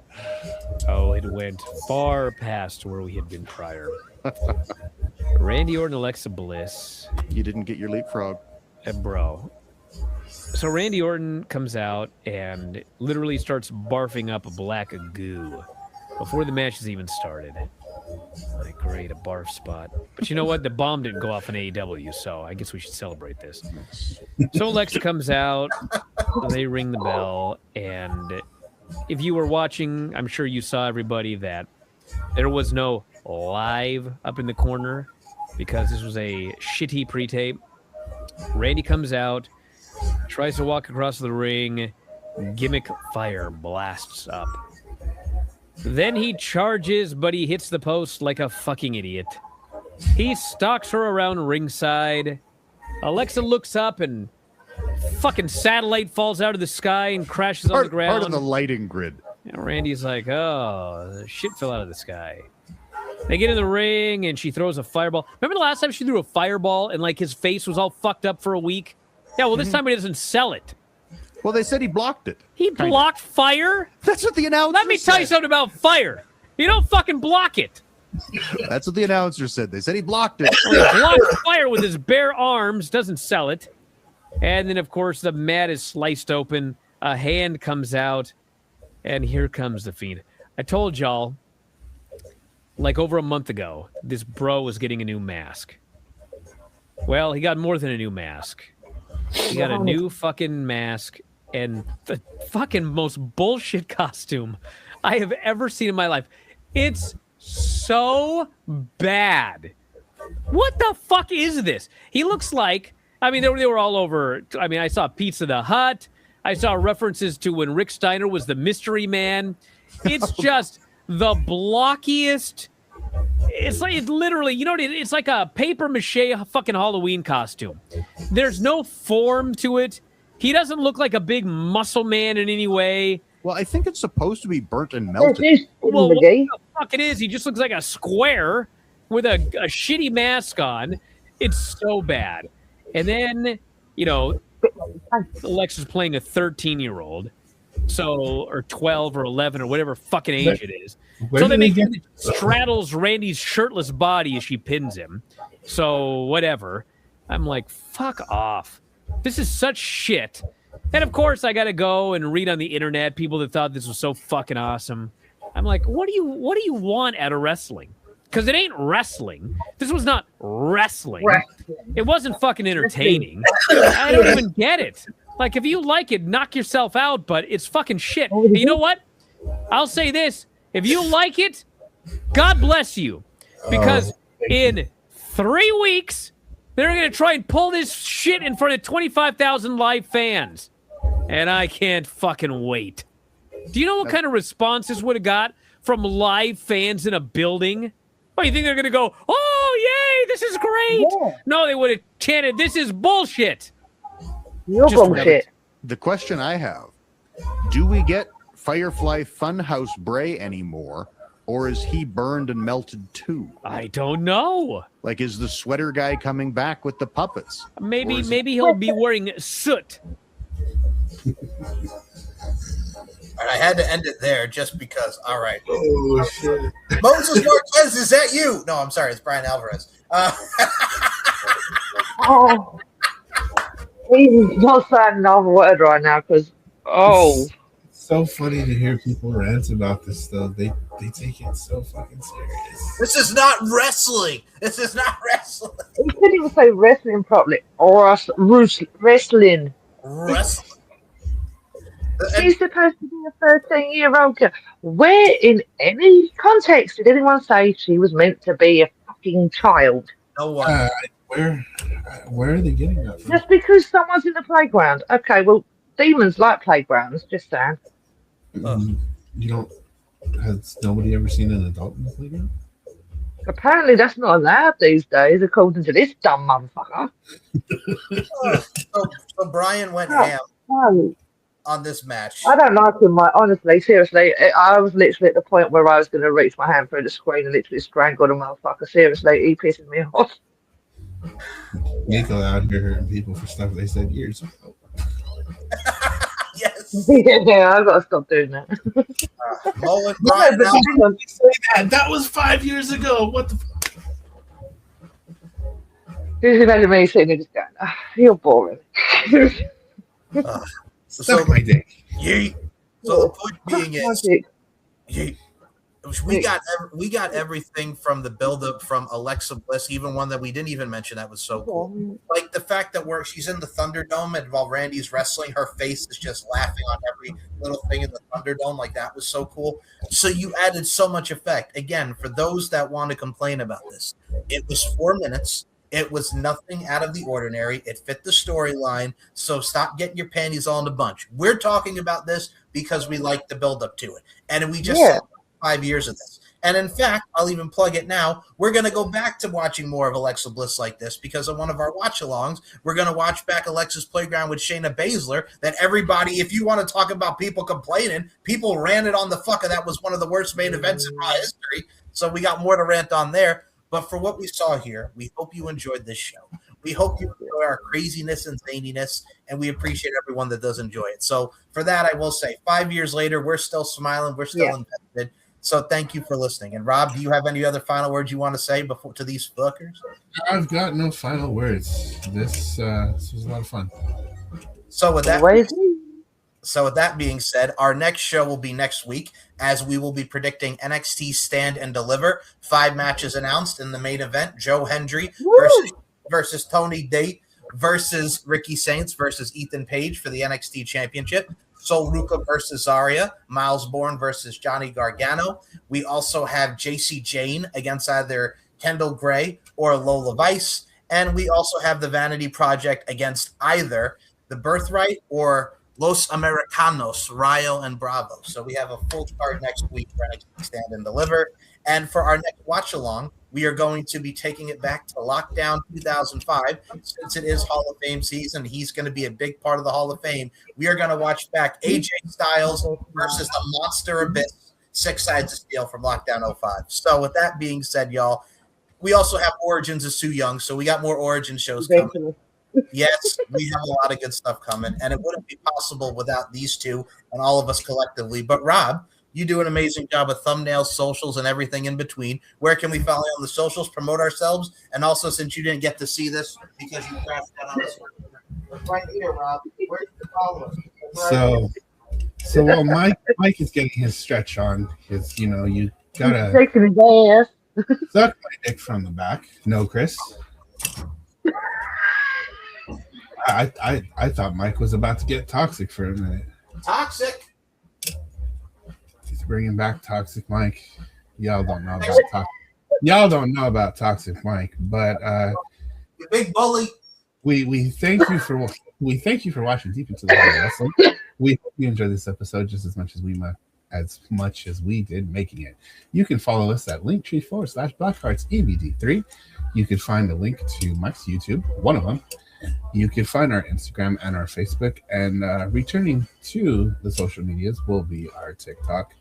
Oh, it went far past where we had been prior. Randy Orton, Alexa Bliss. You didn't get your leapfrog. Bro. So Randy Orton comes out and literally starts barfing up a black goo before the match has even started. Like, great, a barf spot. But you know what? The bomb didn't go off in AEW, so I guess we should celebrate this. So Alexa comes out, they ring the bell, and if you were watching, I'm sure you saw, everybody, that there was no live up in the corner because this was a shitty pre-tape. Randy comes out, tries to walk across the ring, gimmick fire blasts up. Then he charges, but he hits the post like a fucking idiot. He stalks her around ringside. Alexa looks up and fucking satellite falls out of the sky and crashes on the ground. Part of the lighting grid. And Randy's like, oh, shit fell out of the sky. They get in the ring and she throws a fireball. Remember the last time she threw a fireball and like his face was all fucked up for a week? Yeah, well, this time he doesn't sell it. Well, they said he blocked it. He blocked fire? That's what the announcer Let me tell you something about fire. You don't fucking block it. That's what the announcer said. They said he blocked it. Well, he blocked fire with his bare arms, doesn't sell it. And then, of course, the mat is sliced open. A hand comes out. And here comes the Fiend. I told y'all, like over a month ago, this bro was getting a new mask. Well, he got more than a new mask. He got a new fucking mask and the fucking most bullshit costume I have ever seen in my life. It's so bad. What the fuck is this? He looks like, I mean, they were all over. I mean, I saw Pizza the Hut. I saw references to when Rick Steiner was the mystery man. It's just the blockiest. It's like, it's literally, you know, it's like a paper mache fucking Halloween costume. There's no form to it. He doesn't look like a big muscle man in any way. Well, I think it's supposed to be burnt and melted. Well, what the fuck it is, he just looks like a square with a shitty mask on. It's so bad. And then, you know, Alexa's playing a 13-year-old. So, or 12 or 11 or whatever fucking age it is. So they make him straddles Randy's shirtless body as she pins him. So, whatever. I'm like, fuck off. This is such shit. And of course, I got to go and read on the internet people that thought this was so fucking awesome. I'm like, what do you want out of wrestling? Because it ain't wrestling. This was not wrestling. It wasn't fucking entertaining. I don't even get it. Like, if you like it, knock yourself out, but it's fucking shit. And you know what? I'll say this. If you like it, God bless you. Because in 3 weeks, they're going to try and pull this shit in front of 25,000 live fans. And I can't fucking wait. Do you know what kind of response this would have got from live fans in a building? Oh, you think they're going to go, oh, yay, this is great? Yeah. No, they would have chanted, this is bullshit. You're bullshit. The question I have, do we get Firefly Funhouse Bray anymore, or is he burned and melted too? I don't know. Like, is the sweater guy coming back with the puppets? Maybe he'll be wearing soot. And I had to end it there just because. All right. Oh, shit. Moses Marquez, is that you? No, I'm sorry. It's Brian Alvarez. Oh. He's not saying another word right now because, It's so funny to hear people rant about this stuff. They take it so fucking serious. This is not wrestling. This is not wrestling. He couldn't even say wrestling properly. Or wrestling. Wrestling. She's supposed to be a 13-year-old girl. Where in any context did anyone say she was meant to be a fucking child? No one. Where are they getting that from? Just because someone's in the playground. Okay, well, demons like playgrounds, just saying. You don't. Has nobody ever seen an adult in the playground? Apparently, that's not allowed these days, according to this dumb motherfucker. So Brian went ham on this match. I don't like him, honestly, seriously. I was literally at the point where I was going to reach my hand through the screen and literally strangle the motherfucker. Seriously, he pisses me off. Nico out here hurting people for stuff they said years ago. Yes. Yeah, I've got to stop doing that. That was 5 years ago. What the fuck? Just imagine me sitting there just going, you're boring. Suck my dick. Yeet. So the point being is, yeet. We got everything from the build-up from Alexa Bliss, even one that we didn't even mention that was so cool. Like the fact that she's in the Thunderdome and while Randy's wrestling, her face is just laughing on every little thing in the Thunderdome. Like that was so cool. So you added so much effect. Again, for those that want to complain about this, it was 4 minutes. It was nothing out of the ordinary. It fit the storyline. So stop getting your panties all in a bunch. We're talking about this because we like the build-up to it. And we just saw 5 years of this. And in fact, I'll even plug it now. We're going to go back to watching more of Alexa Bliss like this because of one of our watch-alongs. We're going to watch back Alexa's Playground with Shayna Baszler that everybody, if you want to talk about people complaining, people ranted on the fucker. That was one of the worst main events in Raw history. So we got more to rant on there. But for what we saw here, we hope you enjoyed this show. We hope you enjoy our craziness and zaniness, and we appreciate everyone that does enjoy it. So for that, I will say 5 years later, we're still smiling. We're still invested. So thank you for listening. And Rob, do you have any other final words you want to say before to these fuckers? I've got no final words. This was a lot of fun. So with that being said, our next show will be next week as we will be predicting NXT Stand and Deliver. 5 matches announced in the main event. Joe Hendry versus Tony Date versus Ricky Saints versus Ethan Page for the NXT Championship. Sol Ruca versus Zarya. Miles Bourne versus Johnny Gargano. We also have JC Jane against either Kendall Gray or Lola Vice. And we also have the Vanity Project against either the Birthright or Los Americanos, Rayo and Bravo. So we have a full card next week for NXT Stand and Deliver. And for our next watch-along, we are going to be taking it back to Lockdown 2005. Since it is Hall of Fame season, he's going to be a big part of the Hall of Fame. We are going to watch back AJ Styles versus the Monster Abyss, 6 Sides of Steel from Lockdown 05. So with that being said, y'all, we also have Origins of Sue Young, so we got more Origin shows coming. Yes, we have a lot of good stuff coming, and it wouldn't be possible without these two and all of us collectively. But Rob, you do an amazing job with thumbnails, socials, and everything in between. Where can we follow you on the socials, promote ourselves, and also since you didn't get to see this because you crashed out on us, right here, Rob. Where can you follow us? So while Mike is getting his stretch on, his you gotta taking his ass. Suck my dick from the back. No, Chris. I thought Mike was about to get toxic for a minute. Toxic. He's bringing back Toxic Mike. Y'all don't know about Toxic. Y'all don't know about Toxic Mike, but you big bully. We thank you for watching Deep Into the Heart Wrestling. We hope you enjoyed this episode just as much as we did making it. You can follow us at linktree/blackheartsabd3. You can find a link to Mike's YouTube, one of them. You can find our Instagram and our Facebook, and returning to the social medias will be our TikTok,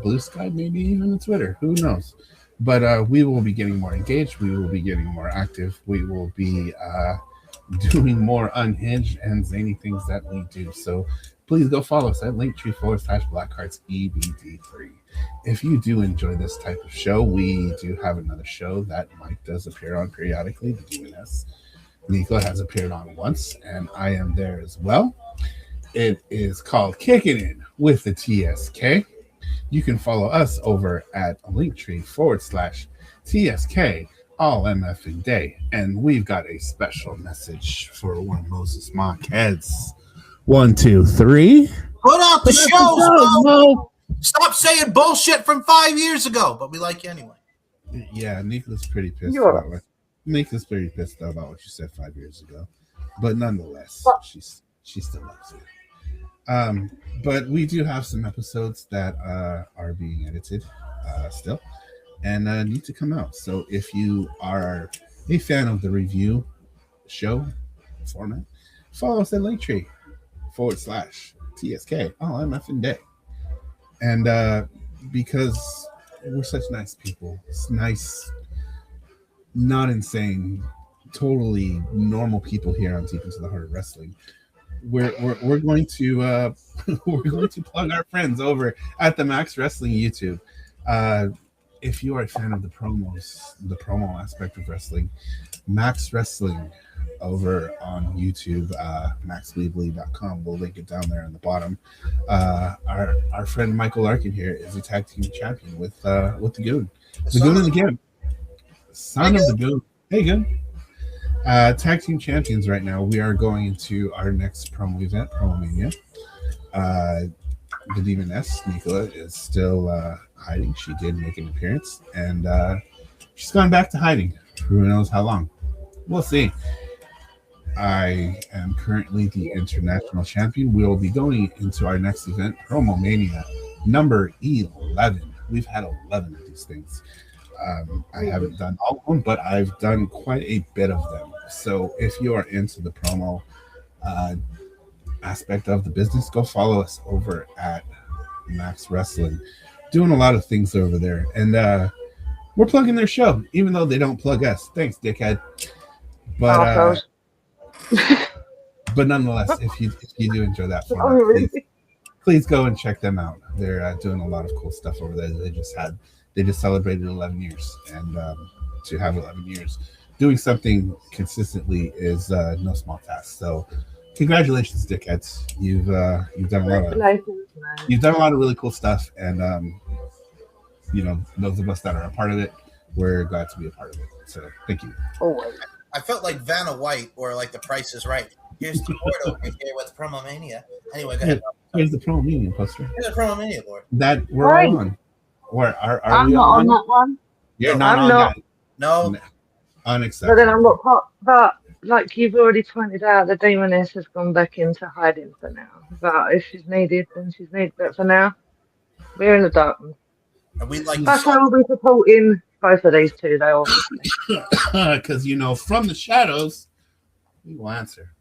Blue Sky, maybe even Twitter. Who knows? But we will be getting more engaged. We will be getting more active. We will be doing more unhinged and zany things that we do. So please go follow us at linktree/blackheartsebd3. If you do enjoy this type of show, we do have another show that Mike does appear on periodically, the Demoness. Nico has appeared on once, and I am there as well. It is called Kicking In with the TSK. You can follow us over at linktree/TSK all MF day. And we've got a special message for one Moses Mock heads. 1, 2, 3. Put out the shows, Mo. Stop saying bullshit from 5 years ago, but we like you anyway. Yeah, Nico's pretty pissed about it. Nico's pretty pissed about what you said 5 years ago, but nonetheless, she still loves you. But we do have some episodes that are being edited still and need to come out. So if you are a fan of the review show format, follow us at linktree/TSK all MF day. And because we're such nice people, it's nice, not insane, totally normal people here on Deep Into the Heart of Wrestling. We're going to we're going to plug our friends over at the Max Wrestling YouTube. If you are a fan of the promos, the promo aspect of wrestling, Max Wrestling over on YouTube, maxweebly.com. We'll link it down there in the bottom. Our our friend Michael Larkin here is a tag team champion with the Goon. The Goon and the Gimp. Son of the Goon. Hey, Goon. Tag team champions right now. We are going into our next promo event, Promo Mania. The Demoness, Nicola, is still hiding. She did make an appearance, and she's gone back to hiding. Who knows how long? We'll see. I am currently the international champion. We will be going into our next event, Promo Mania, number 11. We've had 11 of these things. I haven't done all of them, but I've done quite a bit of them. So if you are into the promo aspect of the business, go follow us over at Max Wrestling. Doing a lot of things over there. And we're plugging their show, even though they don't plug us. Thanks, dickhead. But but nonetheless, if you do enjoy that format, please go and check them out. They're doing a lot of cool stuff over there. They just celebrated 11 years, and to have 11 years doing something consistently is no small task. So congratulations, dickheads. You've done a lot of really cool stuff, and those of us that are a part of it, we're glad to be a part of it. So thank you. I felt like Vanna White or like The Price is Right. Here's the board over here with Promo Mania. Anyway, go ahead. Here's the Promo Mania poster. Here's the Promo Mania board. That we're all on. Or are I'm we not on that one. You're not on that. No. Unacceptable. But then I'm not. But like you've already pointed out, the Demoness has gone back into hiding for now. But if she's needed, then she's needed. But for now, we're in the darkness. And we like. That's how we'll be supporting both of these two, though. Because from the shadows, we will answer.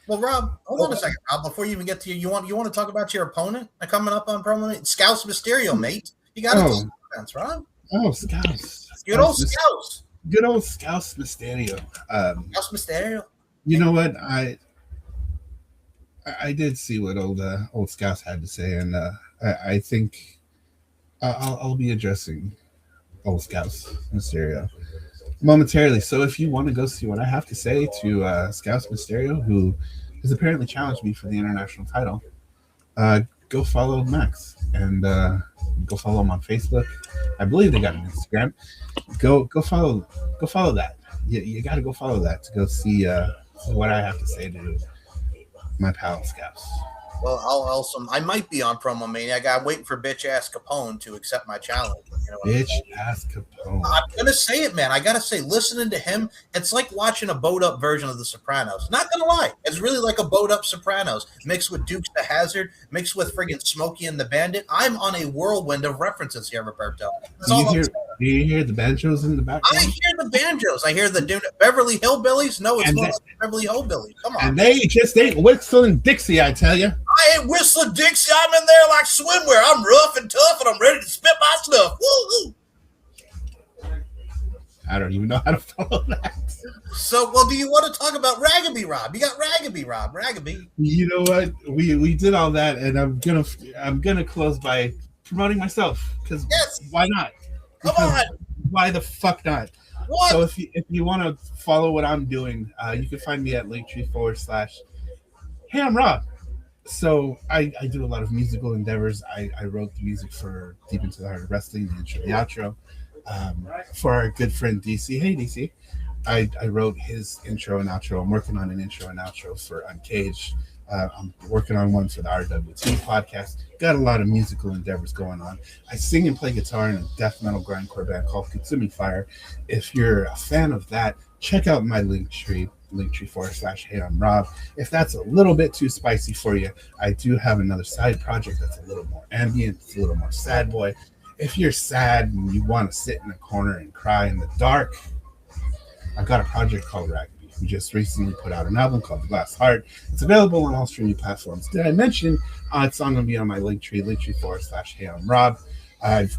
Well, Rob, hold on a second, Rob. Before you even get to you want to talk about your opponent coming up on Promo? Scouse Mysterio, mate. You got to talk defense, Rob. Oh, Scouse. Good old Scouse. Good old Scouse Mysterio. Scouse Mysterio. You know what? I did see what old Scouse had to say, and I think I'll be addressing old Scouse Mysterio momentarily. So if you want to go see what I have to say to Scouse Mysterio, who has apparently challenged me for the international title, go follow Max and go follow him on Facebook. I believe they got an Instagram. Go follow that. You got to go follow that to go see what I have to say to my pal Scouse. Well, I might be on Promo Mania. I'm waiting for bitch ass Capone to accept my challenge. Bitch ass Capone. I'm gonna say it, man. I gotta say, listening to him, it's like watching a bowed up version of The Sopranos. Not gonna lie, it's really like a bowed up Sopranos mixed with Dukes the Hazzard, mixed with friggin' Smokey and the Bandit. I'm on a whirlwind of references here, Roberto. Do you hear the banjos in the background? I hear the banjos. I hear the Beverly Hillbillies. No, it's not Beverly Hillbillies. Come on. And they just ain't whistling Dixie, I tell you. I ain't whistling Dixie. I'm in there like swimwear. I'm rough and tough, and I'm ready to spit my stuff. Woo-hoo. I don't even know how to follow that. So, do you want to talk about Ragabee Rob? You got Ragabee Rob. Ragabee. You know what? We did all that, and I'm gonna close by promoting myself because why not? Come on. Why the fuck not? What? So if you want to follow what I'm doing, you can find me at linktree/Hey, I'm Rob. So I do a lot of musical endeavors. I wrote the music for Deep Into the Heart of Wrestling, the intro, the outro. For our good friend DC. Hey DC. I wrote his intro and outro. I'm working on an intro and outro for Uncaged. I'm working on one for the RWT podcast. Got a lot of musical endeavors going on. I sing and play guitar in a death metal grindcore band called Consuming Fire. If you're a fan of that, check out my linktree/Hey, I'm Rob. If that's a little bit too spicy for you, I do have another side project that's a little more ambient, it's a little more sad boy. If you're sad and you want to sit in a corner and cry in the dark, I've got a project called Ragabee. We just recently put out an album called The Glass Heart. It's available on all streaming platforms. Did I mention it's going to be on my linktree/Hey, I'm Rob. I've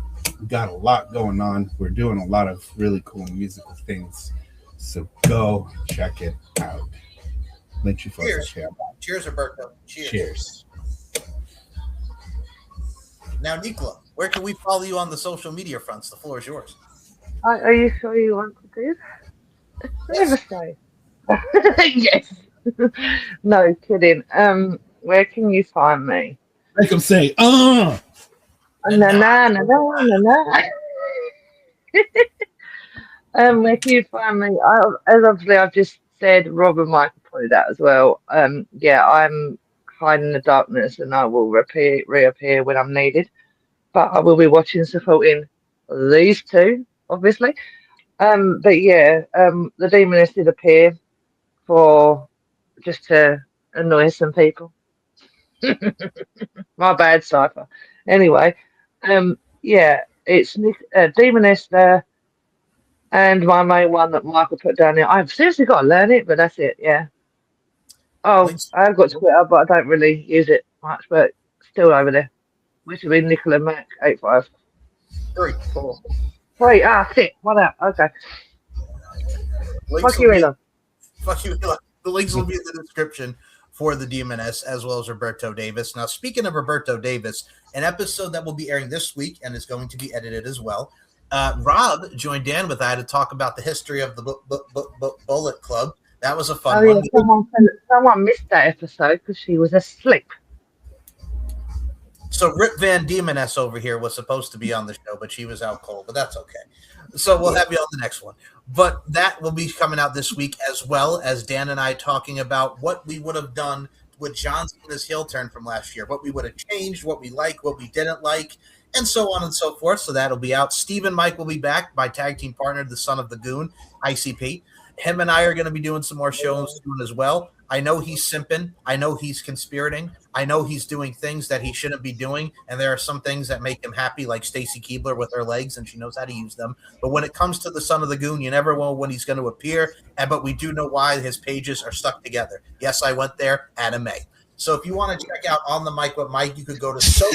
got a lot going on. We're doing a lot of really cool musical things. So go check it out. Cheers. Cheers, Roberto. Cheers. Now, Nicola, where can we follow you on the social media fronts? The floor is yours. Are you sure you want to do that? Never say. Yes. No, kidding. Where can you find me? Make them say, Na na na na na na. Where can you find me? As obviously I've just said, Rob and Michael pointed out as well. Yeah, I'm hiding in the darkness, and I will reappear when I'm needed. But I will be watching, supporting these two, obviously. But yeah, the Demoness did appear for just to annoy some people. My bad, Cypher. Anyway, yeah, it's Demoness there. And my main one that Michael put down there. I've seriously got to learn it, but that's it. Yeah. Oh, I've got Twitter, but I don't really use it much. But still over there. Which would be Nicola Mac 85. 3. 4. 3. Ah, shit. What out? Okay. Fuck you, Elon. Fuck you, Elon. The links will be in the description for the DMNS as well as Roberto Davis. Now, speaking of Roberto Davis, an episode that will be airing this week and is going to be edited as well. Rob joined Dan with I to talk about the history of the Bullet Club. That was a fun one. Someone missed that episode because she was asleep. So Rip Van Diemen over here was supposed to be on the show, but she was out cold, but that's okay. So we'll have you on the next one. But that will be coming out this week, as well as Dan and I talking about what we would have done with John Cena's heel turn from last year, what we would have changed, what we like, what we didn't like, and so on and so forth. So that'll be out. Steve and Mike will be back, my tag team partner, the son of the goon, ICP. Him and I are going to be doing some more shows soon as well. I know he's simping. I know he's conspirating. I know he's doing things that he shouldn't be doing. And there are some things that make him happy, like Stacy Keebler with her legs, and she knows how to use them. But when it comes to the son of the goon, you never know when he's going to appear. But we do know why his pages are stuck together. Yes, I went there, Anime. So if you want to check out On the Mic with Mike, you could go to so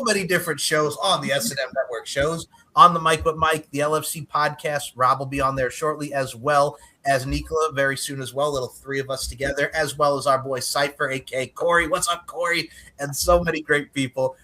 many different shows on the S&M Network shows. On the Mic with Mike, the LFC podcast. Rob will be on there shortly, as well as Nicola very soon as well. Little 3 of us together, as well as our boy Cypher, a.k.a. Corey. What's up, Corey? And so many great people.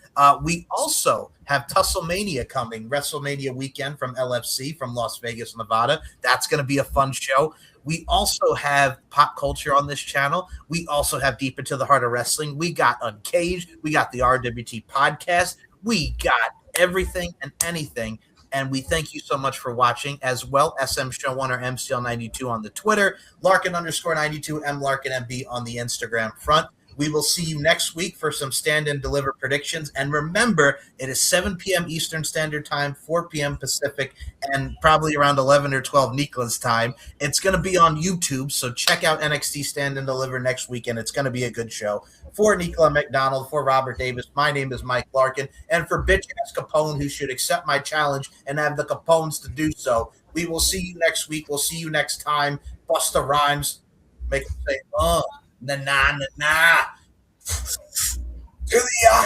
We also have Tusslemania coming, WrestleMania weekend from LFC from Las Vegas, Nevada. That's going to be a fun show. We also have pop culture on this channel. We also have Deep Into the Heart of Wrestling. We got Uncaged. We got the RWT podcast. We got everything and anything. And we thank you so much for watching as well. SM Show 1 or MCL92 on the Twitter, Larkin_92, MLarkinMB on the Instagram front. We will see you next week for some stand and deliver predictions. And remember, it is 7 p.m. Eastern Standard Time, 4 p.m. Pacific, and probably around 11 or 12 Nicola's time. It's going to be on YouTube, so check out NXT Stand and Deliver next week, and it's going to be a good show. For Nicola McDonald, for Robert Davis, my name is Mike Larkin, and for bitch-ass Capone, who should accept my challenge and have the Capones to do so. We will see you next week. We'll see you next time. Bust the rhymes. Make them say, na na na na. To the